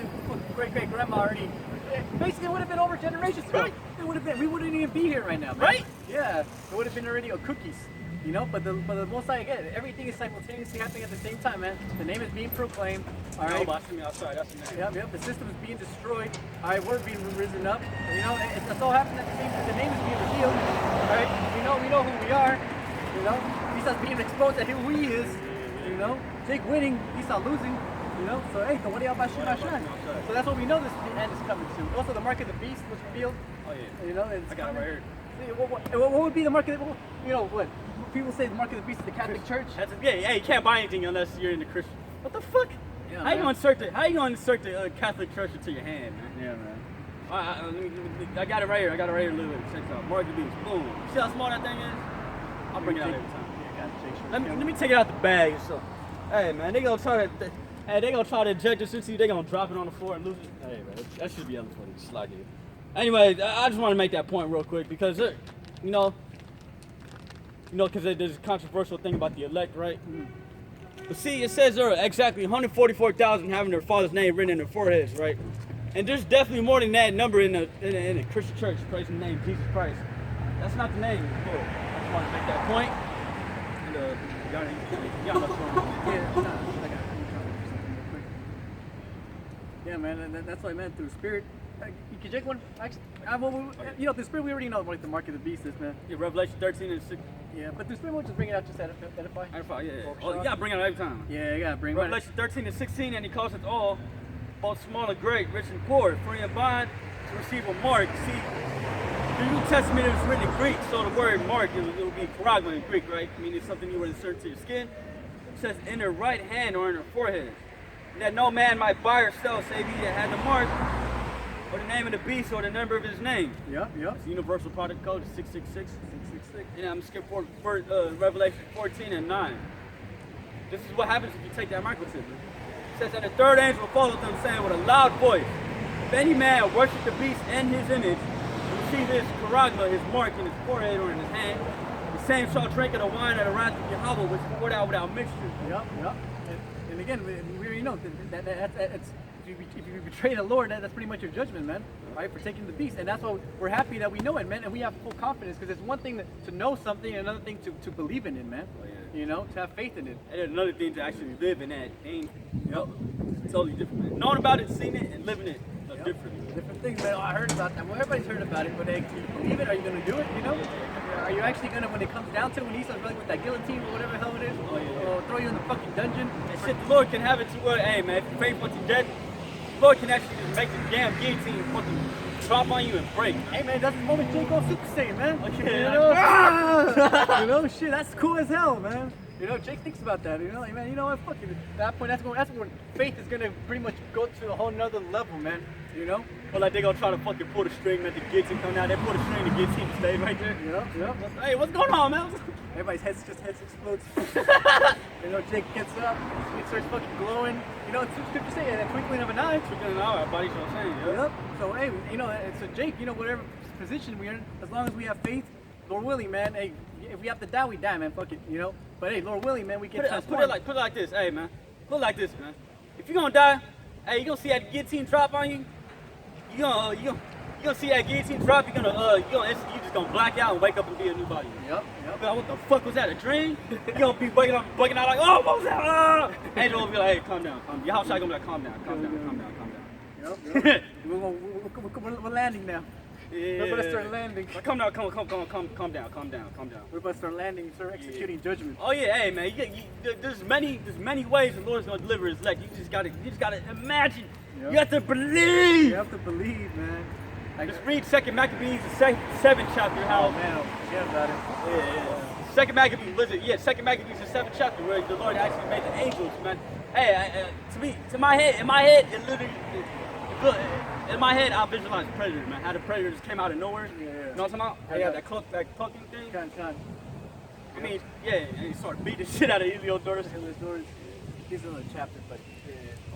great grandma already. Basically, it would have been over generations ago. Right. It would have been. We wouldn't even be here right now, man. Right? Yeah. It would have been already cookies. But the Most High, again, everything is simultaneously happening at the same time, man. The name is being proclaimed. All right. No, but I see me outside. That's the name. Yep. The system is being destroyed. All right. We're being risen up. It's all happening at the same time. The name is being revealed. All right. We know who we are. Esau's being exposed at who he is. Jake winning, Esau losing. So hey, so what are y'all about shine? So that's what we know. This end is coming soon. Also, the mark of the beast was revealed. Oh yeah. It's I got it right here. What would be the mark of the? What? People say the mark of the beast is the Catholic Church. You can't buy anything unless you're in the Christian. What the fuck? Yeah, how you gonna insert the Catholic Church into your hand, man? Yeah, man. I got it right here. A little bit. Check it out. Mark the beast. Boom. You see how small that thing is? I'll bring it out every time. Let me take it out the bag. So, hey man, they gonna try to eject us into you. They gonna drop it on the floor and lose it. Hey man, that should be hella funny. Just like it. Anyway, I just want to make that point real quick because because there's a controversial thing about the elect, right? But see, it says there are exactly 144,000 having their father's name written in their foreheads, right? And there's definitely more than that number in the Christian church praising the name Jesus Christ. That's not the name. Cool. I just want to make that point. And, Y'all know what's going on. Yeah, nah, I got it. Yeah, man, and that's what I meant through spirit. You can take one. Actually, through spirit we already know what the mark of the beast is, man. Yeah, Revelation 13 and 6. Yeah, but through spirit we'll just bring it out just to edify. Yeah, yeah. Oh, you gotta bring it out every time. Yeah, you gotta bring it. Revelation 13 and 16, and he calls us all, both small and great, rich and poor, free and bond, to receive a mark. See, the New Testament is written in Greek, so the word mark, it will be charagma in Greek, right? Meaning something you would insert to your skin. It says in their right hand or in their forehead. That no man might buy or sell save he that had the mark, or the name of the beast, or the number of his name. Yep. It's the universal product code is 666. 666. And I'm skipping forward for Revelation 14 and 9. This is what happens if you take that mark with it. It says that the third angel will follow them, saying with a loud voice, if any man worship the beast and his image, and receive his charagma, his mark in his forehead or in his hand, the same shall drink of the wine of the wrath of Yahweh, which is poured out without mixture. Yep. And again, we already know that's if you betray the Lord, that's pretty much your judgment, man. Right, for taking the beast, and that's why we're happy that we know it, man, and we have full confidence because it's one thing to know something, and another thing to believe in it, man. Oh, yeah. You know, to have faith in it. And another thing to actually live in that thing, it's totally different, man. Knowing about it, seeing it, and living it are different. Different things, man. Oh, I heard about that. Well, everybody's heard about it, but do you believe it? Are you gonna do it? You know? Are you actually gonna, when it comes down to it, when he starts running with that guillotine or whatever the hell it is, throw you in the fucking dungeon? And shit, the Lord can have it to where, hey, man, if you're faithful to death, the Lord can actually just make the damn guillotine fucking drop on you and break. Hey, man, that's the moment Jake goes Super Saiyan, man. Okay, you know? You know, shit, that's cool as hell, man. You know, Jake thinks about that. You know, like, man, you know what? Fucking, at that point, that's when faith is gonna pretty much go to a whole nother level, man. You know? Or like they gonna try to fucking pull the string, man, the guillotine come down. They pull the string, the guillotine stay right there. Yep. Hey, what's going on, man? Everybody's heads explodes. You know, Jake gets up, he starts fucking glowing. You know, it's scripture saying that twinkling of an eye. Twinkling of an eye, our body's what I'm saying, Yep. So hey, you know, so Jake, you know, whatever position we're in, as long as we have faith, Lord willing, man. Hey, if we have to die, we die, man. Fuck it, you know. But hey, Lord willing, man, we get transformed. Put it like this, hey, man. Put it like this, man. If you're gonna die, hey, you gonna see that guillotine drop on you. You gonna see that guillotine drop. You just gonna black out and wake up and be a new body. Yep. What the fuck was that? A dream? You gonna be waking out like, oh, what was that? Ah! Angel will be like, hey, calm down. Your house shot gonna be like, calm down. Yep. We're landing now. Yeah. We're about to start landing. Calm down. We're about to start landing, start executing judgment. Oh yeah, hey man, there's many ways the Lord's gonna deliver His elect. You just gotta imagine. Yep. You have to believe. You have to believe, man. Just read 2 Maccabees, the 7th chapter. How? Oh man, forget about it. Yeah. 2 Maccabees, listen. Yeah, 2 Maccabees, the 7th chapter, where the Lord actually made the angels, man. Hey, in my head, it literally. In my head, I visualize predators, man. How the predator just came out of nowhere. Yeah. You know what I'm talking about? How you have that clucking thing. Con. I mean, yeah, and he started beating the shit out of Heliodorus. These are the chapters, but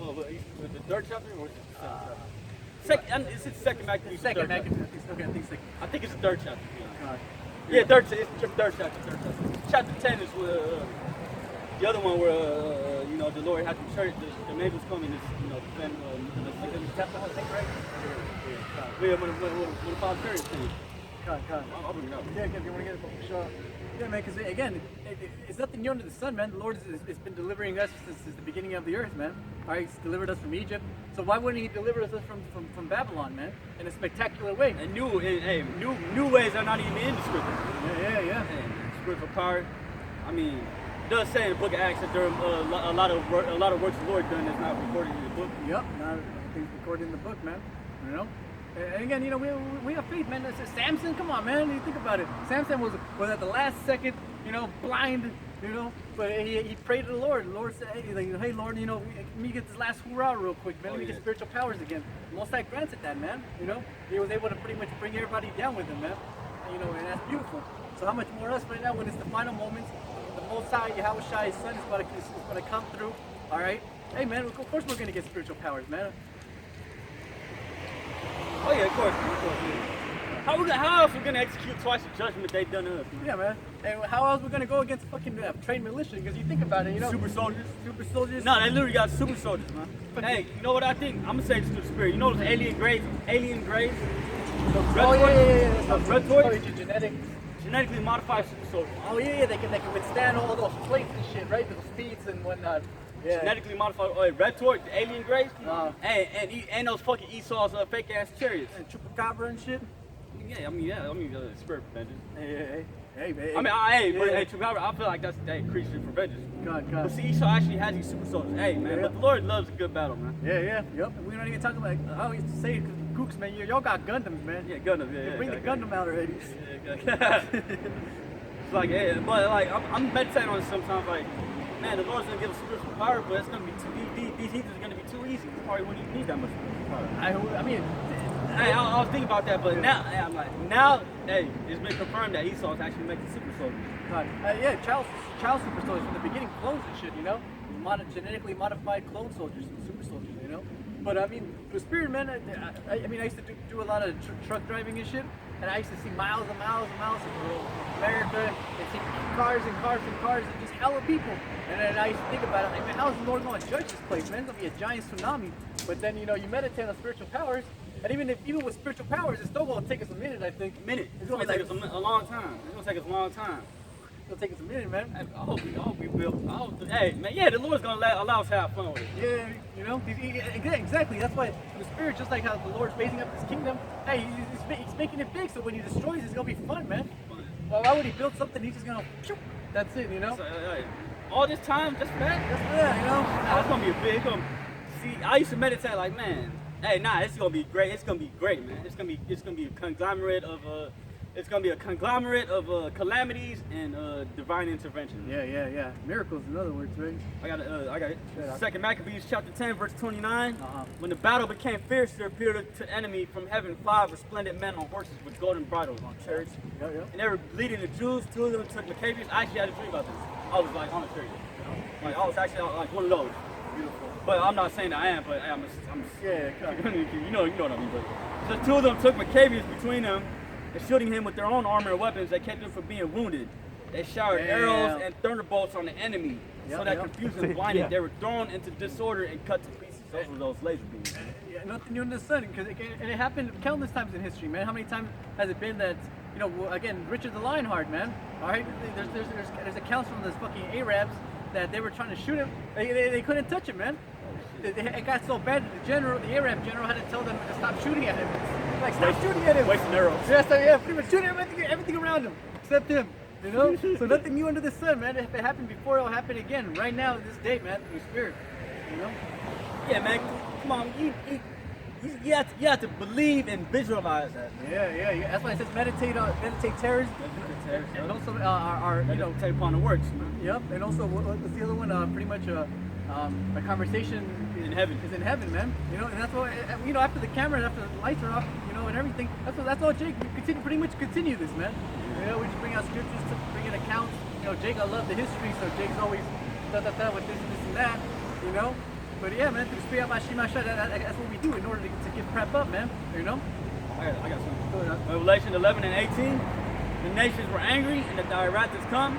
Oh, but the third chapter or is it the second chapter? It's the second Maccabees. second. Okay, I think second. I think it's the third chapter. God. Yeah, third. It's the third chapter. Chapter 10 is the other one where the Lord had to church. The angels come and defend. Chapter 1, I think, right? Yeah, when the Father Perry came. God. I'll bring it up. Yeah, if you want to get it for sure. Yeah, man, because again, it's nothing new under the sun, man. The Lord has been delivering us since the beginning of the earth, man. All right, He's delivered us from Egypt. So why wouldn't He deliver us from Babylon, man, in a spectacular way? And new ways are not even in the scripture. Yeah. Hey, spiritual power. I mean, it does say in the book of Acts that there are a lot of works the Lord done that's not recorded in the book. Yep, not things recorded in the book, man. You know. And again, we have faith, man. Samson, come on, man. You think about it. Samson was at the last second, blind, but he prayed to the Lord. The Lord said, hey, Lord, let me get this last hoorah real quick, man. Let me get spiritual powers again. The Most High granted that, man. He was able to pretty much bring everybody down with him, man. And that's beautiful. So how much more us right now when it's the final moments, the Most High, Yahweh Shai's son is about to come through. All right. Hey, man. Of course we're gonna get spiritual powers, man. Oh yeah, of course. Yeah. How else we gonna execute twice the judgment they done to us? Man? Yeah, man. And how else we gonna go against fucking trained militia? Because you think about it, Super soldiers. No, they literally got super soldiers, man. Hey, you know what I think? I'm gonna say this to the spirit. You know those alien grades? Oh yeah. Red toys? Genetic. genetically modified super soldiers. Oh yeah, they can withstand all those plates and shit, right? Those speeds and whatnot. Yeah. Genetically modified. Oh, Red Torque, the alien grace, Uh-huh. and those fucking Esau's fake ass chariots. And chupacabra and shit. Yeah, I mean, spirit of vengeance. Hey, man. I mean, but Chupacabra, I feel like that's creature for vengeance. God. But see, Esau actually has these super soldiers. Hey, man, Yeah. but the Lord loves a good battle, man. Yep. We're not even talking about. I always say, Gooks, man, y'all got Gundams, man. Yeah, Gundam, yeah. Bring the Gundam out already. Yeah. It's like, yeah, but like, I'm meditating on it sometimes, like, man, the Lord's gonna give us spiritual power, but it's gonna be these heathens are gonna be too easy. You probably wouldn't even need that much spiritual power. I mean, Hey, I was thinking about that, but now, hey, I'm like, now, hey, it's been confirmed that Esau's actually making super soldiers. God, child super soldiers from the beginning, clones and shit, you know, genetically modified clone soldiers, super soldiers, you know. But I mean, the spirit, man. I used to do a lot of truck driving and shit, and I used to see miles and miles and miles of America, and see cars and cars and cars, and just hella people. And then I used to think about it, like, man, how is the Lord going to judge this place, man? It's gonna be a giant tsunami. But then, you know, you meditate on spiritual powers. And even with spiritual powers, it's still gonna take us a minute, I think. It's gonna take us a long time. It's gonna take us a long time. It's gonna take us a minute, man. I hope we will. Hey, man, yeah, the Lord's gonna allow us to have fun with it. Yeah, you know, exactly. That's why the Spirit, just like how the Lord's raising up His kingdom, hey, He's making it big. So when He destroys, it's gonna be fun, man. Well, why would He build something? He's just gonna, that's it, you know. So, all this time just for that? Just for that, you know. It's gonna be a big. See, I used to meditate like, man. Hey, it's gonna be great. It's gonna be great, man. It's gonna be a conglomerate of calamities and divine intervention. Yeah. Miracles, in other words, right? I got it. Second Maccabees chapter 10, verse 29. Uh-huh. When the battle became fierce, there appeared to the enemy from heaven 5 resplendent men on horses with golden bridles on chariots. Yeah. And they were leading the Jews. 2 of them took Maccabees. I actually had a dream about this. I was like on a chariot. Like I was actually like one of those. Beautiful. But I'm not saying that I am, but I'm Yeah. you know what I mean. But so 2 of them took Maccabees between them, and shooting him with their own armor and weapons, they kept him from being wounded. They showered arrows and thunderbolts on the enemy, so that confused and blinded. Yeah. They were thrown into disorder and cut to pieces. Those were those laser beams. Yeah, nothing new under the sun, because it happened countless times in history, man. How many times has it been that, you know, again, Richard the Lionheart, man. All right, there's accounts from those fucking Arabs that they were trying to shoot him. They couldn't touch him, man. It got so bad that the Arab general had to tell them to stop shooting at him. Like, stop shooting at him. Wasting arrows. Yeah, pretty much shooting everything around him except him. You know, so nothing new under the sun, man. If it happened before, it'll happen again. Right now, this day, man, through Spirit. You know. Yeah, man. Come on, you have to believe and visualize that. Yeah. That's why it says meditate terrors. And also, Meditate upon the works, man. Yep. And also, what's the other one? Pretty much a conversation In heaven. Is in heaven, man. You know, and that's why, you know, after the camera, after the lights are off, you know, and everything. That's all Jake. We pretty much continue this, man. You know, we just bring out scriptures to bring in accounts. You know, Jake, I love the history, so Jake's always with this and that. You know. But yeah, man, through Spirit that's what we do in order to get prep up, man. You know. I got something. Revelation 11 and 18. The nations were angry, and the wrath has come.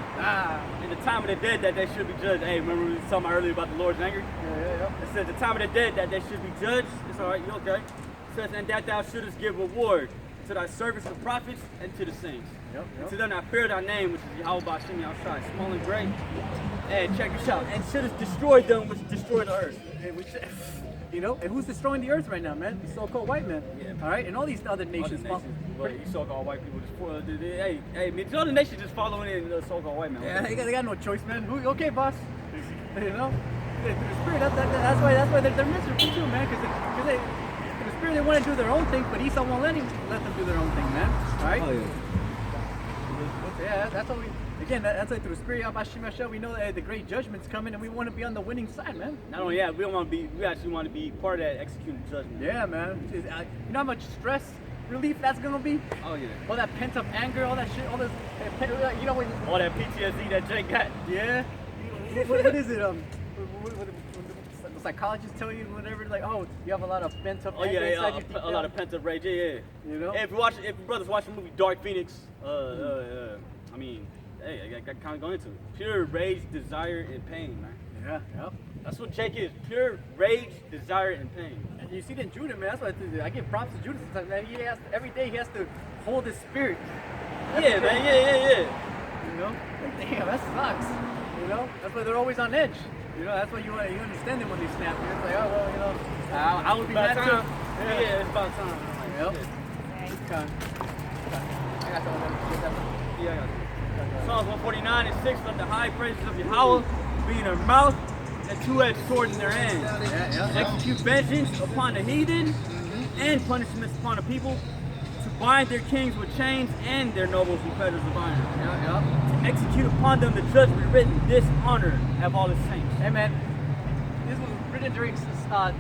In the time of the dead that they should be judged. Hey, remember we were talking about earlier about the Lord's anger? Yeah. It says the time of the dead that they should be judged. It's all right, you okay? It says, and that thou shouldest give reward to thy servants, the prophets, and to the saints. And to them that fear thy name, which is Yahweh Bashim Yahushai, small and great. And check this out. And shouldest destroy them which destroy the earth. You know, and who's destroying the earth right now, man? These so-called white men. Yeah. All right, and all these other nations. Well, you so-called white people just the other nations just following in the so-called white man. Yeah, they got no choice, man. Okay, boss. You know, through the Spirit, that's why they're miserable too, man. Because through the Spirit they want to do their own thing, but Esau won't let them do their own thing, man. All right. Oh yeah. Yeah, that's what we. Again, that's like through the Spirit of Hashem, we know that the great judgment's coming, and we want to be on the winning side, man. Not only that, we actually want to be part of that executing judgment. Yeah, man. You know how much stress relief that's gonna be? Oh yeah. All that pent up anger, all that shit, all this, you know when. All that PTSD that Jake got. Yeah. What is it? What the psychologists tell you, whatever, like, oh, you have a lot of pent up anger inside you. A lot of pent up rage. Yeah. You know. Hey, if your brothers watch the movie Dark Phoenix, I mean. Hey, I got kind of going into it. Pure rage, desire, and pain, man. Yeah. That's what Jake is. Pure rage, desire, and pain. And you see it in Judah, man. That's why I give props to Judah sometimes, man. Every day he has to hold his spirit. Yeah, man. Yeah. You know, like, damn, that sucks. You know, that's why they're always on edge. You know, that's why you understand them when they snap. You're just like, oh well, you know, I would be mad too. Yeah, it's about time. Yep. Okay. I got that one. Yeah, I got it. Psalms 149 and 6, let the high praises of Yahweh be in their mouth and two-edged sword in their hands. Execute vengeance upon the heathen and punishments upon the people, to bind their kings with chains and their nobles with fetters of iron. To execute upon them the judgment written, dishonor have all his saints. Hey man, this was written during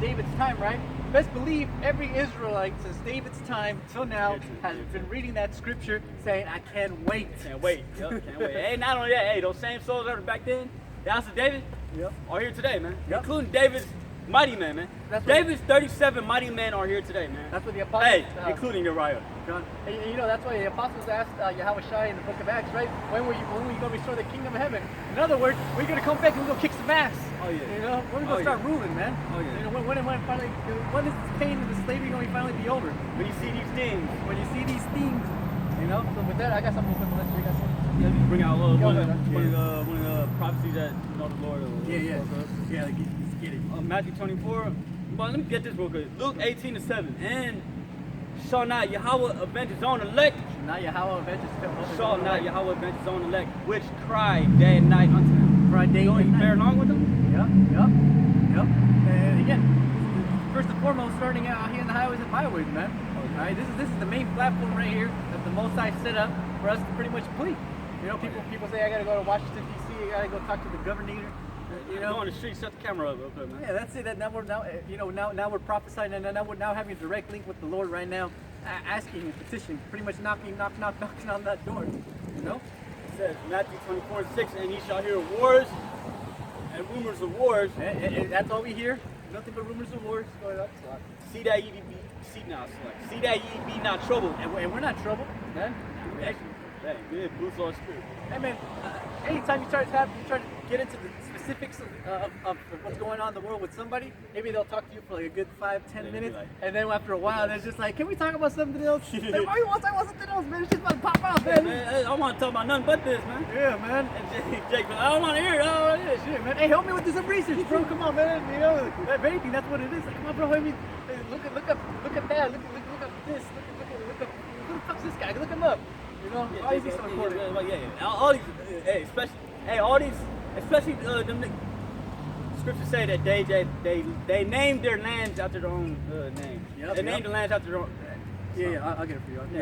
David's time, right? Best believe every Israelite since David's time till now has been reading that scripture saying, I can't wait. Can't wait. Can't wait. Hey, not only that, hey, those same souls that were back then, the house of David, are here today, man. Including David's mighty men, man. David's 37 mighty men are here today, man. That's what the apostles... Hey, including Uriah. John, you know, that's why the apostles asked Yahweh Shai in the book of Acts, right? When were you going to restore the kingdom of heaven? In other words, we're going to come back and we're going to kick some ass. Oh, yeah. You know, we're going to start ruling, man. Oh, yeah. You know, when is this pain and the slavery going to finally be over? When you see these things. When you see these things, you know? So with that, I got something to let you guys say. Yeah, just bring out one of ahead. the prophecies that, you know, the Lord Yeah, like, just get it. Matthew 24. But let me get this real quick. Luke 18 and 7. And shall not Yahweh avenge his own elect? Shall not Yahweh avenge his own elect, which cry day and night unto him. Cry day Don't and you night. bear along with them? Yep. And again, first and foremost, starting out here in the highways and byways, man. All right, this is the main platform right here that the Most High set up for us to pretty much plead. You know, people say I gotta go to Washington D.C. I gotta go talk to the governor. You know, go on the street, set the camera up real quick, man. Yeah, that's it. That now we're prophesying, and now we're having a direct link with the Lord right now, asking and petitioning, pretty much knocking on that door. You know, it says Matthew 24 and 6, and ye shall hear wars and rumors of wars. And that's all we hear. Nothing but rumors of wars going on. See that ye be not troubled. And we're not troubled, man. Hey, good, boost our spirit. Hey man, anytime you try to get into the specifics of what's going on in the world with somebody, maybe they'll talk to you for like a good 5-10 minutes, and then after a while they're just like, can we talk about something else? Like, why you want to talk about something else, man? It's just about to pop out, man. Man, I want to talk about nothing but this, man. Yeah, man. And Jake, I don't want to hear it. Oh, yeah, shit, man. Hey, help me with this research, bro. Come on, man. You know, if anything, that's what it is. Like, come on, bro. Help me. Hey, look at that. Look up this. Look up. Who the fuck's this guy? Look him up. You know, why is he so important? All these, especially the scriptures say that they named their lands after their own name. They named the lands after their own. I'll get it for you. They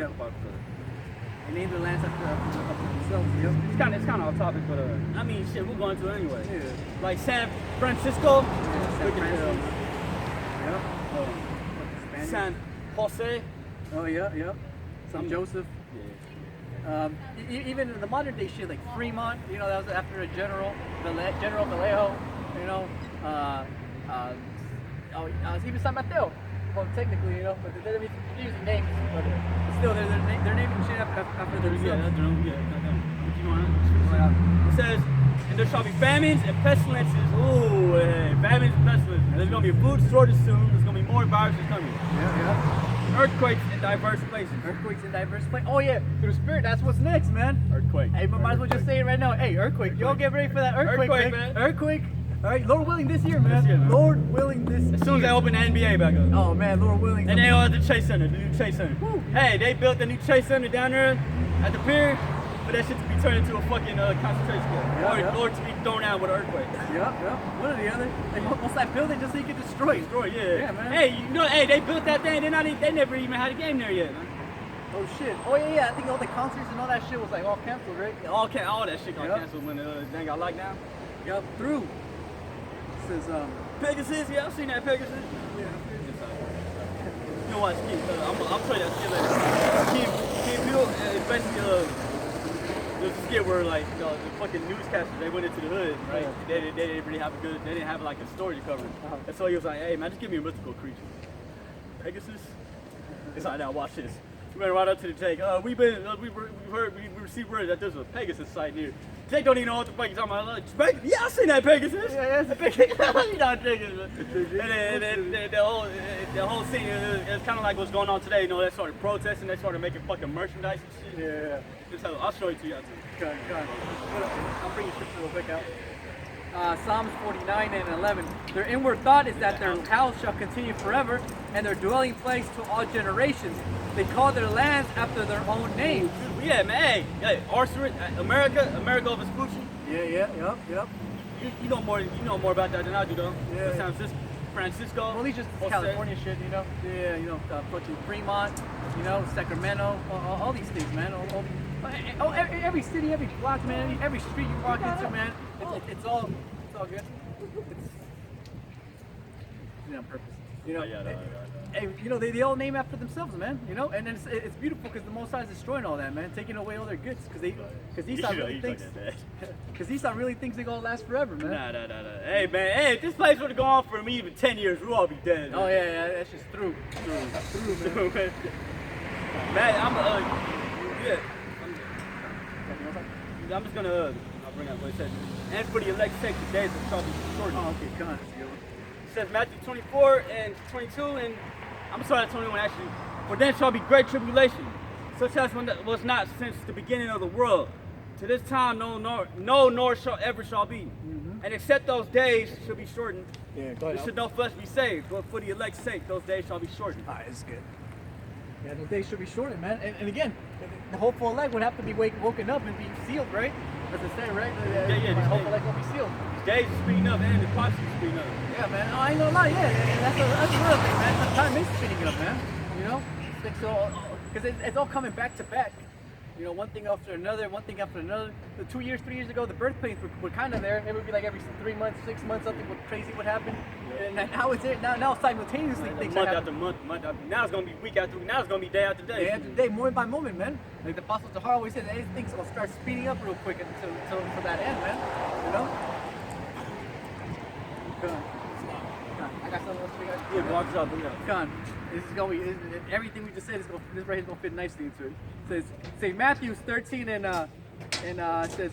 named their lands after themselves. Yep. It's kind of off topic, but I mean, shit, we're going to it anyway. Yeah. Like San Francisco. San Francisco. San Jose. Oh yeah. San Joseph. Yeah. Even in the modern day shit like Fremont, you know, that was after a General Vallejo, you know, even San Mateo, well technically, you know, but they're using names, but still they're naming shit after themselves. It says, and there shall be famines and pestilences. Ooh, famines and pestilences. There's gonna be a food shortage soon. There's gonna be more viruses coming. Yeah. Earthquakes in diverse places. Oh yeah, through the spirit, that's what's next, man. Earthquake. Hey, but might as well just say it right now. Hey, earthquake. Y'all get ready for that earthquake, man. Earthquake. All right, Lord willing this year, man. Lord willing this year. As soon as they open the NBA back up. Oh man, Lord willing. And they all at the Chase Center, the new Chase Center. Woo. Hey, they built the new Chase Center down there at the pier for that shit to be turned into a fucking concentration camp. Or to be thrown out with an earthquake. Yep. One or the other. Like, what's that building just so you get destroyed? Yeah, man. Hey, you know, they built that thing. They never even had a game there yet, man. Oh shit. Oh yeah. I think all the concerts and all that shit was like all canceled, right? All that shit got canceled when the thing got locked down. Yep. Through. This is Pegasus. Yeah, I've seen that Pegasus. Yeah. You know what? I'll play that shit later. Keith Bill, basically. There's a skit where like the fucking newscasters, they went into the hood, right? They didn't really have they didn't have like a story to cover. And so he was like, hey man, just give me a mythical creature. Pegasus? It's like, now watch this. We went right up to the tank. We received word that there's a Pegasus site here. Jake don't even know what the fuck he's talking about. Like, Pegasus? Yeah, I seen that Pegasus. Yeah, It's Pegasus. You know Pegasus. And then the whole scene is kind of like what's going on today. You know, they started protesting, they started making fucking merchandise and shit. Yeah. Just I'll show it to you too. Good. I'll bring your scripture real quick out. Psalms 49 and 11. Their inward thought is that their house shall continue forever, and their dwelling place to all generations. They call their lands after their own names. Yeah, man. Hey, America of Vespucci. Yep. You know more about that than I do, though. Yeah. San Francisco. Well, at least just Jose. California shit, you know. Yeah, fucking Fremont, Sacramento, all these things, man. Every city, every block, man, every street you walk into, man. It's all good. It's on purpose. Hey, they all name after themselves, man. And it's beautiful because the Most High is destroying all that, man, taking away all their goods, because Esau really thinks they're gonna last forever, man. Nah. Hey, man, if this place would have gone on for me even 10 years, we'll all be dead. Man. Oh yeah, that's just through, man. Man, I'm just gonna I'll bring up what it says. And for the elect's sake, the days shall be shortened. Oh, okay, come on, let's go. It says Matthew 24 and 22, and I'm sorry, 21 actually. For then shall be great tribulation, such as was not since the beginning of the world. To this time, nor shall be. Mm-hmm. And except those days shall be shortened. Yeah, go ahead. There should no flesh be saved, but for the elect's sake, those days shall be shortened. All right, it's good. Yeah, those days should be shortened, man. And again, the hopeful elect would have to be woken up and be sealed, right? As I say, right? Yeah. The hopeful elect will be sealed. These days are speeding up, and the prophecy is speeding up. Yeah, man. I ain't gonna lie. Yeah, that's another thing, man. Time is speeding up, man. Because it's all coming back to back. One thing after another, The 2 years, 3 years ago, the birth pains were kind of there. It would be like every 3 months, 6 months, something crazy would happen. And now it's there. Now simultaneously things month are after month. Now it's gonna be week after week. Now it's gonna be day after day. Day after day, moment by moment, man. Like the Apostle Tahar always said, things will start speeding up real quick until for that end, man. I got something else for you guys. Yeah, block it up. Con, this is going. Everything we just said this right here is gonna fit nicely into it. It says Matthew 13 and it says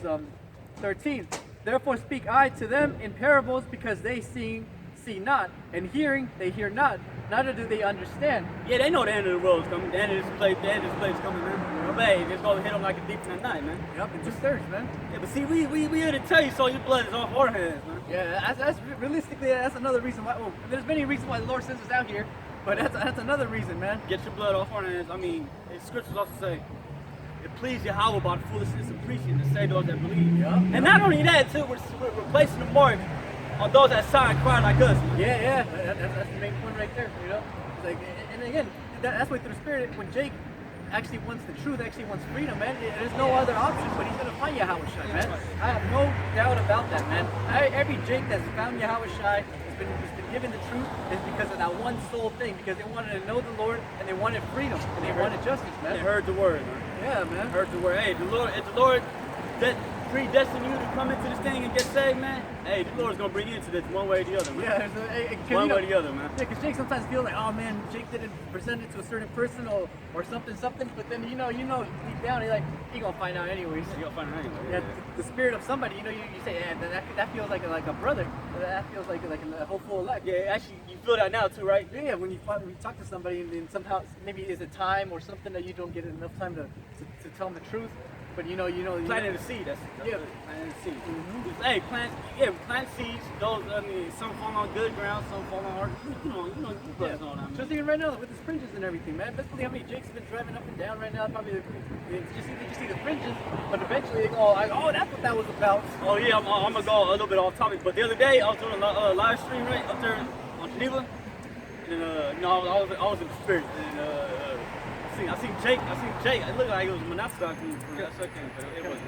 13. Therefore speak I to them in parables, because they see not, and hearing they hear not, neither do they understand. Yeah, they know the end of the world is coming. The end of this place is coming, man. But hey, it's gonna hit them like a thief in the night, man. Yep, in 2/3, man. Yeah, but see, we here to tell you, so your blood is off our hands, man. Yeah, that's realistically, that's another reason why. Well, there's many reasons why the Lord sends us out here, but that's another reason, man. Get your blood off our hands. I mean, the scriptures also say, it pleased Yahweh about foolishness and preaching to save those that believe. Yeah. And not only that, too, we're replacing the mark on those that sigh and cry like us. Yeah. That's the main point right there, It's like, and again, that's why through the Spirit, when Jake actually wants the truth, actually wants freedom, man, there's no other option, but he's gonna find Yahweh Shai, man. I have no doubt about that, man. Every Jake that's found Yahweh Shai has been given the truth is because of that one sole thing, because they wanted to know the Lord and they wanted freedom and they wanted justice, man. They heard the word, man. Yeah, man. Heard the word. Hey, if the Lord that predestined you to come into this thing and get saved, man, hey, the Lord's gonna bring you into this one way or the other, man. Yeah, one way or the other, man. Yeah, because Jake sometimes feels like, oh man, Jake didn't present it to a certain person or something, but then you know deep down he gonna find out anyways. You gonna find out anyway. Yeah, the spirit of somebody, you say, yeah, that feels like a brother. That feels like a hopeful elect. Yeah, actually, you feel that now too, right? Yeah, when you talk to somebody and then somehow maybe it's a time or something that you don't get enough time to tell them the truth. But planting the seed. That's yeah, planting the seed. Mm-hmm. Hey, plant seeds. Those, some fall on good ground, some fall on hard. You know. Just even right now with the fringes and everything, man. Basically, how many Jakes have been driving up and down right now? Probably they just see the fringes, but eventually they go, that's what that was about. Oh yeah, I'm gonna go a little bit off topic. But the other day I was doing a live stream right up there on Geneva, and I was in the spirit, and I seen Jake. It looked like it was monoxide from that second, but it wasn't.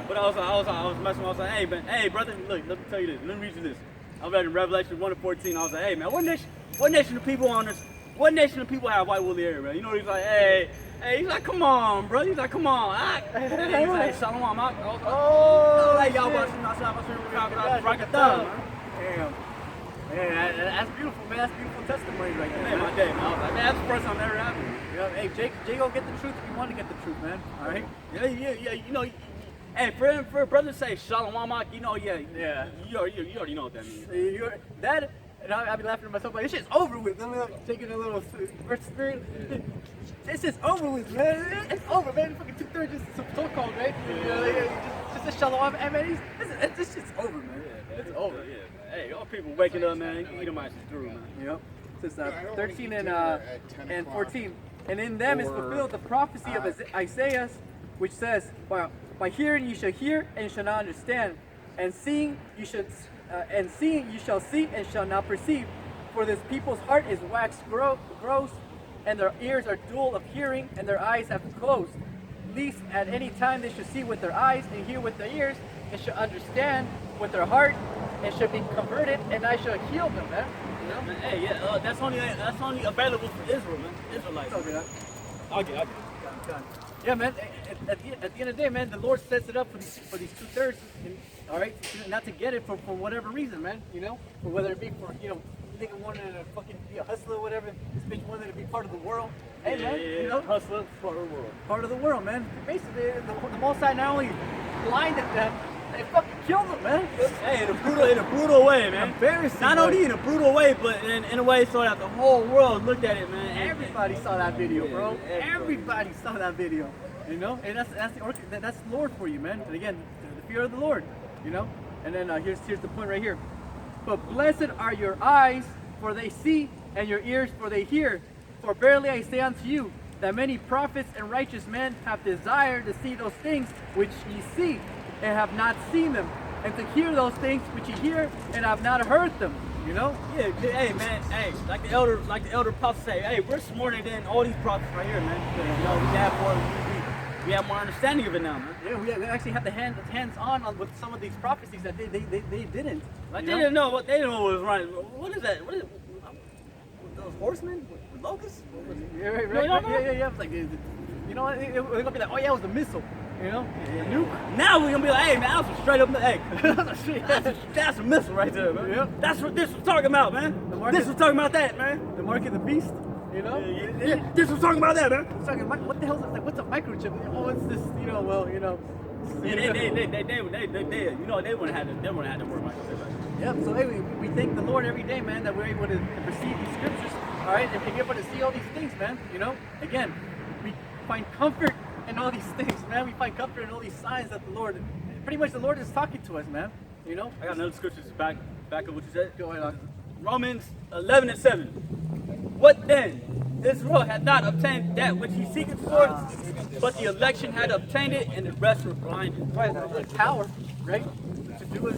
But I was messing. I was like, hey, brother, look, let me tell you this. Let me read you this. I read in Revelation 1:14. I was like, hey, man, what nation of people on this? What nation of people have white woolly hair, man? He's like, hey, he's like, come on, bro. He's like, come on. He's like, Shalom. Like, y'all rock a thumb, man. Damn. Yeah, that's beautiful, man. That's beautiful testimony right there. Man, my day, man. I was like, man, that's the first time that ever happened. Yeah, hey, Jake gonna get the truth if you want to get the truth, man. All right? Yeah. Hey, for a brother to say Shalom Amak, you know, yeah. You already know what that means. That, and I'll be laughing to myself like, this shit's over with. I'm like, taking a little spirit. This is over with, man. It's over, man. Fucking 2/3 is some so-called, right? Just a shalom, and man. This shit's over, man. It's over. Yeah. Hey, all people waking up, man. Edomites is through, man. Yep. It says 13 and 14. And in them is fulfilled the prophecy of Isaiah, which says, by hearing you shall hear and shall not understand, and seeing you shall see and shall not perceive. For this people's heart is waxed gross, and their ears are dull of hearing, and their eyes have closed. Lest at any time they should see with their eyes and hear with their ears, and shall understand with their heart, and shall be converted, and I shall heal them, man. You know? Hey, yeah, that's only available for Israel, man. Israelites. Okay. I'll get it. Done. Yeah, man. At the end of the day, man, the Lord sets it up for these 2/3, all right, not to get it for whatever reason, man. You know, or whether it be for nigga wanted to fucking be a hustler or whatever. This bitch wanted to be part of the world. Hey, man, you know, hustler, part of the world. Part of the world, man. Basically, the Most High not only blinded them, they fucking killed them, man. Hey, in a brutal way, man. Embarrassing. Not only in a brutal way, but in a way so that the whole world looked at it, man. Everybody saw that video, bro. Yeah, Everybody saw that video. You know, and that's the Lord for you, man. And again, the fear of the Lord. You know, and then here's the point right here. But blessed are your eyes, for they see, and your ears, for they hear. For verily I say unto you, that many prophets and righteous men have desired to see those things which ye see, and have not seen them, and to hear those things which ye hear, and have not heard them. You know? Yeah, hey, man. Hey, like the elder prophets say, hey, we're smarter than all these prophets right here, man. You know, we have more understanding of it now, man. Yeah, we actually have the hands on with some of these prophecies that they didn't. Like they didn't know what was right. What is that? What is those horsemen? Locusts? Yeah, right. Yeah. It's like, you know, they're gonna be like, oh yeah, it was the missile. You know, the nuke. Now we're gonna be like, hey man, that was a straight up, hey, that's a missile right there, man. Yeah. That's what this was talking about, man. This was talking about that, man. The mark of the beast. You know? Yeah. This was talking about that, man. It's talking, what the hell is it? Like, what's a microchip? Oh, it's this, you know, well, you know. Yeah, they you know, they wouldn't have to worry about it. Yep, so hey, we thank the Lord every day, man, that we're able to receive these scriptures, all right, and be able to see all these things, man, you know? Again, we find comfort in all these things, man. We find comfort in all these signs that the Lord, pretty much the Lord is talking to us, man, you know? I got another scripture to back up what you said. Go ahead, Romans 11:7. What then? Israel had not obtained that which he seeketh for, but the election had obtained it, and the rest were blinded. Right, the power, right? To do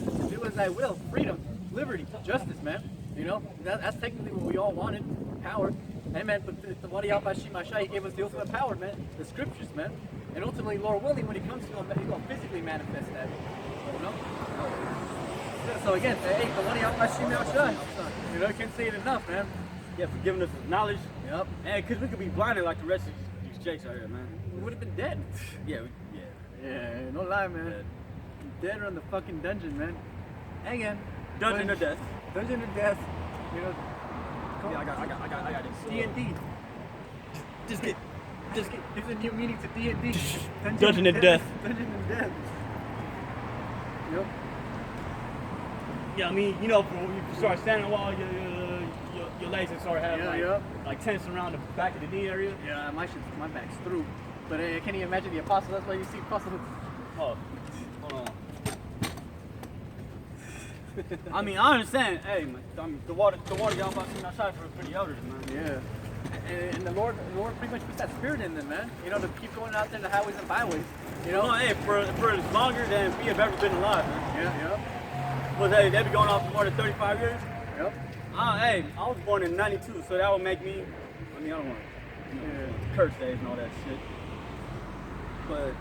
as I will, freedom, liberty, justice, man. You know, that's technically what we all wanted, power. Amen. But the Wadi al-Bashimashai, he gave us the ultimate power, man. The scriptures, man. And ultimately, Lord willing, when he comes to him, he's going to physically manifest that. You know? So again, hey, the Wadi al-Bashimashai. You know, you can't say it enough, man. Yeah, for giving us his knowledge. Yep. And because we could be blinded like the rest of these jakes out here, man. We would have been dead. Yeah. Yeah, no lie, man. Dead or in the fucking dungeon, man. Hang in. Dungeon of death. Dungeon of death. You know. Yeah, I got it. D&D. Just get. There's a new meaning to D&D. Dungeon of death. Dungeon of death. Yep. Yeah, I mean, you know, when you start standing a while, your legs and start having like tension around the back of the knee area. Yeah, my back's through. But I can't even imagine the apostles. That's why you see apostles. Oh, hold on. I mean, I understand. Hey, man, I mean, the water y'all about to see outside for the elders, man. Yeah. And the Lord pretty much puts that spirit in them, man. You know, to keep going out there in the highways and byways. You know, hey, for longer than we have ever been alive, man. Yeah. Well, they been going on for more than 35 years. Yep. Hey, I was born in '92, so that would make me. I mean, I don't want to curse days and all that shit. But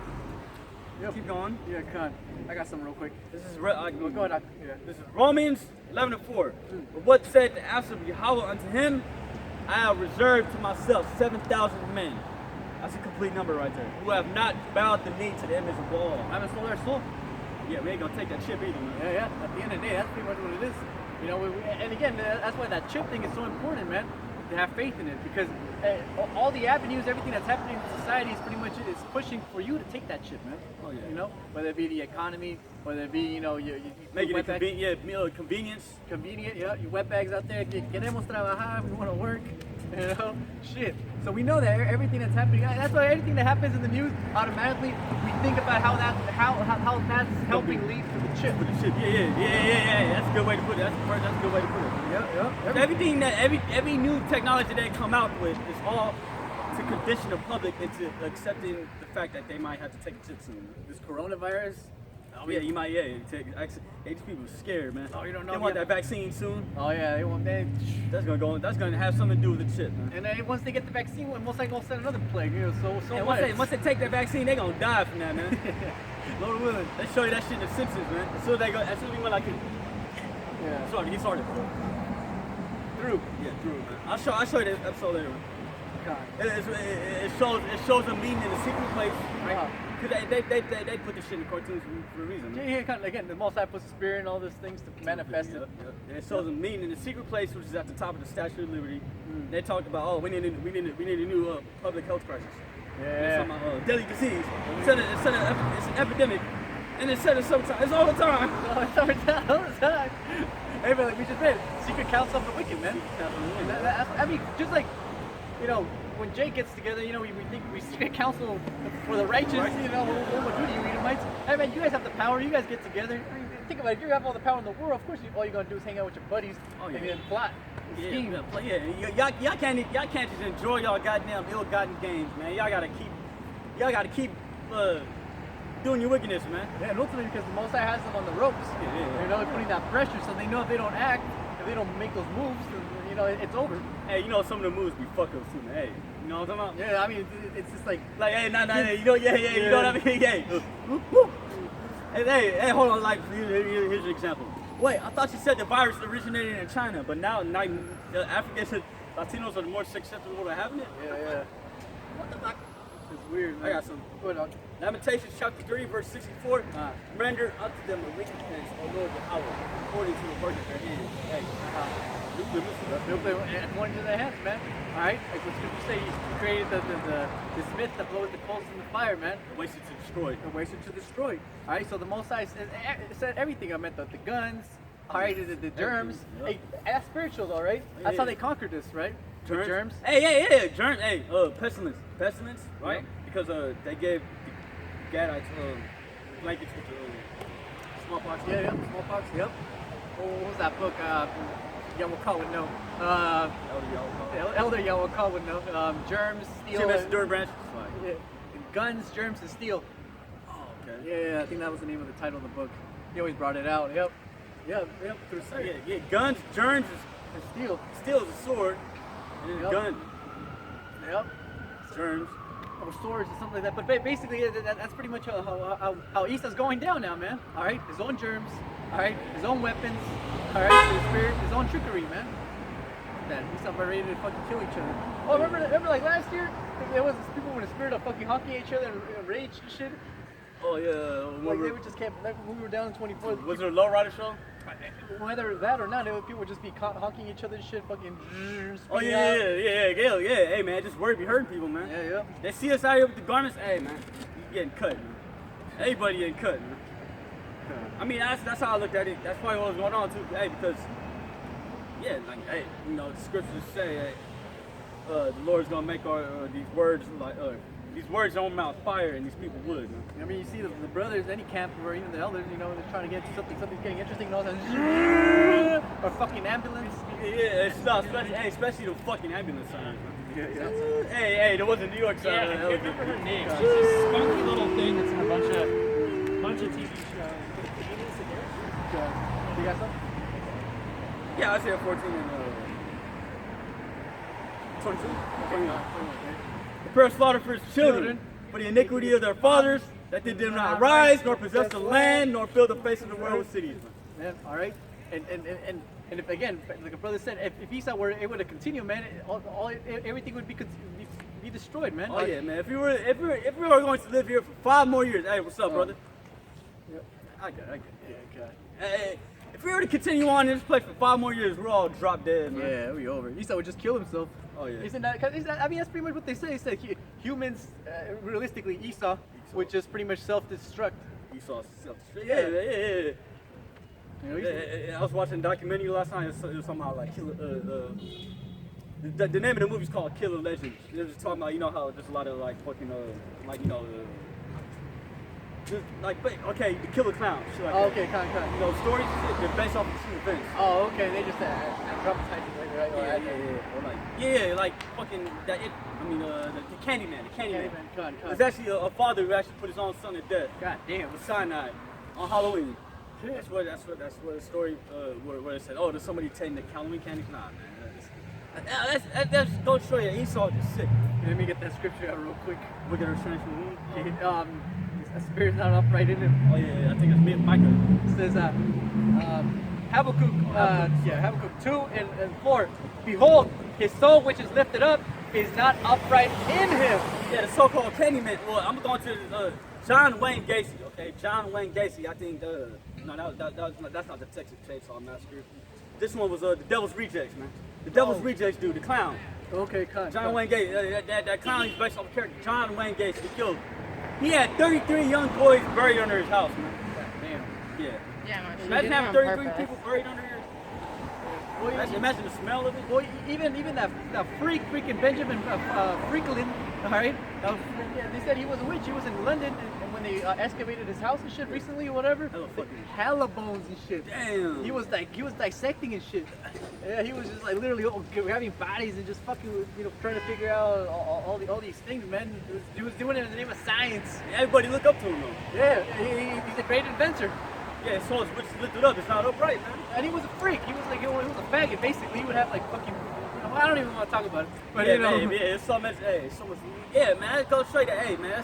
keep going. Yeah, con. I got something real quick. This is Go ahead. This is Romans 11:4. But what said the answer of Yahweh unto him? I have reserved to myself 7,000 men. That's a complete number right there. Who have not bowed the knee to the image of Baal. I haven't sold our soul. Yeah, we ain't gonna take that chip either, man. Yeah. At the end of the day, that's pretty much what it is. You know, and again, that's why that chip thing is so important, man. to have faith in it, because all the avenues, everything that's happening in society is pretty much is pushing for you to take that shit, man. Oh, yeah. You know, whether it be the economy, whether it be, you know, you Making it wetbags- convenience. convenient, yeah, you wetbags out there, queremos trabajar, we want to work, you know, shit. So we know that everything that's happening, that's why anything that happens in the news, automatically we think about how that's helping lead to the chip. For the chip. Yeah. That's a good way to put it. That's a good way to put it. Yeah. Everything that every new technology they come out with is all to condition the public into accepting the fact that they might have to take a chip soon. This coronavirus. Oh yeah, you might. Yeah, these people are scared, man. Oh, you don't know They want yet. that vaccine soon. Oh yeah, they want that. That's gonna have something to do with the chip, man. And then once they get the vaccine, most likely gonna send another plague. You know, so And what? once they take that vaccine, they gonna die from that, man. Lord willing. They show you that shit in The Simpsons, man. As soon as we went like, Yeah. sorry, he started. Through. Yeah, through, man. I'll show you this episode later. God. It shows them meeting in a secret place, right? Uh-huh. Cause they put this shit in cartoons for a reason. Man. Yeah, kind of, again, the Most High puts the spirit and all these things to manifest it. Yep. And it shows them meeting in a secret place, which is at the top of the Statue of Liberty. They talked about, oh, we need a new public health crisis. They're Yeah. talking about deadly disease. It's an epidemic, and it said it sometimes. It's all the time. All the time. Hey, man, like we just read, secret counsel of the wicked, man. And I mean, just like, you know, when Jay gets together, you know, we think we secret counsel for the righteous, you know, what would do to you, Edomites? Hey, man, you guys have the power, you guys get together. I mean, think about it, if you have all the power in the world, of course, all you're going to do is hang out with your buddies and then plot, scheme. Y'all can't just enjoy y'all goddamn ill-gotten games, man. Y'all gotta keep doing your wickedness, man. Yeah, and ultimately because the Most High has them on the ropes. Yeah. You know, they're putting that pressure, so they know if they don't act, if they don't make those moves, then, you know, it's over. Hey, you know some of the moves be fuck ups too, man. Hey, you know what I'm talking about? Yeah, I mean, it's just like, Like, hey, you know, you know what I mean? Hey, hold on, like, here's an example. Wait, I thought you said the virus originated in China, but now Africans and Latinos are more susceptible to having it? yeah. What the fuck? It's weird, man. I got some. What else? Lamentations chapter 3, verse 64. Render unto them a recompense, O Lord Yahweh, according to the work of their hands. Hey, They'll play according to their hands, man. All right, like what you say, you created the smith that blows the coals in the fire, man. wasted to destroy. The wasted to destroy. All right, so the Most High said everything. I meant the guns. All right, the germs. Yep. Hey, that's spiritual, though, right? That's how they conquered this, right? With germs. Hey, germs. Hey, pestilence, right? Yep. Because they gave the Gadites blankets with the smallpox. Yeah, smallpox. Yep. Oh, what was that book? Yawakal would know. Elder Yawakal would know. Germs, steel. Sure, that's the dirt branch. Yeah, guns, germs, and steel. Oh, okay. Yeah, I think that was the name of the title of the book. He always brought it out. Yep. Through Yeah, guns, germs, and steel. steel is a sword, and then Yep. gun, Yep. germs. Or swords or something like that. But basically, that's pretty much how Esau's going down now, man. All right, his own germs. All right, his own weapons. All right, his spirit, his own trickery, man. That Esau ready to fucking kill each other. Oh, remember like last year, there was people with a spirit of fucking honking at each other and rage and shit. Oh yeah. Like they would just kept, like when we were down in 24. Was it a low rider show? Whether that or not, people would just be honking each other and shit, fucking. Oh spitting out. yeah. Hey man, just worry be hurting people, man. Yeah. They see us out here with the garments. Hey man, you getting cut, man. Everybody getting cut, man. I mean, that's how I looked at it. That's probably what was going on too. Hey, because hey, you know, the scriptures say, hey, the Lord's gonna make our these words in our mouth fire, and these people would. Man. I mean, you see the brothers, any camp, or even the elders, you know, they're trying to get something's getting interesting, and all that. Or fucking ambulance. Yeah, it's not, especially the fucking ambulance signs. Yeah. Hey, there was a New York sign. Yeah, I can't remember her name. She's this spunky little thing that's in a bunch of TV shows. You got some? Yeah, I said 14 and 22. 29. Prepare slaughter for his children, for the iniquity of their fathers, that they did not rise, nor possess the land, nor fill the face of the world with cities. Man, all right. And if again, like a brother said, if Esau were able to continue, man, everything would be destroyed, man. Oh yeah, man. If we were going to live here for 5 more years, hey, what's up, brother? Yep. I get it. Yeah, God. Hey, if we were to continue on in this place for 5 more years, we're all drop dead, man. Yeah, it'll be over. Esau would just kill himself. Oh, yeah. Isn't that, I mean, that's pretty much what they say. They said humans, realistically, Esau would just pretty much self-destruct. Esau self-destruct. Yeah. Yeah. You know, I was watching a documentary last night. It was talking about like Killer. The name of the movie is called Killer Legends. It was talking about, you know, how there's a lot of like fucking like, you know, just like, okay, the Killer Clown. Shit like that. okay, kind. You know, stories and shit, they're based off of true events. Oh, okay, they just dramatize it later, right? Or like, yeah, like fucking that. The Candyman. The Candyman. Con. There's actually a father who actually put his own son to death. God damn. With cyanide on Halloween. That's what the story where it said, oh, there's somebody taking the Halloween candies. Nah, man. That's don't show you. Esau just sick. Let me get that scripture out real quick. Look at her transformation. A spirit's not upright in him. Oh yeah, I think it's Micah. It says Habakkuk 2 and 4. Behold, his soul which is lifted up is not upright in him. Yeah, the so-called Candyman. Well, I'm going to John Wayne Gacy. Okay, John Wayne Gacy. I think that's not the Texas Chainsaw Massacre. This one was the Devil's Rejects, man. The Devil's Rejects dude, the clown. Okay, con. John Wayne Gacy. That clown is based off a character. John Wayne Gacy. He killed. He had 33 young boys buried under his house, man. Damn. Yeah. Yeah, no, she Imagine did it having on 33 purpose. people buried under your. Well, Imagine the smell of it. Well, even that freaking Benjamin Franklin, all right? Yeah, they said he was a witch. He was in London, and when they excavated his house and shit recently or whatever, hella bones and shit. Damn. He was dissecting and shit. Yeah, he was just like literally grabbing bodies and just fucking, you know, trying to figure out all these things, man. He was doing it in the name of science. Everybody look up to him though. Yeah, he's a great inventor. Yeah, so it's which lifted up. It's not upright, man. And he was a freak. He was a faggot. Basically, he would have like fucking. I don't even want to talk about it. But Yeah, you know, man, yeah, it's so much. Hey, so much. Yeah, man, it goes straight to. Hey, man,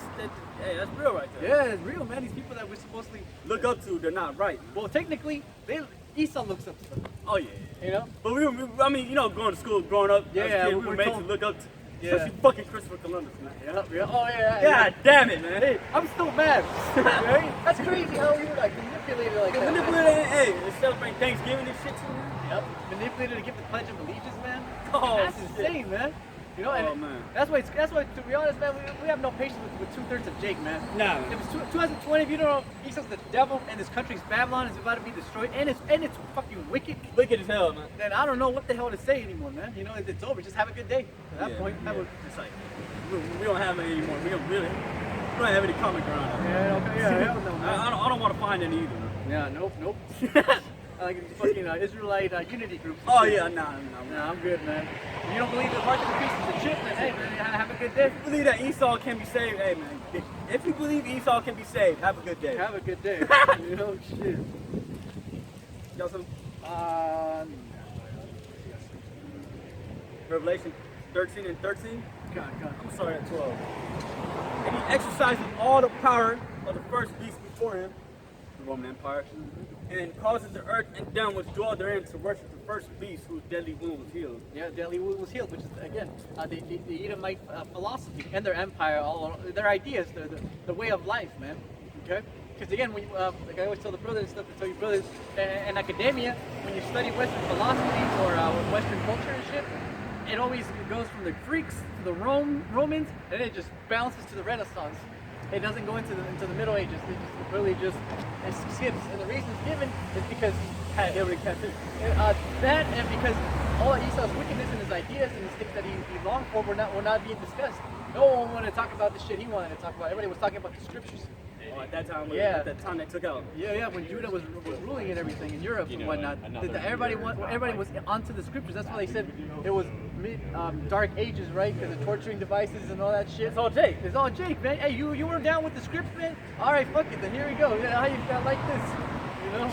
that's real right there. yeah, it's real, man. These people that we're supposedly Look up to, they're not right. well, technically, Esau looks up to them. Oh yeah. You know? But I mean, you know, going to school, growing up, Yeah, as a kid, we we were were made told- to look up to. Yeah. Especially fucking Christopher Columbus, man. Yeah. Oh yeah. God damn it, man. Hey, I'm still mad. Right? That's crazy how you were like manipulated like that. Manipulated, hey, they celebrate Thanksgiving and shit too. Yep. Manipulated to give the Pledge of Allegiance, man. Oh, That's shit. insane, man. You know, and Oh, man. that's why to be honest, man, we have no patience with 2/3 of Jake, man. Nah, man. It was 2020. If you don't know, Esau's the devil, and this country's Babylon is about to be destroyed, and it's fucking wicked. Wicked as hell, man. Then I don't know what the hell to say anymore, man. You know, it's over. Just have a good day. At that Yeah, point, yeah. have a It's like we don't have any anymore. We don't have any common ground. hell no, man. I don't want to find any either. Yeah, nope. Like fucking Israelite unity groups. and Oh shit. yeah, nah. Nah, I'm good, man. If you don't believe the mark of the beast is a chip, then hey, man, have a good day. If you believe that Esau can be saved, hey man. If you believe Esau can be saved, have a good day. Have a good day. You know, shit. Got some No. Revelation 13 and 13. God. I'm sorry, at 12. And he exercises all the power of the first beast before him, the Roman Empire, and causes the earth and them which dwell therein to worship the first beast whose deadly wound was healed. Yeah, Delhi was healed, which is again the Edomite philosophy and their empire, all their ideas, the way of life, man. Okay. Because again, when you, like I always tell the brothers and stuff, I tell you brothers, in academia, when you study Western philosophy or Western culture and shit, it always goes from the Greeks to the Romans, and it just bounces to the Renaissance. It doesn't go into the Middle Ages. It just really just it skips. And the reason it's given is because They were captive. that and because all of Esau's wickedness and his ideas and his things that he longed for were not being discussed. No one wanted to talk about the shit he wanted to talk about. Everybody was talking about the scriptures. Oh, at that time, Yeah. at that time they took out. Yeah, when Judah was ruling and everything in Europe and whatnot, everybody was onto the scriptures. That's why they said it was dark ages, right? Because of torturing devices and all that shit. It's all Jake. It's all Jake, man. Hey, you were down with the script, man? All right, fuck it. Then here we go. Yeah, how you got like this? You know? The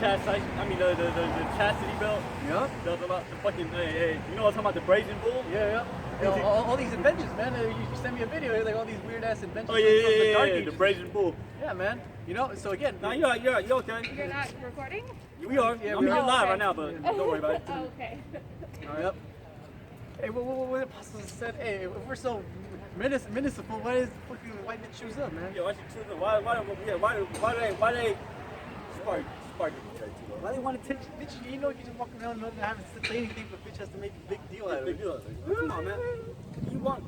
chastity belt. Yeah. Talking about the fucking, hey, you know what I'm talking about, the brazen bull? Yeah. You know, all these inventions, man. You sent me a video, like all these weird ass inventions. Oh from the dark yeah, ages. the brazen bull. Yeah, man. You know, so again. Nah, you're okay. You're not recording? We are. Yeah, I'm we here are. live Okay. right now, but don't worry about it. Oh, okay. Yep. Hey, what the apostle said? Hey, if we're so municipal, why is fucking white men shoes up, man? Yeah, why should choose them? Why do they spark each other? Why they want attention? Bitch, you know you just walk around not having to say anything, but bitch has to make a big deal out of Big it. deal. Come on, man. You want?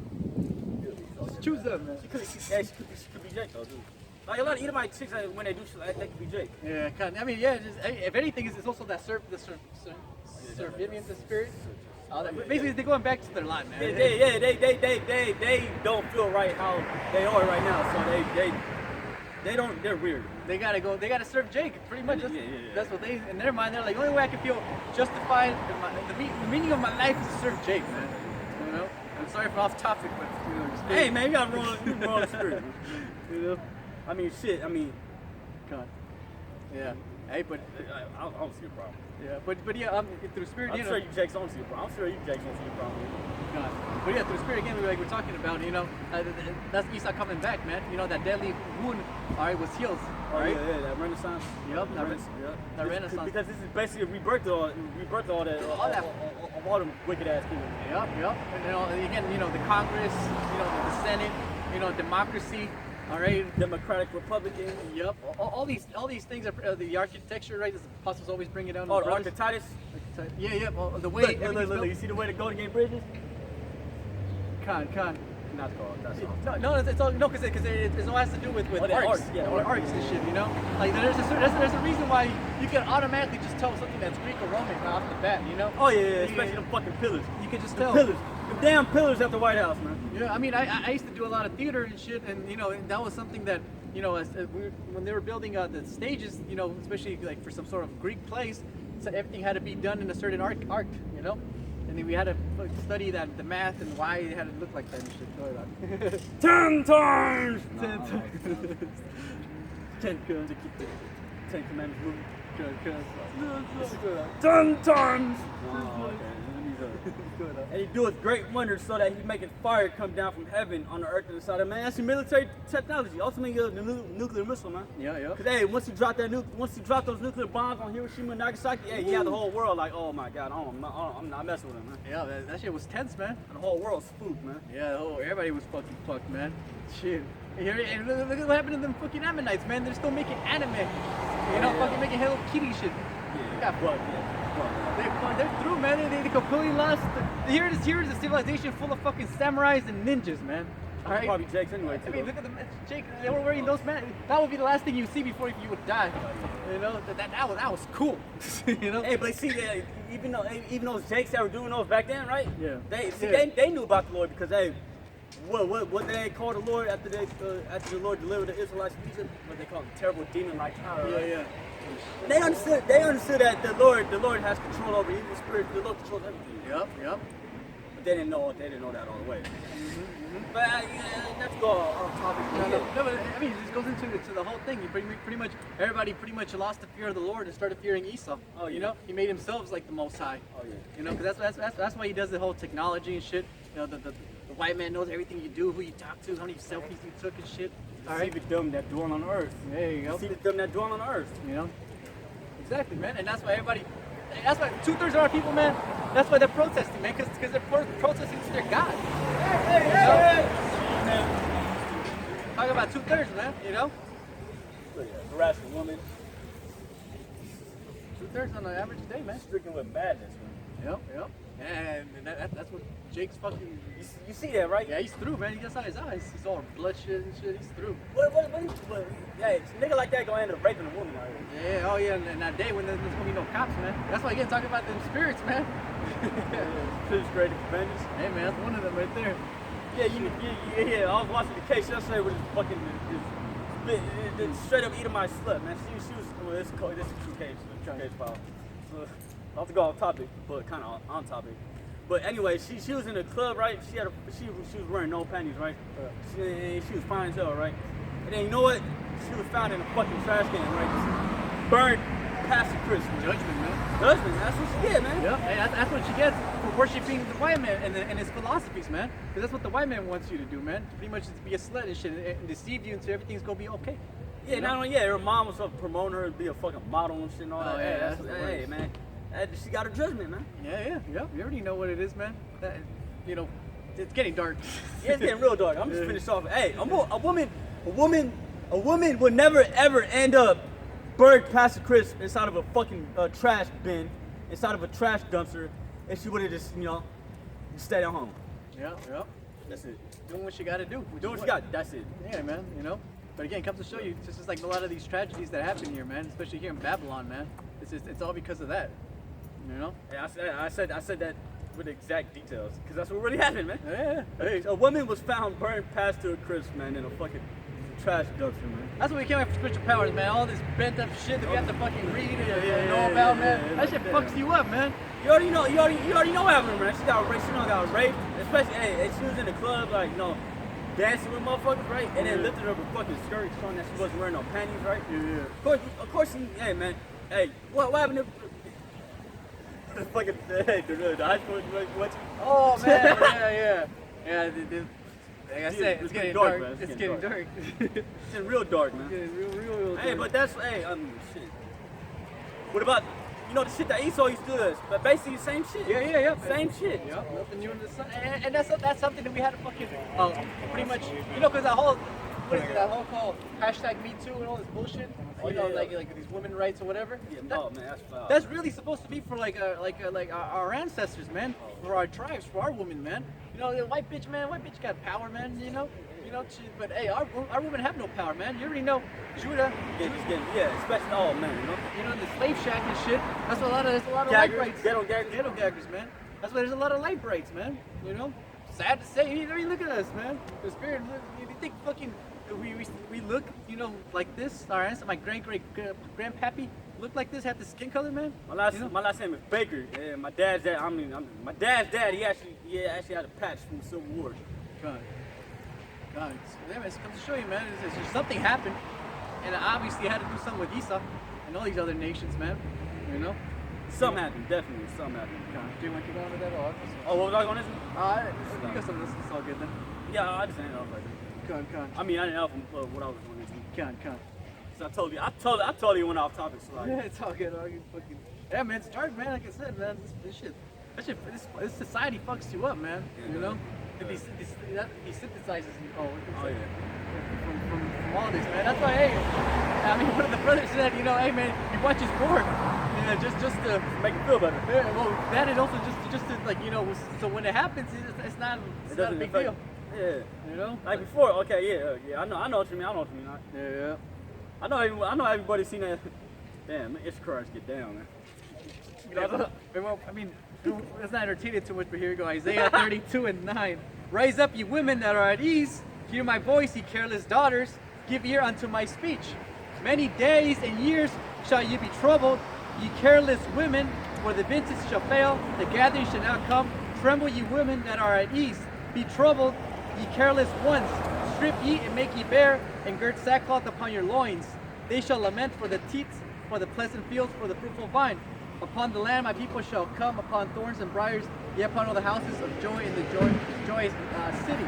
Just choose them, man. She could be Jake though, dude. Like a lot of Edomite chicks, when they do shit like that, they could be Jake. Yeah, kind of, I mean, yeah. Just, if anything, it's also that servient spirit. Basically, they're going back to their lot, man. They don't feel right how they are right now, so they don't. They're weird. They gotta serve Jake. Pretty much. Yeah. That's what they in their mind. They're like, the only way I can feel justified, the meaning of my life is to serve Jake, man. You know. I'm sorry for off topic, but you know, Hey man, you got wrong spirit. You know. I mean, shit. I mean, God. Yeah. Hey, but I don't see a problem. yeah, but yeah, through spirit, I'm you know. sure you Jakes don't see a problem. I'm sure you Jakes don't see a problem. God. But yeah, through spirit again, we're talking about, you know, that's Esau coming back, man. You know, that deadly wound, all right, was healed, all right. Yeah, that Renaissance. Yep, that Renaissance. Renaissance. Because this is basically a rebirth of all that, of all them wicked ass people. Yep. And then again, you know, the Congress, you know, the Senate, you know, democracy. All right. Democratic Republican. Yep. All these things are the architecture, right? The apostles always bring it down. Oh, to the brothers. Archititus. Yeah. Well, the way. Look. You see the way the Golden Gate Bridge is? Con. Not called. That's all. No, it's all because it all has to do with the arcs, arcs, yeah, or arcs and shit. You know, like there's a reason why you can automatically just tell something that's Greek or Roman right off the bat. You know. Oh yeah, especially them fucking pillars. You can just The tell. pillars. The damn pillars at the White House, man. Yeah, I mean, I used to do a lot of theater and shit, and you know, that was something that, you know, when they were building the stages, you know, especially like for some sort of Greek plays, so everything had to be done in a certain arc, you know, and then we had to study that the math and why it had to look like that and shit. 10 times. 10 times. 10 to keep the 10 Commandments moving. 'Cause- 10 times. And he doeth great wonders so that he's making fire come down from heaven on the earth and the side of man. That's your military technology. Ultimately, the nuclear missile, man. Yeah. Cause hey, once you drop those nuclear bombs on Hiroshima and Nagasaki, hey, you have the whole world like, oh my God, I'm not messing with him, man. Yeah, that shit was tense, man. And the whole world's spooked, man. Yeah, everybody was fucking fucked, man. Shit. And look at what happened to them fucking Ammonites, man. They're still making anime. You know, fucking making Hello Kitty shit. Yeah, but They're through, man. They completely lost. Here it is a civilization full of fucking samurais and ninjas, man. All right. Probably Jake's anyway too. I mean, look at them, Jake. They were wearing those, man. That would be the last thing you see before you would die. You know, that was cool. You know. Hey, but see, even those Jakes that were doing those back then, right? Yeah. They knew about the Lord because hey, what they called the Lord after the Lord delivered the Israelites from Egypt? What they call him, terrible demon-like power. Right? Yeah. And they understood that the Lord has control over evil spirits. The Lord controls everything. Yep. But they didn't know that all the way. But let's go on topic. No, but I mean, this goes into the whole thing. You pretty much everybody lost the fear of the Lord and started fearing Esau. Oh, yeah. You know, he made himself like the Most High. Oh yeah. You know, because that's why he does the whole technology and shit. You know, the white man knows everything you do, who you talk to, how many selfies you took and shit. All right. See the dumb that dwell on earth. There you go. See the dumb that dwell on earth. You know. Exactly, man. And that's why 2/3 of our people, man. That's why they're protesting, man, because they're protesting to their God. Hey. Talk about 2/3, man. You know. Harassing women. 2/3 on an average day, man. Stricken with madness, man. Yep. And that's what Jake's fucking. You see that, right? Yeah, he's through, man. He gets out his eyes. He's all bloodshot and shit. He's through. What, hey, a nigga like that gonna end up raping a woman out here. Yeah, oh yeah, and that day when there's gonna be no cops, man. That's why you get talking about them spirits, man. Fifth grade companions. Hey, man, that's one of them right there. Yeah. I was watching the case yesterday with this fucking straight up Edomite slut, man. She was. Well, this is a true case file. Not to go off topic, but kind of on topic. But anyway, she was in a club, right? She was wearing no panties, right? She was fine as hell, right? And then you know what? She was found in a fucking trash can, right? Just burned past the crisp. Judgment, man. Judgment, that's what she did, man. Yeah, and that's what she gets for worshiping the white man and his philosophies, man. Because that's what the white man wants you to do, man. Pretty much just be a slut and shit and deceive you into everything's gonna be okay. Yeah, not only her mom was promoting her to be a fucking model and shit and all that. Oh, yeah, Hey, man. She got her judgment, man. Yeah. You already know what it is, man. You know, it's getting dark. Yeah, it's getting real dark. I'm just finished off. Hey, a woman would never ever end up buried Pastor Chris inside of a fucking trash bin, inside of a trash dumpster, if she would have just, stayed at home. Yeah. That's it. Doing what you got to do. Do what you got. That's it. Yeah, man. But again, it comes to show you, just like a lot of these tragedies that happen here, man. Especially here in Babylon, man. It's all because of that. Hey, I said that with exact details, because that's what really happened, man. Yeah. Hey. A woman was found burned Pastor Chris, man, in a fucking trash dumpster, man. That's what we came up for spiritual powers, man. All this bent up shit that we have to fucking read and know about, man. That shit fucks you up, man. You already know what happened, man. She got raped. She got raped. Especially, hey, she was in the club, like, dancing with motherfuckers, right? And then lifted up her fucking skirt, showing that she wasn't wearing no panties, right? Yeah. Of course, hey, man. Hey, what happened to the fucking the high school? What? Oh man, yeah. Like I said, it's getting dark. Man. It's getting dark. It's getting real dark, man. It's getting real dark. Hey, but that's shit. What about the shit that Esau used to do? But basically the same shit. Yeah. Same shit. Yeah, nothing new in the sun. And that's something that we had to fucking pretty much, because that whole called #MeToo and all this bullshit. Like these women rights or whatever. Yeah, no, man, that's foul. That's really supposed to be for like our ancestors, man, for our tribes, for our women, man. The white bitch got power, man. But hey, our women have no power, man. You already know, Judah. Especially man. The slave shack and shit. That's a lot of light brights. Ghetto gaggers, man. That's why there's a lot of light brights, man. Sad to say. Look at us, man. The spirit. You think fucking we look, like this? Our ancestors, my grandpappy looked like this. Had the skin color, man. My last name is Baker. And my dad's dad. My dad's dad. He actually had a patch from the Civil War. God. Yeah, man, it comes to show you, man. It's something happened, and obviously you had to do something with Esau and all these other nations, man. Something happened, definitely. Something happened. Do you want to keep on with that? What was I going to say? You got some of this. It's all good then. Yeah, I just ended off like that. Con. I mean, I didn't know what I was going to do. Con. So I totally went off topic. So like, Yeah, it's all good. Yeah, man, it's dark, man. Like I said, man, this society fucks you up, man. It desensitizes you. From all this, man. That's why, hey, one of the brothers said, hey, man, you watch his porn, just to make it feel better. Yeah, well, that is also just to like, so when it happens, it's not a big deal. Yeah. Like before, okay, yeah. I know what you mean. Yeah. I know everybody's seen that. Damn, man, it's Christ, get down, man. Well, I mean, let's not entertain it too much, but here we go. Isaiah 32:9. Rise up, ye women that are at ease. Hear my voice, ye careless daughters. Give ear unto my speech. Many days and years shall ye be troubled, ye careless women, for the vintage shall fail, the gathering shall not come. Tremble, ye women that are at ease. Be troubled, ye careless ones. Strip ye and make ye bare, and gird sackcloth upon your loins. They shall lament for the teats, for the pleasant fields, for the fruitful vine. Upon the land my people shall come, upon thorns and briars, yet upon all the houses of joy in the joyous city.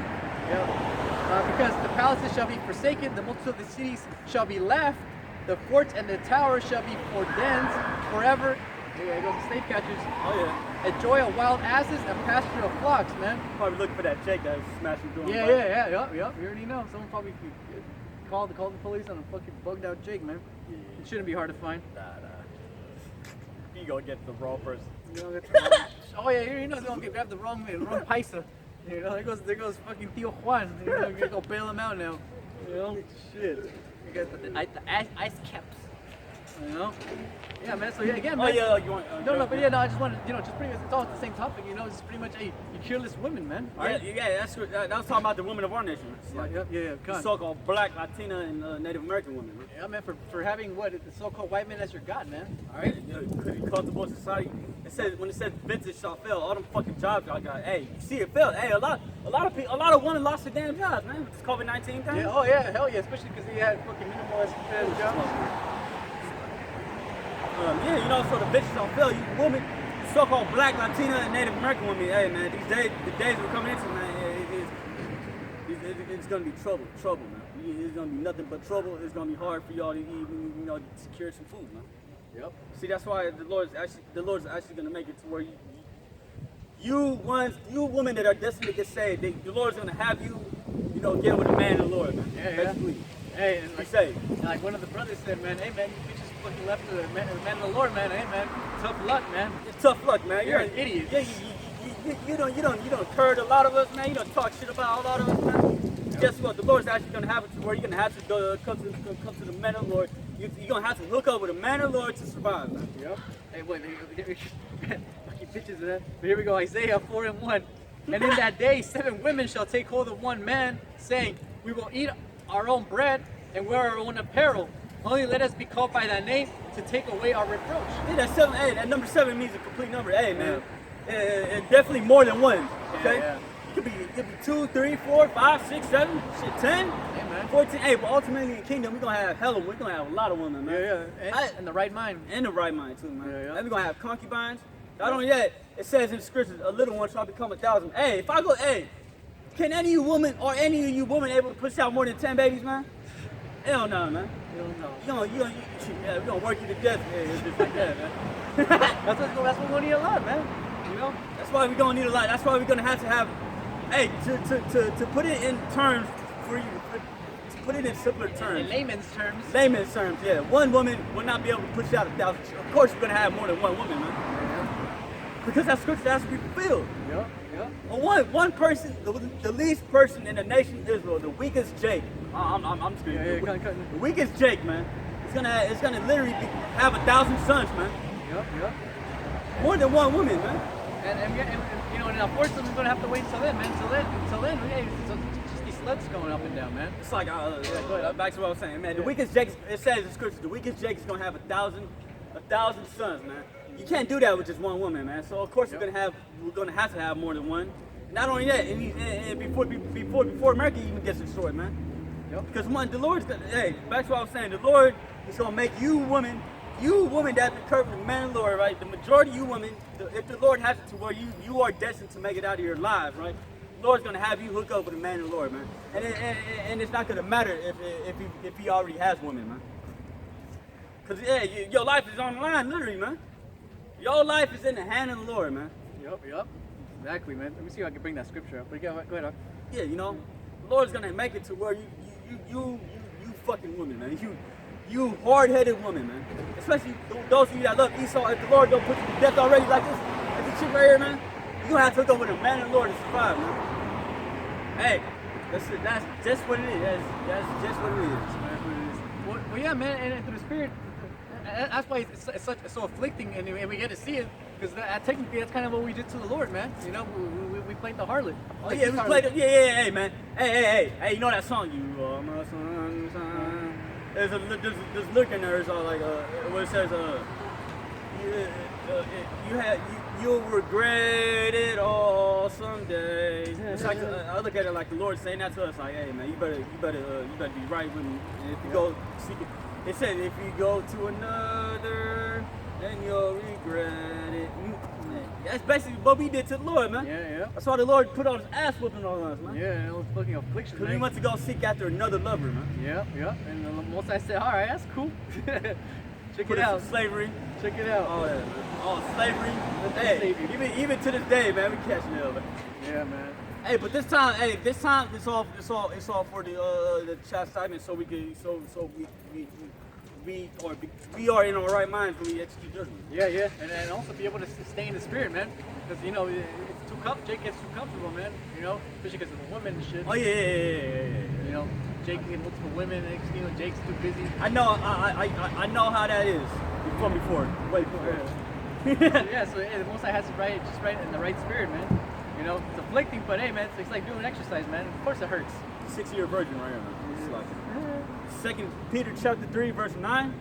Because the palaces shall be forsaken, the multitude of the cities shall be left, the forts and the towers shall be for dens forever. There goes the slave catchers. Oh yeah. A joy of wild asses and pasture of flocks, man. Probably looking for that chick that was smashing through. Yeah. You already know. Someone probably called the police on a fucking bugged out Jake, man. Yeah. It shouldn't be hard to find. Nah. You gonna get the wrong person. Oh yeah, you know he's gonna grab the wrong paisa. There goes fucking Tio Juan. You're gonna go bail him out now. Shit. You got the ice caps. Yeah, man. So yeah, again, man. Oh yeah, you want? I just wanted, just pretty much, it's all the same topic. It's pretty much, you careless women, man. Right? Yeah. That was talking about the women of our nation. Yeah. The so-called Black, Latina, and Native American women. Man. Yeah, man. For having the so-called white man as your god, man. All right. Could be comfortable in society. When it says vintage shall fail, all them fucking jobs y'all got. Hey, you see it failed. Hey, a lot of women lost their damn jobs, man. With this COVID-19 thing. Yeah. Oh yeah. Hell yeah. Especially because they had fucking minimalist jobs. So the bitches don't fail you, women, so-called Black, Latina, and Native American women. Hey, man, the days we're coming into, man, it's gonna be trouble, man. It's gonna be nothing but trouble. It's gonna be hard for y'all to eat, to secure some food, man. Yep. See, that's why the Lord's actually gonna make it to where you women that are destined to get saved, the Lord's gonna have you, get with a man in the Lord, man. Yeah. Basically. Hey, and be saved. like one of the brothers said, man, hey man, you bitches fucking left to the man of the Lord, man. Hey, man, tough luck, man. It's tough luck, man. You're an idiot. Yeah, you don't hurt a lot of us, man. You don't talk shit about a lot of us, man. Guess what? The Lord's actually gonna have it to where you're gonna have to go come to the man of the Lord. You're gonna have to hook up with a man of the Lord to survive, man. Yep. Hey, wait, fucking bitches, man. But here we go, Isaiah 4:1. And in that day, 7 women shall take hold of one man, saying, we will eat our own bread and wear our own apparel. Only let us be called by thy name to take away our reproach. Yeah, that's 7. Hey, that number 7 means a complete number. Hey, man, and definitely more than one. Okay, Yeah. It could be 2, 3, 4, 5, 6, 7, shit, 10, Hey, man. 14. Hey, but ultimately in the kingdom, we're gonna have we're gonna have a lot of women, man. And in the right mind. In the right mind too, man. Yeah. And we're gonna have concubines. Not only that, it says in the scriptures, a little one shall become 1,000. Hey, if I go, hey, can any of you women or any of you women able to push out more than 10 babies, man? Hell no, man. We're gonna work you to death. Yeah, it's just like that, man. That's what we need a lot, man. You know? That's why we're gonna need a lot. That's why we're gonna have to have, hey, to put it in terms for you, to put it in simpler terms. In layman's terms. Layman's terms, yeah. One woman will not be able to push out 1,000. Of course, we're gonna have more than one woman, man. Because that scripture has to be fulfilled. Yep. One person, the least person in the nation of Israel, the weakest Jake. I'm just kidding. The weakest Jake, man. It's gonna literally have 1,000 sons, man. Yep. More than one woman, man. And you know, and unfortunately, we're gonna have to wait until then, man. Until then, hey, so just these sluts going up and down, man. It's like go ahead. back to what I was saying, man. The weakest Jake, it says in the scripture, the weakest Jake is gonna have 1,000 sons, man. You can't do that with just one woman, man. So of course we're gonna have to have more than one. Not only that, and before America even gets destroyed, man. Yep. Because the Lord's gonna, hey, back to what I was saying, the Lord is gonna make you women that the man of the Lord, right? The majority of you women, if the Lord has it to where you are destined to make it out of your lives, right? The Lord's gonna have you hook up with a man of the Lord, man. And it's not gonna matter if he already has women, man. Because your life is on the line, literally, man. Your life is in the hand of the Lord, man. Yep. Exactly, man. Let me see if I can bring that scripture up. But go ahead. Yeah, you know, the Lord's gonna make it to where you fucking woman, man. You hard-headed woman, man. Especially those of you that love Esau. If the Lord don't put you to death already like this, like this chick right here, man, you gonna have to hook up with a man of the Lord to survive, man. Hey, that's just what it is. That's just what it is. Well, yeah, man. And through the Spirit, that's why it's so afflicting, and we get to see it. Because technically, that's kind of what we did to the Lord, man. You know, we played the harlot. Oh yeah, we played it. Yeah, hey, man. Hey, you know that song? You are my sunshine. There's lyric in there. It's all like where it says you'll regret it all someday. It's like I look at it like the Lord saying that to us, like, hey man, you better be right with me. And if you go seek it says if you go to another, then you'll regret it. That's basically what we did to the Lord, man. Yeah. That's why the Lord put all his ass whooping on us, man. Yeah, it was fucking affliction. Because we went to go seek after another lover, man. Yeah. And the most I said, all right, that's cool. Check Put it us out. in slavery. Check it out. Oh, yeah, man. Oh, slavery. Hey, Hey, even to this day, man, we catching hell, man. Yeah, man. Hey, but this time it's all for the chastisement, so we are in our right minds when we execute judgment. Yeah, and also be able to stay in the Spirit, man. Because you know it's too Jake gets too comfortable, man. You know, especially because of the women and shit. Oh yeah. You know, Jake can multiple women, and you know Jake's too busy. I know how that is. From before, way before. Yeah, so the Most High has to just right in the right spirit, man. You know, it's afflicting, but hey, man, it's like doing exercise, man. Of course it hurts. 6-year virgin right here, man. It's like 2 Peter chapter 3, verse 9.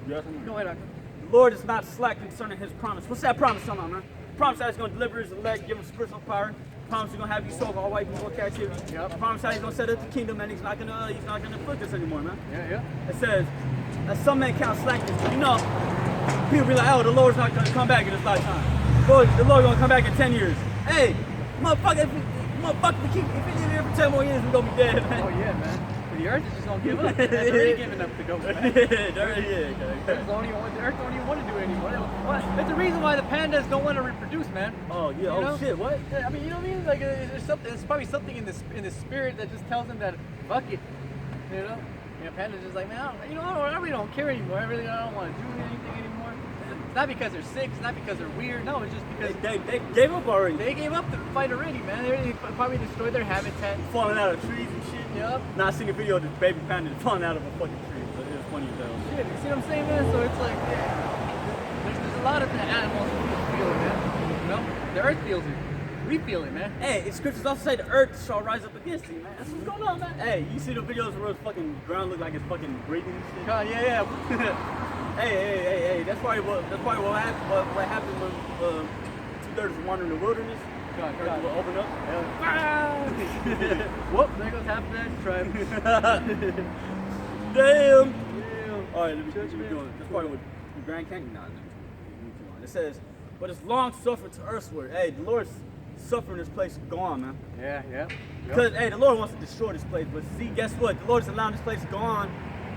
Go ahead, Doctor. The Lord is not slack concerning his promise. What's that promise talking about, man? Promise that he's going to deliver his elect, give him spiritual power. Promise he's going to have you sold all white people in captivity. Yep. Promise that he's going to set up the kingdom and he's not going to afflict us anymore, man. Yeah. It says, as some men count slackness. You know, people be like, oh, the Lord's not going to come back in this lifetime. The Lord's going to come back in 10 years. Hey, motherfucker, if we live here for 10 more years, we're going to be dead, man. Oh, yeah, man. The earth is just going to give up. It's already giving up to go, man. The earth don't even want to do it anymore. It's the reason why the pandas don't want to reproduce, man. Oh, yeah. You Oh, know? shit, what? I mean, you know what I mean? Like, there's probably something in the spirit that just tells them that, fuck it. You know? You know, Panda's just like, man, I really don't care anymore. I don't want to do anything anymore. It's not because they're sick. It's not because they're weird. No, it's just because They gave up already. they gave up the fight already, man. They probably destroyed their habitat. Falling out of trees and shit. Yup. Now I seen a video of this baby panda falling out of a fucking tree. So it was funny as hell. Shit, you see what I'm saying, man? So it's like, there's a lot of the animals who feel it, man. You know, the earth feels it. We feel it, man. Hey, the scriptures also say the earth shall rise up against thee, man. That's what's going on, man. Hey, you see the videos where the fucking ground look like it's fucking breathing and shit? God, yeah. Hey. That's probably what happened when 2/3 of wander in the wilderness. God. Earth will open up. Whoop, there goes half of that tribe. Damn. All right, let me keep going. That's probably what the Grand Canyon. Nah, let me keep on. It says, but it's long suffered to earthward. Hey, the Lord's suffering this place gone, man. Yeah. Because hey, the Lord wants to destroy this place, but see, guess what? The Lord is allowing this place to go on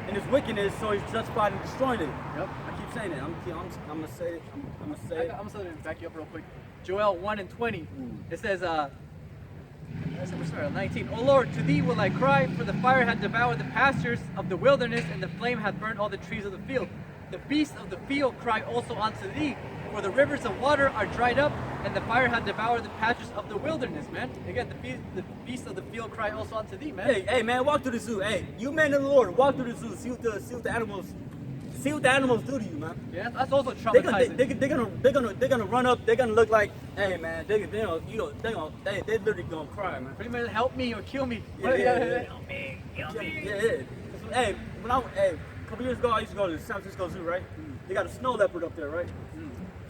in its wickedness, so He's justified in destroying it. Yep. I keep saying it. I'm gonna say it. I'm gonna say it. I'm gonna back you up real quick. Joel 1:20. It says, that's verse 19. O Lord, to thee will I cry, for the fire hath devoured the pastures of the wilderness, and the flame hath burnt all the trees of the field. The beasts of the field cry also unto thee, for the rivers of water are dried up, and the fire hath devoured the pastures of the wilderness, man. Again, the beasts of the field cry also unto thee, man. Hey, man, walk through the zoo. Hey, you men of the Lord, walk through the zoo. See what the animals do to you, man. Yeah, that's also They're traumatizing. gonna run up. They're gonna look like, hey, man. They literally gonna cry, man. Pretty much help me or kill me. Yeah. Help me, kill me. Yeah. Hey, a couple years ago, I used to go to the San Francisco Zoo, right? They got a snow leopard up there, right?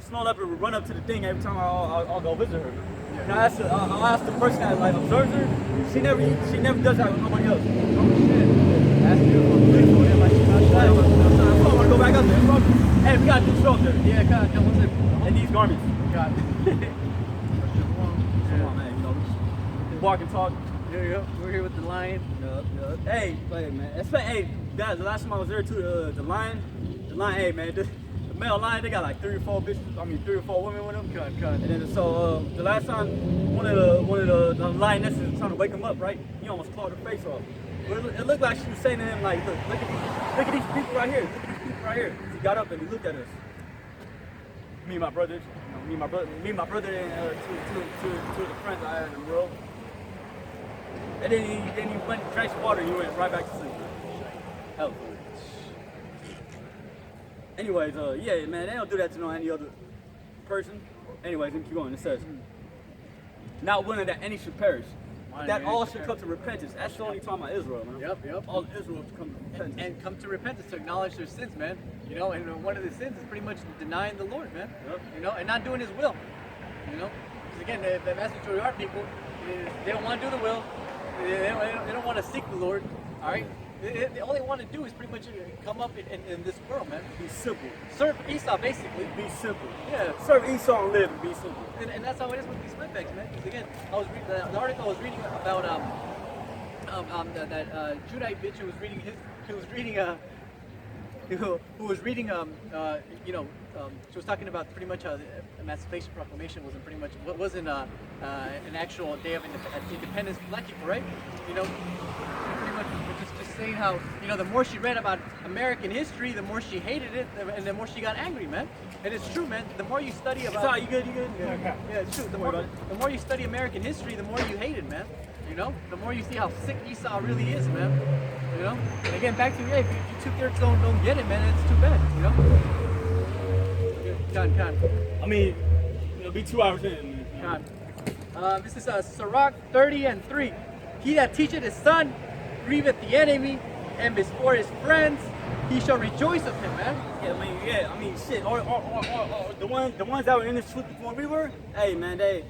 Snow leopard would run up to the thing every time I'll go visit her. And I'll ask the person that like observes her. She never does that with nobody else. Oh shit. That's beautiful. I want to go back up there. Hey, we got a new show up there. Yeah, God, what's it? And these garments. God. Come on, man. You know, we walk and talk. Yeah. We're here with the lion. Hey, man. Hey, guys, the last time I was there too, the lion, hey, man, the male lion, they got like 3 or 4 bitches. I mean, 3 or 4 women with them. God. And then so the last time, one of the lionesses was trying to wake him up, right? He almost clawed her face off. But it looked like she was saying to him, like, look at these people right here. Look at these people right here. He got up and he looked at us. Me and my brother, and two of the friends I had in the world. And then he went and drank some water and he went right back to sleep. Hell. Anyways, yeah, man, they don't do that to any other person. Anyways, let me keep going. It says, not willing that any should perish, but that all should come to repentance. That's only talking about Israel, man. Yep. All of Israel should come to repentance. And come to repentance, to acknowledge their sins, man. You know, and one of the sins is pretty much denying the Lord, man. Yep. You know, and not doing His will. You know, because again, the vast majority of our people, they don't want to do the will. They don't want to seek the Lord. All right. All they want to do is pretty much come up in this world, man. Be simple. Serve Esau, basically. Be simple. Yeah. Serve Esau and live and be simple. And that's how it is with these wetbacks, man. Because again, I was reading the article I was reading about that Judite bitch who was reading she was talking about pretty much how the Emancipation Proclamation wasn't an actual day of independence for black people, right? You know, pretty much just saying how, you know, the more she read about American history, the more she hated it, and the more she got angry, man. And it's true, man. The more you study about, Sorry, you good? yeah, it's true. The more you study American history, the more you hate it, man. You know, the more you see how sick Esau really is, man. You know, and again, back to if you 2/3 don't get it, man, it's too bad. You know. Con. I mean, it'll be 2 hours in. Con. This is Sirach 30:3. He that teacheth his son grieveth the enemy, and before his friends he shall rejoice of him, man. I mean, shit. Or the ones that were in the truth before we were. Hey, man, You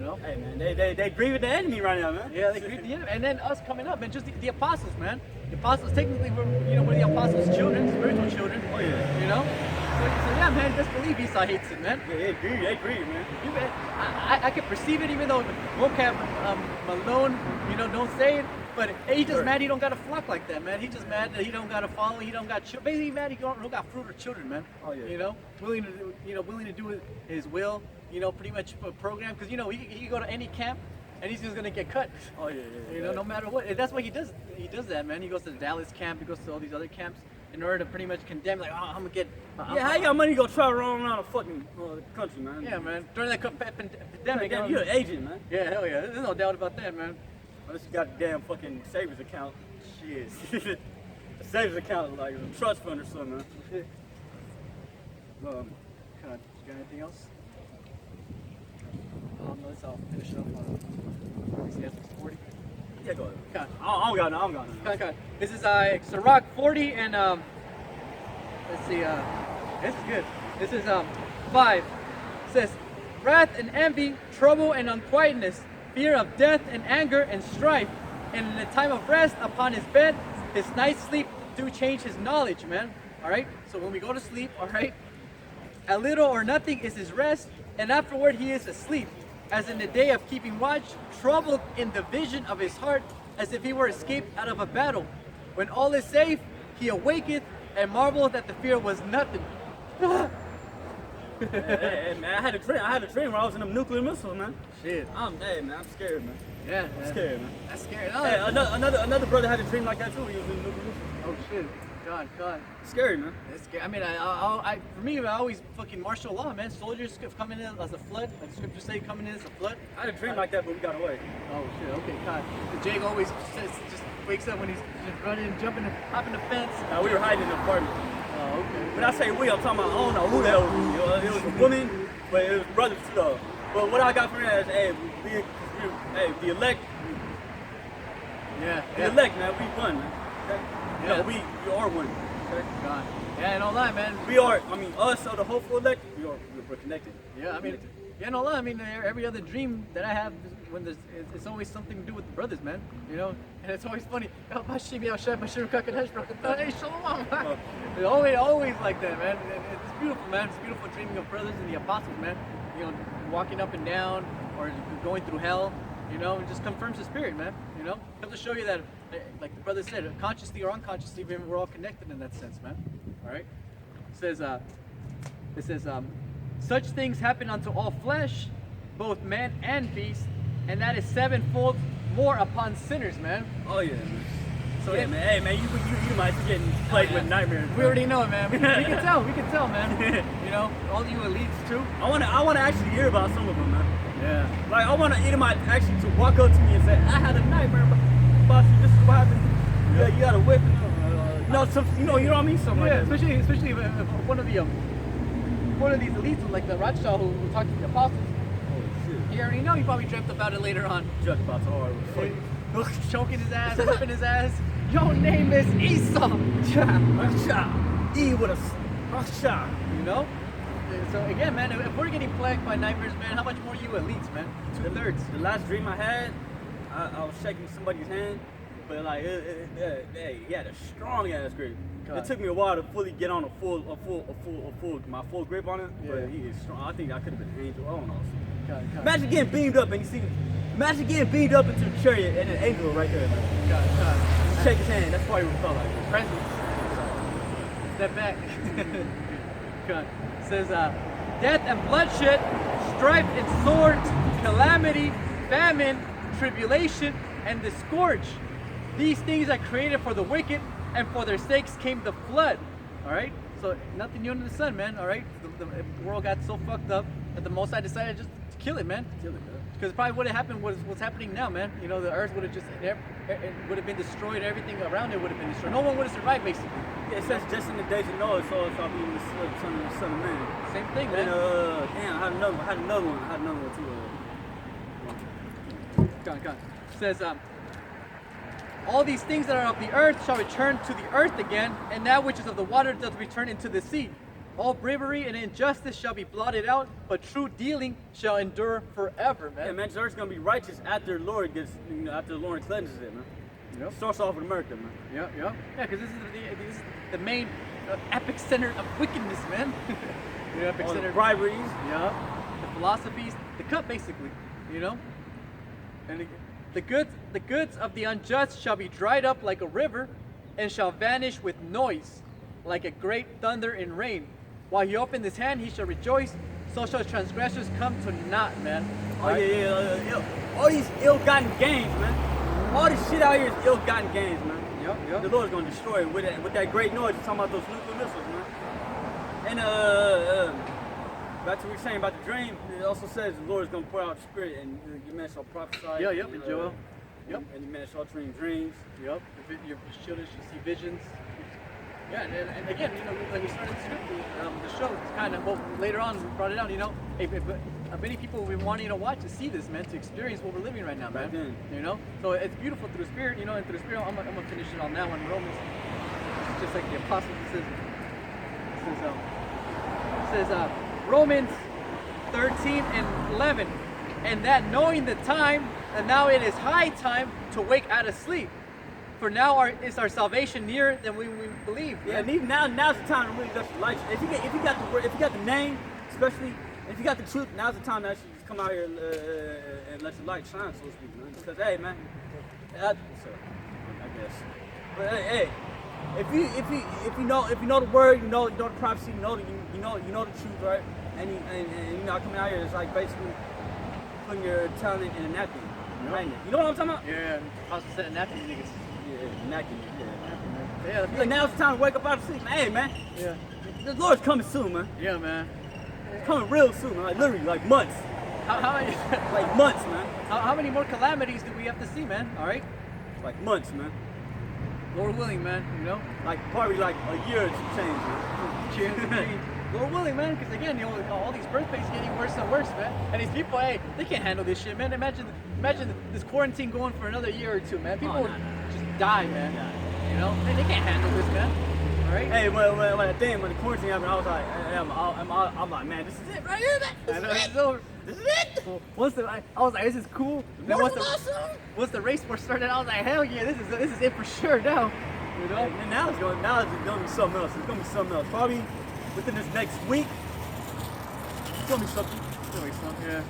know? Hey, man, they grieve the enemy right now, man. Yeah, they grieve the enemy. And then us coming up, man, just the apostles, man. The apostles, technically, we're the apostles' children, spiritual children. Oh, yeah. You know? So yeah, man, just believe Esau hates it, man. Yeah, they grieve, man. I can perceive it, even though vocab Malone, don't say it. But he just mad he don't got a flock like that, man. He just mad that he don't got a following, he don't got children. Basically, mad he don't got fruit or children, man. Oh, yeah. You know, willing to do his will. Pretty much a program. Because he can go to any camp, and he's just gonna get cut. Oh yeah, yeah. You know, no matter what. And that's what he does. He does that, man. He goes to the Dallas camp. He goes to all these other camps in order to pretty much condemn, like, oh, I'm gonna get. Yeah, how you got money to go travel around the fucking country, man? Yeah, man. During that pandemic, Damn, you're an agent, man. yeah, hell yeah. There's no doubt about that, man. Unless you got a damn fucking savings account. Shit. A savings account, like a trust fund or something, man. God, you got anything else? No, I'll finish it off. See, 40. Yeah, go ahead. Okay. I don't got none. Okay. This is Ciroc 40 and let's see, this is good. This is 5. It says wrath and envy, trouble and unquietness, fear of death and anger and strife, and in the time of rest upon his bed, his night's sleep do change his knowledge, man. Alright? So when we go to sleep, alright, a little or nothing is his rest, and afterward he is asleep, as in the day of keeping watch, troubled in the vision of his heart, as if he were escaped out of a battle. When all is safe, he awaketh and marveleth that the fear was nothing. Hey, man, I had a dream where I was in them nuclear missiles, man. Shit. I'm scared, man. Yeah, I'm scared, man. That's scary. Hey, another brother had a dream like that too. He was in nuclear missiles. Oh shit. God. Scary, man. It's scary. I mean, for me, I always fucking martial law, man. Soldiers coming in as a flood. Like the scriptures say, coming in as a flood. I had a dream like that, but we got away. Oh shit. Okay, God. Jake always just wakes up when he's just running, jumping, hopping the fence. We were hiding in the apartment. Oh, okay. When I say we, I'm talking about, I don't know who the hell it was. It was a woman, but it was brothers too, though. But what I got from that is, hey, the elect, the elect, man, we won, man. Okay? Yeah. No, we are one. Okay? God. Yeah, no lie, man. We are, us or the hopeful elect, we're connected. Yeah, I mean, yeah, no lie. I mean, every other dream that I have, when it's always something to do with the brothers, man. You know, and it's always funny. Hey, shalom. It's always like that, man. It's beautiful, man. It's beautiful dreaming of brothers and the apostles, man. You know, walking up and down or going through hell. You know, it just confirms the spirit, man. You know, comes to show you that, like the brother said, consciously or unconsciously, we're all connected in that sense, man. All right. It says, such things happen unto all flesh, both man and beast, and that is sevenfold more upon sinners, man. Oh yeah, man. So yeah, man. Hey, man, you might be getting plagued with nightmares. We already know it, man. We can tell, man. You know, all you elites too. I wanna actually hear about some of them, man. Yeah. Like I wanna Edomite actually to walk up to me and say, I had a nightmare about you. This is what happened. Yeah, you got a whip. You know what I mean? Something Yeah, like that. especially if one of these elites, like the Rothschild who talked to the apostles. Oh shit. You already know. He probably dreamt about it later on. Just about to hard. Choking his ass, whipping his ass. Your name is Esau. E with a You know? So again, man, if we're getting plagued by nightmares, man, how much more you elites, man? 2/3. The last dream I had, I was shaking somebody's hand, but like, he had a strong ass grip. God. It took me a while to fully get on my full grip on it, but Yeah. he is strong. I think I could have been an angel. I don't know. God. Imagine getting beamed up and you see, imagine getting beamed up into a chariot and an angel right there. Man. God. Shake his hand. That's why he was felt like this. Presence. Step back. God. It says, death and bloodshed, strife and sword, calamity, famine, tribulation, and the scourge. These things are created for the wicked, and for their sakes came the flood. All right? So nothing new under the sun, man. All right? The world got so fucked up that the Most High decided just to kill it, man. Kill it, man. Because probably what happened was what's happening now, man. You know, the earth would have just it would have been destroyed. Everything around it would have been destroyed. No one would have survived, basically. Yeah, it says just in the days of Noah, so it's all being the son of man. Same thing, And man. damn, I had another one too. Gone. It says, all these things that are of the earth shall return to the earth again, and that which is of the water doth return into the sea. All bravery and injustice shall be blotted out, but true dealing shall endure forever, man. Yeah, man, the earth's gonna be righteous after the Lord after the Lord cleanses it, man. Yep. Starts off with America, man. Yep. Yeah, because this is the main epic center of wickedness, man. The epic All the center. briberies. Yeah. The philosophies, the cup, basically. You know. And the goods of the unjust shall be dried up like a river, and shall vanish with noise, like a great thunder and rain. While he opened his hand, he shall rejoice. social transgressors come to naught, man. Oh yeah. All these ill-gotten gains, man. All this shit out here is ill-gotten gains, man. Yep. The Lord's gonna destroy it with that great noise. You're talking about those nuclear missiles, man. And back to what we were saying about the dream. It also says the Lord is gonna pour out the Spirit, and your man shall prophesy. Yep. And Joel. Yep. And your man shall dream dreams. Yep. Your children should see visions. Yeah, and again, like we started the show, it's kind of, well, later on we brought it out, many people have been wanting to watch, to see this, man, to experience what we're living right now, man. So it's beautiful through the Spirit, and through the Spirit, I'm gonna finish it on that one. Romans, just like the apostle says, Romans 13 and 11, and that knowing the time, and now it is high time to wake out of sleep. For now is our salvation nearer than we believe. Yeah, and even now's the time to really just light. If you got the word, if you got the name, especially if you got the truth, now's the time to actually just come out here and let your light shine, so to speak, man. Because hey, man, I guess. But hey, if you know the word, you know the prophecy, you know the truth, right? And you know coming out here is like basically putting your talent in a napkin, right? You know what I'm talking about? Yeah, apostle said a napkin, niggas. Napkin. Yeah. Like now's the time to wake up out of sleep, man. Hey, man. Yeah. The Lord's coming soon, man. Yeah, man. It's coming real soon, man. Like literally, like months. How many? Like months, man. How many more calamities do we have to see, man? All right. Like months, man. Lord willing, man. Like probably like a year to change, man. Lord willing, man. Because again, all these birthdays getting worse and worse, man. And these people, hey, they can't handle this shit, man. Imagine this quarantine going for another year or two, man. People would just die, man. Yeah. They can't handle this, man. All right. Hey, when the quarantine happened, I was like, I'm like, man, this is it right here, man. This is it. This is it. I was like, this is cool. Then once the race war started, I was like, hell yeah, this is it for sure now. And now it's gonna be something else. It's gonna be something else. Probably within this next week, it's gonna be something. Yeah.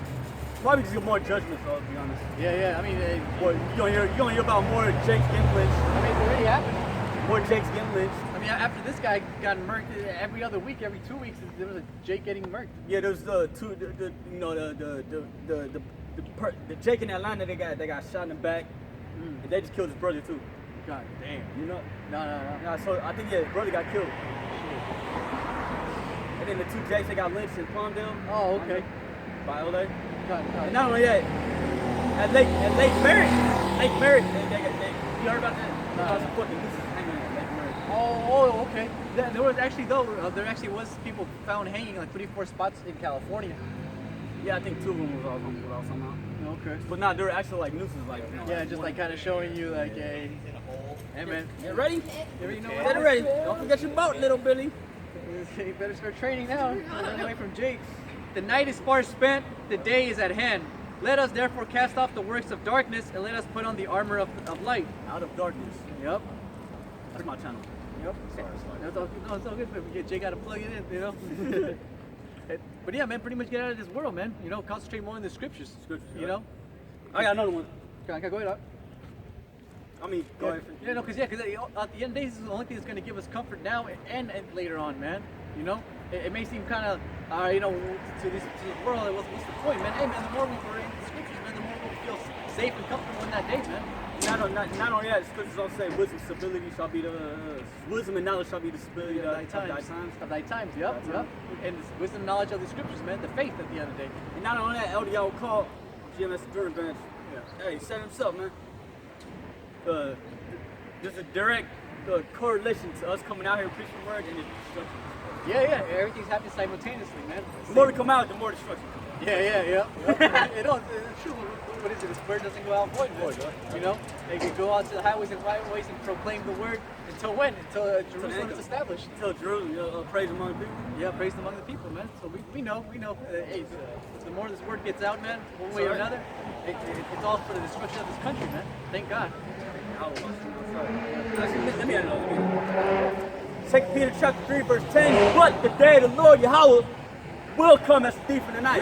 Probably just get more judgments, though, to be honest. Yeah. I mean, You're gonna hear about more Jakes getting lynched. I mean, it's already happened. More Jakes getting lynched. I mean, after this guy got murked, every other week, every 2 weeks, there was a Jake getting murked. Yeah, there's the Jake in Atlanta. They got shot in the back. And they just killed his brother too. God damn. You know? No. Yeah, so I think his brother got killed. And then the two Jakes they got lynched in Palmdale. Oh, okay. By LA. God. And not only that, at Lake Merritt, you heard about that? About some fucking nooses hanging at Lake Merritt. Oh, okay. There actually was people found hanging like 34 spots in California. Yeah, I think 2 of them was all somehow. Okay. But not, they were actually like nooses, like Yeah, just like kind of showing you like a. Hey man, you ready? Get ready. Don't forget your boat, little Billy. You better start training now. Run away from Jake. The night is far spent, the day is at hand. Let us therefore cast off the works of darkness and let us put on the armor of light. Out of darkness. Yep. That's my channel. Yep. Sorry. That's all, no, it's all good. But Jay got to plug it in, But yeah, man, pretty much get out of this world, man. Concentrate more on the scriptures. I got another one. Go ahead. I mean, go ahead. Yeah, because at the end of the day, this is the only thing that's going to give us comfort now and later on, man. It may seem kind of, to this world, what's the point, man? Hey, man, the more we read the scriptures, man, the more we'll feel safe and comfortable in that day, man. Not only that, the scriptures don't say wisdom and knowledge shall be the stability of thy times. Of thy times, yep. And this wisdom and knowledge of the scriptures, man, the faith at the end of the day. And not only that, LDL called GMS Durham Bench. Hey, he said himself, man. There's a direct correlation to us coming out here and preaching the word and the destruction. Yeah, everything's happening simultaneously, man. The more we come out, the more destruction. Yeah. It's true. What is it? This word doesn't go out void. They can go out to the highways and byways and proclaim the word until when? Until Jerusalem is established. Until Jerusalem, praise among the people. Yeah, praise among the people, man. So we know. Hey, the more this word gets out, man, one way or another, it's all for the destruction of this country, man. Thank God. Let me add another. 2 Peter chapter 3, verse 10. But the day of the Lord Yahweh will come as a thief in the night.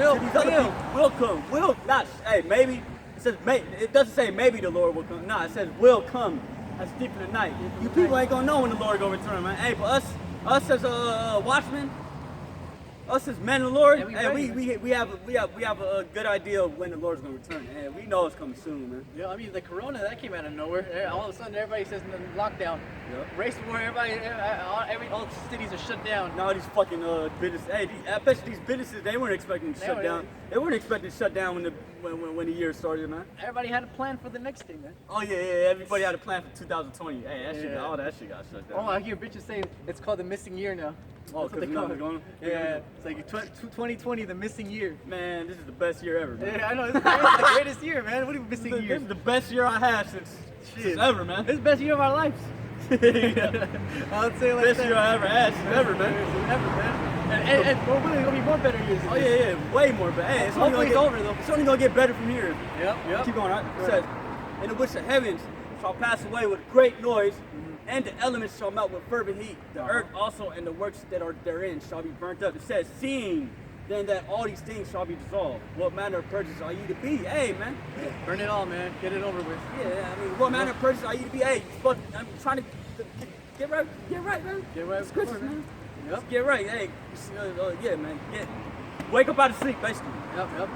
Will come. Not. Hey, maybe. It says it doesn't say maybe the Lord will come. No, it says will come as a thief in the night. You people ain't gonna know when the Lord gonna return, man. Hey, for us as watchmen, us as men of the Lord, Yeah, we hey, ready, we have a good idea of when the Lord's gonna return. And we know it's coming soon, man. Yeah, I mean the Corona that came out of nowhere. All of a sudden, everybody says lockdown. Yep. Race war. All cities are shut down. Now these fucking businesses, hey, I bet you these businesses, they weren't expecting to They shut were- down. They weren't expecting to shut down when the year started, man. Everybody had a plan for the next thing, man. Oh yeah, everybody had a plan for 2020. Hey, that shit, Yeah. all that shit got shut down. Oh, I hear bitches saying it's called the missing year now. Oh, That's what they 'cause call nothing's it. going on? Yeah, it's like 2020, the missing year. Man, this is the best year ever, man. Yeah, I know, it's the greatest year, man. What are you missing This years? is the best year I had since ever, man. This is the best year of our lives. I would say like Best that. year I ever had since ever, man. Ever, man. And we're really gonna be more better years. Oh yeah, way more. But hey, it's only Hopefully gonna it's get, over, though. It's only gonna get better from here. Yep. Keep going. Right? It says, "In which the heavens shall pass away with great noise, and the elements shall melt with fervent heat. The earth also and the works that are therein shall be burnt up." It says, "Seeing then that all these things shall be dissolved, what manner of persons are ye to be?" Hey, man. Burn it all, man. Get it over with. Yeah, I mean, what manner of persons are you to be? Hey, but I'm trying to get right, man. Get right, Scriptures, man. man. Yep. Get right. Hey, yeah, man. Wake up out of sleep, basically. Yep.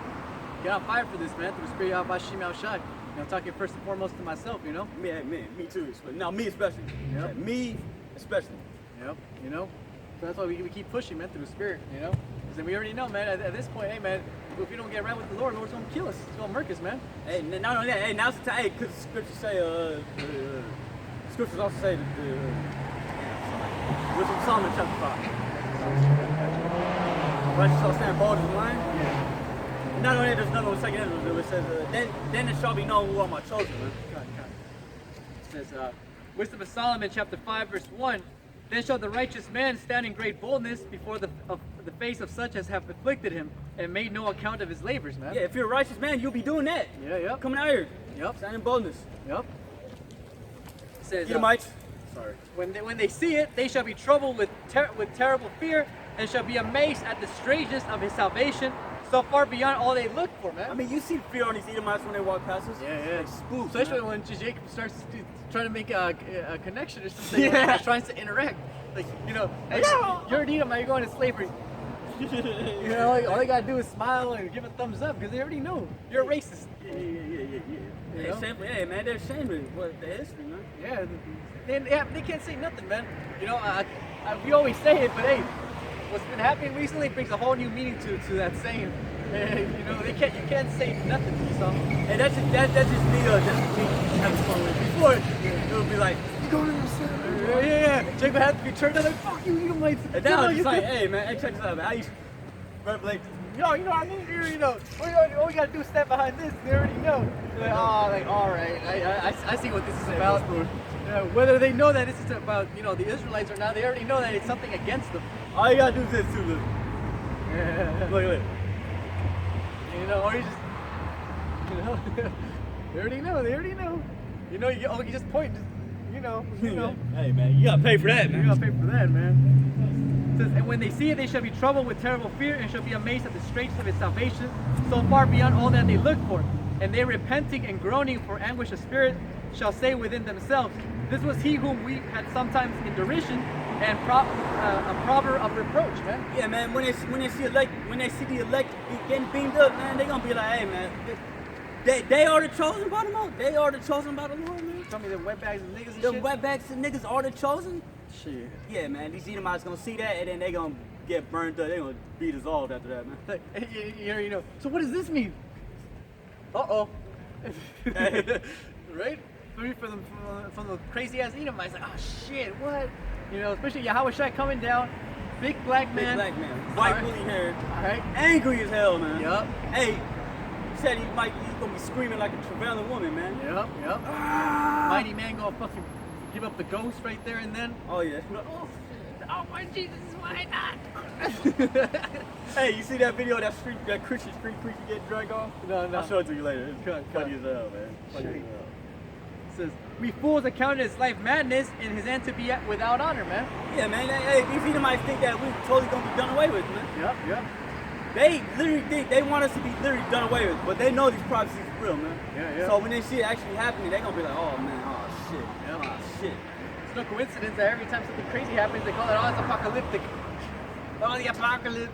Get on fire for this, man. Through the spirit of Bashim Al Shai. I'm talking first and foremost to myself, you know? Me too. No, me especially. Yep. Yeah, me especially. Yep. You know? So that's why we keep pushing, man, through the spirit, you know? Because then we already know, man, at this point, hey, man, if we don't get right with the Lord's gonna kill us. He's gonna murk us, man. Hey, not only that. Hey, now's the time. Hey, because scriptures say, scriptures also say that which is Psalm chapter 5. Righteous shall stand bold as a lion. Yeah. Not only that, there's another one, second Ezra, it says, then it shall be known who are my chosen, man. It says, Wisdom of Solomon, chapter 5, verse 1. Then shall the righteous man stand in great boldness before the face of such as have afflicted him and made no account of his labors, man. Yeah, if you're a righteous man, you'll be doing that. Yeah, yep. Coming out here. Yep. Standing boldness. Yep. It says, Edomites. Sorry. when they see it, they shall be troubled with terrible fear and shall be amazed at the strangeness of his salvation, so far beyond all they look for, man. I mean, you see fear on these Edomites when they walk past us. Yeah. Like spooks. Especially man. when Jacob starts trying to make a connection or something. Yeah. Like, trying to interact. Like, you know, hey, you're an Edomite, you're going to slavery. You know, like, all they gotta do is smile and give a thumbs up because they already know you're a racist. Yeah. You Hey, know? shameful. Hey, man, they're ashamed of what the history, man. Yeah, they can't say nothing, man. You know, we always say it, but hey, what's been happening recently brings a whole new meaning to that saying. You know, you can't say nothing to yourself. Hey, that's just me having fun with it. Before, it would be like, you going to the cinema? Yeah. Jacob had to be turned on like, fuck you, Edomites. And now it's like, hey, man, hey, check this out, man. I used to revelate. Yo, you know what I mean? You know, all we gotta do is step behind this. They already know. They're like, all right, I see what this is about. Whether they know that this is about, you know, the Israelites or not, they already know that it's something against them. All you gotta do is this too, look. Look. You know, or you just, you know, they already know. You know, you just point, you know. Hey, man, you gotta pay for that, man. You gotta pay for that, man. It says, and when they see it, they shall be troubled with terrible fear and shall be amazed at the strength of his salvation, so far beyond all that they look for. And they repenting and groaning for anguish of spirit shall say within themselves, this was he whom we had sometimes in derision and a proverb of reproach, man. Yeah, man. When they see the elect getting beamed up, man, they gonna be like, hey, man, they are the chosen by the Lord. They are the chosen by the Lord, man. Tell me the wetbags and niggas and The shit. wetbacks and niggas are the chosen. Shit. Yeah, man. These Edomites gonna see that, and then they gonna get burned up. They gonna be dissolved after that, man. Like, you know. So what does this mean? Uh-oh. Right? Maybe from the crazy ass Edomites, like, oh shit, what? You know, especially Yahweh Shai coming down, big black man. Big black man, white Alright. woolly hair, Alright. angry as hell, man. Yup. Hey, he said he's gonna be screaming like a travailing woman, man. Yep. Ah! Mighty man gonna fucking give up the ghost right there and then. Oh yeah. Oh my Jesus, why not? Hey, you see that video of that Christian street preacher getting dragged off? No. I'll show it to you later. It's Cut. funny as hell, man. Funny as hell. It says, we fools accounted his life madness and his end to be without honor, man. Yeah, man. Hey, these Edomites think that we're totally gonna be done away with, man. Yep. They literally think they want us to be literally done away with, but they know these prophecies are real, man. Yeah. So when they see it actually happening, they're gonna be like, oh man, oh shit, Yeah. oh shit. It's no coincidence that every time something crazy happens, they call it, oh, it's apocalyptic. Oh, the apocalypse.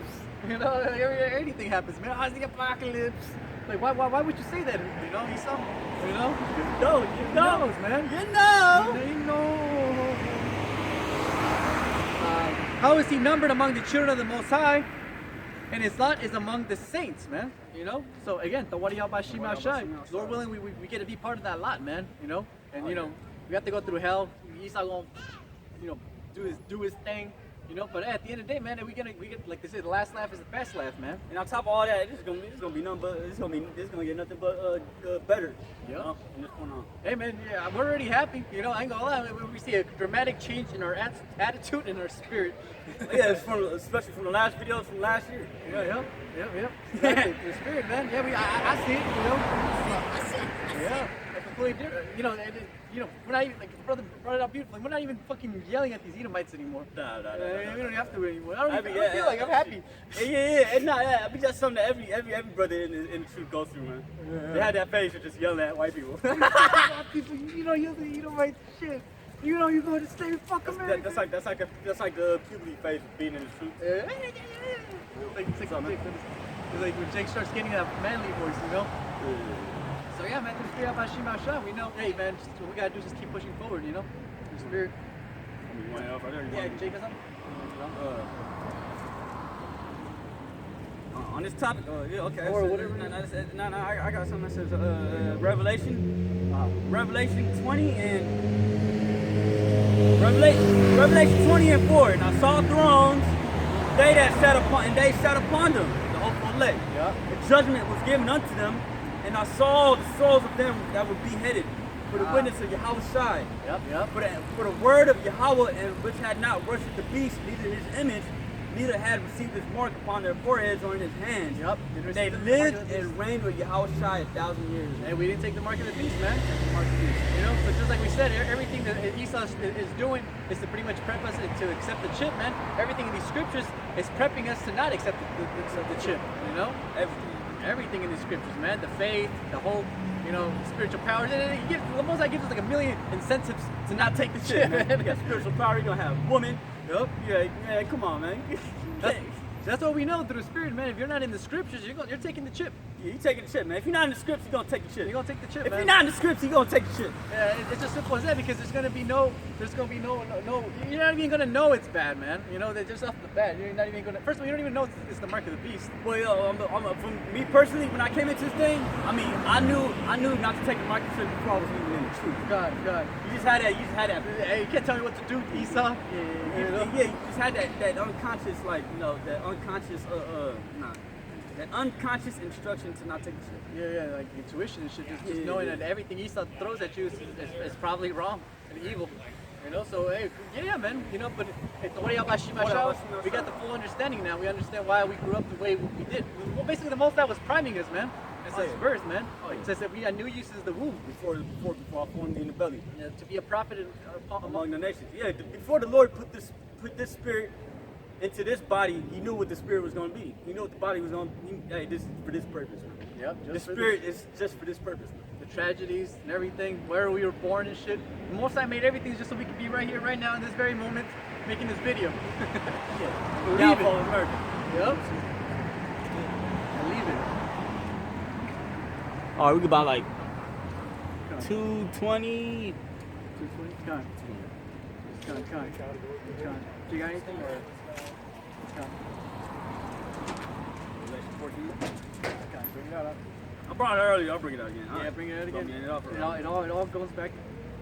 You know, anything happens, man. How's the apocalypse? Like, why would you say that? You know, he's some, you know? You know, man. You know. You know. How is he numbered among the children of the Most High? And his lot is among the saints, man. You know? So again, Lord willing, we get to be part of that lot, man. You know? And you know, we have to go through hell. He's not gonna, you know, do his thing. You know, but at the end of the day, man, we get like they say, the last laugh is the best laugh, man. And on top of all that, it's gonna be nothing but it's gonna get nothing but better. Yeah. From this point on. Hey, man, yeah, we're already happy. You know, I ain't gonna lie. We see a dramatic change in our attitude and our spirit. Yeah, especially from the last videos from last year. Yeah. Exactly. The spirit, man. Yeah, I see it. You know. Yeah. It's completely different. You know, we're not even like brother brought it up beautifully. We're not even fucking yelling at these Edomites anymore. Nah. We don't have to anymore. I don't feel like I'm happy. Yeah. I mean, that's something that every brother in the truth goes through, man. Yeah. They had that phase of just yelling at white people. People, you know, you're the Edomite shit. You know, you're going to stay fuck America. That's like the puberty phase of being in the truth. It's like when Jake starts getting that manly voice, you know. So yeah, man, through the spirit of Hashem Hashem, we know, hey man, what we gotta do is just keep pushing forward, you know? Through the spirit. Yeah, Jake has something? On this topic, yeah, okay. Or whatever. No, I got something that says Revelation 20 and Revelation 20 and 4. And I saw thrones, they sat upon them, the hopeful elect. Yeah. The judgment was given unto them, and I saw the souls of them that were beheaded for the witness of Yahweh Shai. Yep. For the word of Yahweh, and which had not worshipped the beast, neither his image, neither had received his mark upon their foreheads or in his hands. Yep. They lived and reigned with Yahweh Shai 1,000 years. And we didn't take the mark of the beast, man. You know, so just like we said, everything that Esau is doing is to pretty much prep us to accept the chip, man. Everything in these scriptures is prepping us to not accept the chip, you know? Everything in these scriptures, man. The faith, the hope, you know, spiritual power. The Most High gives us like a million incentives to not take the chip. You got spiritual power, you're gonna have woman. Yup. Yeah, come on, man. That's what we know through the spirit, man. If you're not in the scriptures, you're taking the chip. Yeah, you're taking the chip, man. If you're not in the scripts, you're gonna take the chip. You're gonna take the chip, If man. you're not in the scripts, you're gonna take the chip. Yeah, it's as simple as that, because there's gonna be no, you're not even gonna know it's bad, man. You know, just off the bat, you're not even gonna, first of all, you don't even know it's the mark of the beast. Well, yo, from me personally, when I came into this thing, I mean, I knew not to take the mark of the beast before I was even in the truth. God. You just had that. Hey, you can't tell me what to do, Esau. Yeah, you just had that unconscious, like, you know, that unconscious, that unconscious instruction to not take the shit. Yeah, like intuition and shit, just knowing that everything Esau throws at you is probably wrong and evil. You know, so hey, yeah, man. You know, but we got the full understanding now. We understand why we grew up the way we did. Well, basically, the Most High was priming us, man. Since birth, man. It says that we had new uses of the womb Before I formed in the belly. Yeah, to be a prophet among the nations. Yeah, before the Lord put this spirit into this body, he knew what the spirit was going to be. He knew what the body was going to be. Hey, this is for this purpose. Yep. The spirit is just for this purpose. The tragedies and everything, where we were born and shit. The Most High made everything just so we could be right here, right now, in this very moment, making this video. Yeah. Downfall of America. Yep. Believe it. All right, we could buy like 220. 220. Con. Do you got anything or? I brought it earlier. I'll bring it out again. Yeah, bring it out again. It all goes back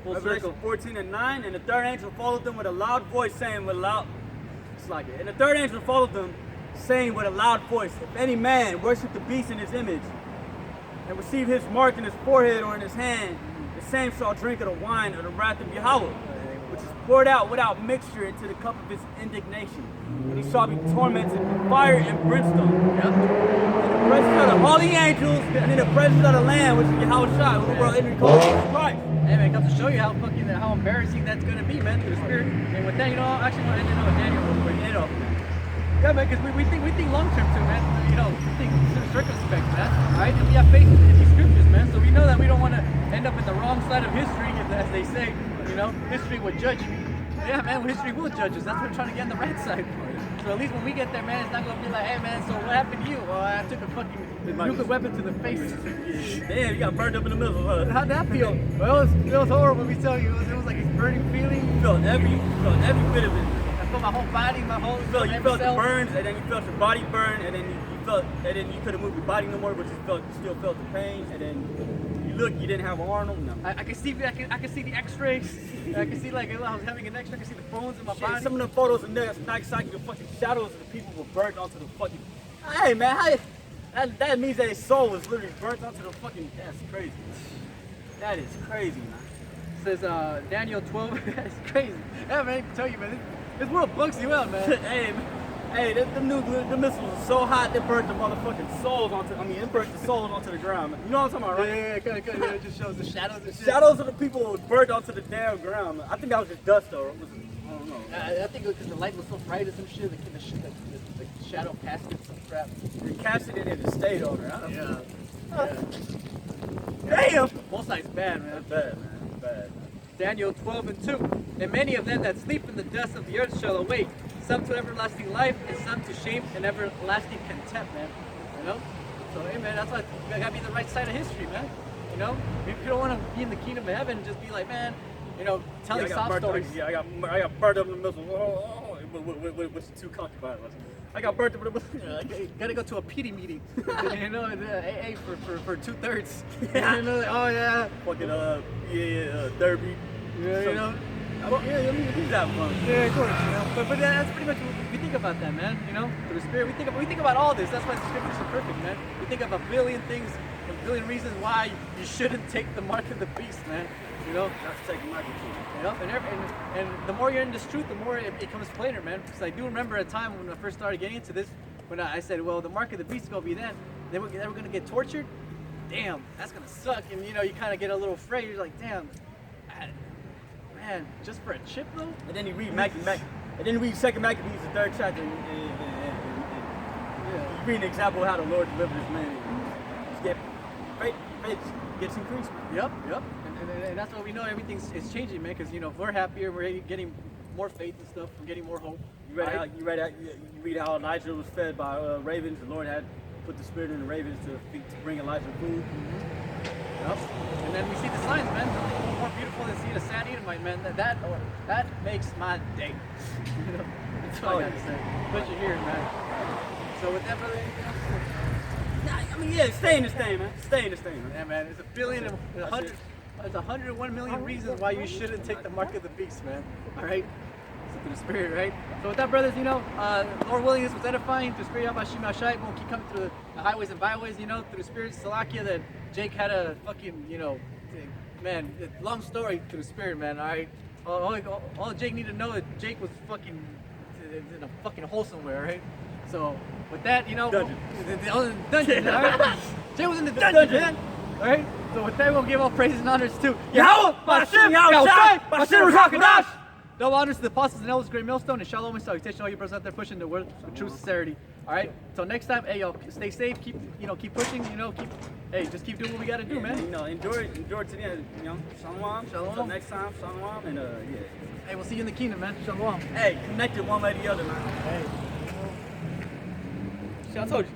full Revelation circle. 14 and 9, and the third angel followed them with a loud voice, saying and the third angel followed them, saying with a loud voice, if any man worship the beast in his image, and receive his mark in his forehead or in his hand, the same shall drink of the wine of the wrath of Yahweh, which is poured out without mixture into the cup of his indignation. And he shall be tormented with fire and brimstone. Yep. In the presence of the holy angels, and in the presence of the Lamb, which is Yahweh Shai, who the world entered called Jesus Christ. Hey man, it comes to show you how embarrassing that's gonna be, man, through the spirit. And with that, you know, I actually want to end it with Daniel real quick. You know. Yeah, man, because we think long term too, man. You know, we think circumspect, man. Right? And we have faith in these scriptures, man. So we know that we don't want to end up in the wrong side of history, as they say. You know, history will judge you. Yeah, man, history will judge us. That's what we're trying to get on the right side. So at least when we get there, man, it's not gonna be like, hey man, so what happened to you? Well, I took a fucking nuclear weapon to the face. Damn, you got burned up in the middle. Huh? How'd that feel? Well, it was horrible. Let me tell you, it was like this burning feeling. You felt every bit of it. I felt my whole body, my whole. You felt the cell. burns, and then you felt your body burn, and then you couldn't move your body no more, but you still felt the pain, and then you look, you didn't have an arm. No. I can see the X-rays. I can see like I was having an X-ray. I can see the bones in my body. Some of the photos in there, night cycle, the fucking shadows of the people were burnt onto the fucking. Hey man, that means that his soul was literally burnt onto the fucking. That's crazy. That is crazy, man. Says Daniel 12. That's crazy. Yeah, man, I can tell you, man. This world bugs you out, man. the missiles are so hot they burnt the motherfucking souls onto. I mean, it burnt the souls onto the ground. Man. You know what I'm talking about, right? Yeah, kind of. It just shows the shadows and shit. Shadows of the people was burnt onto the damn ground. Man. I think that was just dust, though. I don't know. I think it was because the light was so bright or some shit. The shadow cast it some crap. They casted it and it stayed on there. Yeah. Damn. Both sides bad, man. Bad, man. Bad. Daniel 12:2. And many of them that sleep in the dust of the earth shall awake, some to everlasting life, and some to shame and everlasting contempt, man. You know? So, hey, man, that's why you gotta be the right side of history, man. You know? If you don't want to be in the kingdom of heaven, just be like, man, you know, telling sob stories. Yeah, I got burned up in the middle. With the two concubines. I got burnt up in the middle. Gotta go to a PD meeting. You know, AA for 2/3. Yeah. You know, like, oh yeah. Fucking derby. Yeah, you know. Let me do that one. Yeah, of course. You know? But that's pretty much what we think about that, man. You know, through the spirit, we think about all this. That's why the scripture's so perfect, man. We think of a billion things, a billion reasons why you shouldn't take the mark of the beast, man. You know, Not to take the microphone. you know, and the more you're in this truth, the more it becomes plainer, man. Because I do remember a time when I first started getting into this, when I said, well, the mark of the beast is gonna be then. They were gonna get tortured. Damn, that's gonna suck. And you know, you kind of get a little afraid. You're like, damn. Man, just for a chip though? And then you read and then you read 2 Maccabees, the 3rd chapter, and you read an example of how the Lord delivered his man. Just get faith gets increased. Yep. And that's why we know everything is changing, man. Because you know, if we're happier, we're getting more faith and stuff. We're getting more hope. You read how Elijah was fed by ravens. The Lord had put the spirit in the ravens to bring Elijah food. Yep. And then we see the signs, man. Nothing more beautiful than seeing a sad Edomite, man. That makes my day. You know, that's all I gotta say. Put you here, man. So with that, brother, anything else? I mean, yeah, stay in this thing, man. Stay in this thing, man. Yeah, man. There's a billion and 100. There's 101 million reasons why you shouldn't take the mark of the beast, man. All right. So through the spirit, right? So with that, brothers, you know, Lord willing, this was edifying. Through the spirit, Yahweh Shema Shai, we'll keep coming through the highways and byways, you know, through the spirit, Salakia, that Jake had a fucking, you know, man, long story through the spirit, man. All right. All Jake needed to know is Jake was fucking in a fucking hole somewhere, right? So with that, you know, Dungeon. Dungeon, all right? Jake was in the dungeon, man. All right. So with that, we'll give all praises and honors to Yahweh, Bashem, Yahweh, Bashem, Rakadash. Double honors to the apostles and elders, great millstone, and shalom and salutation to all you brothers out there pushing the word with true sincerity. All right. Until next time, hey, yo, stay safe. Keep pushing. You know, just keep doing what we gotta do, man. You know, endure to the end. You know, shalom. Until next time, shalom, and yeah. Hey, we'll see you in the kingdom, man. Shalom. Hey, connected one way or the other, man. Hey. See, I told you.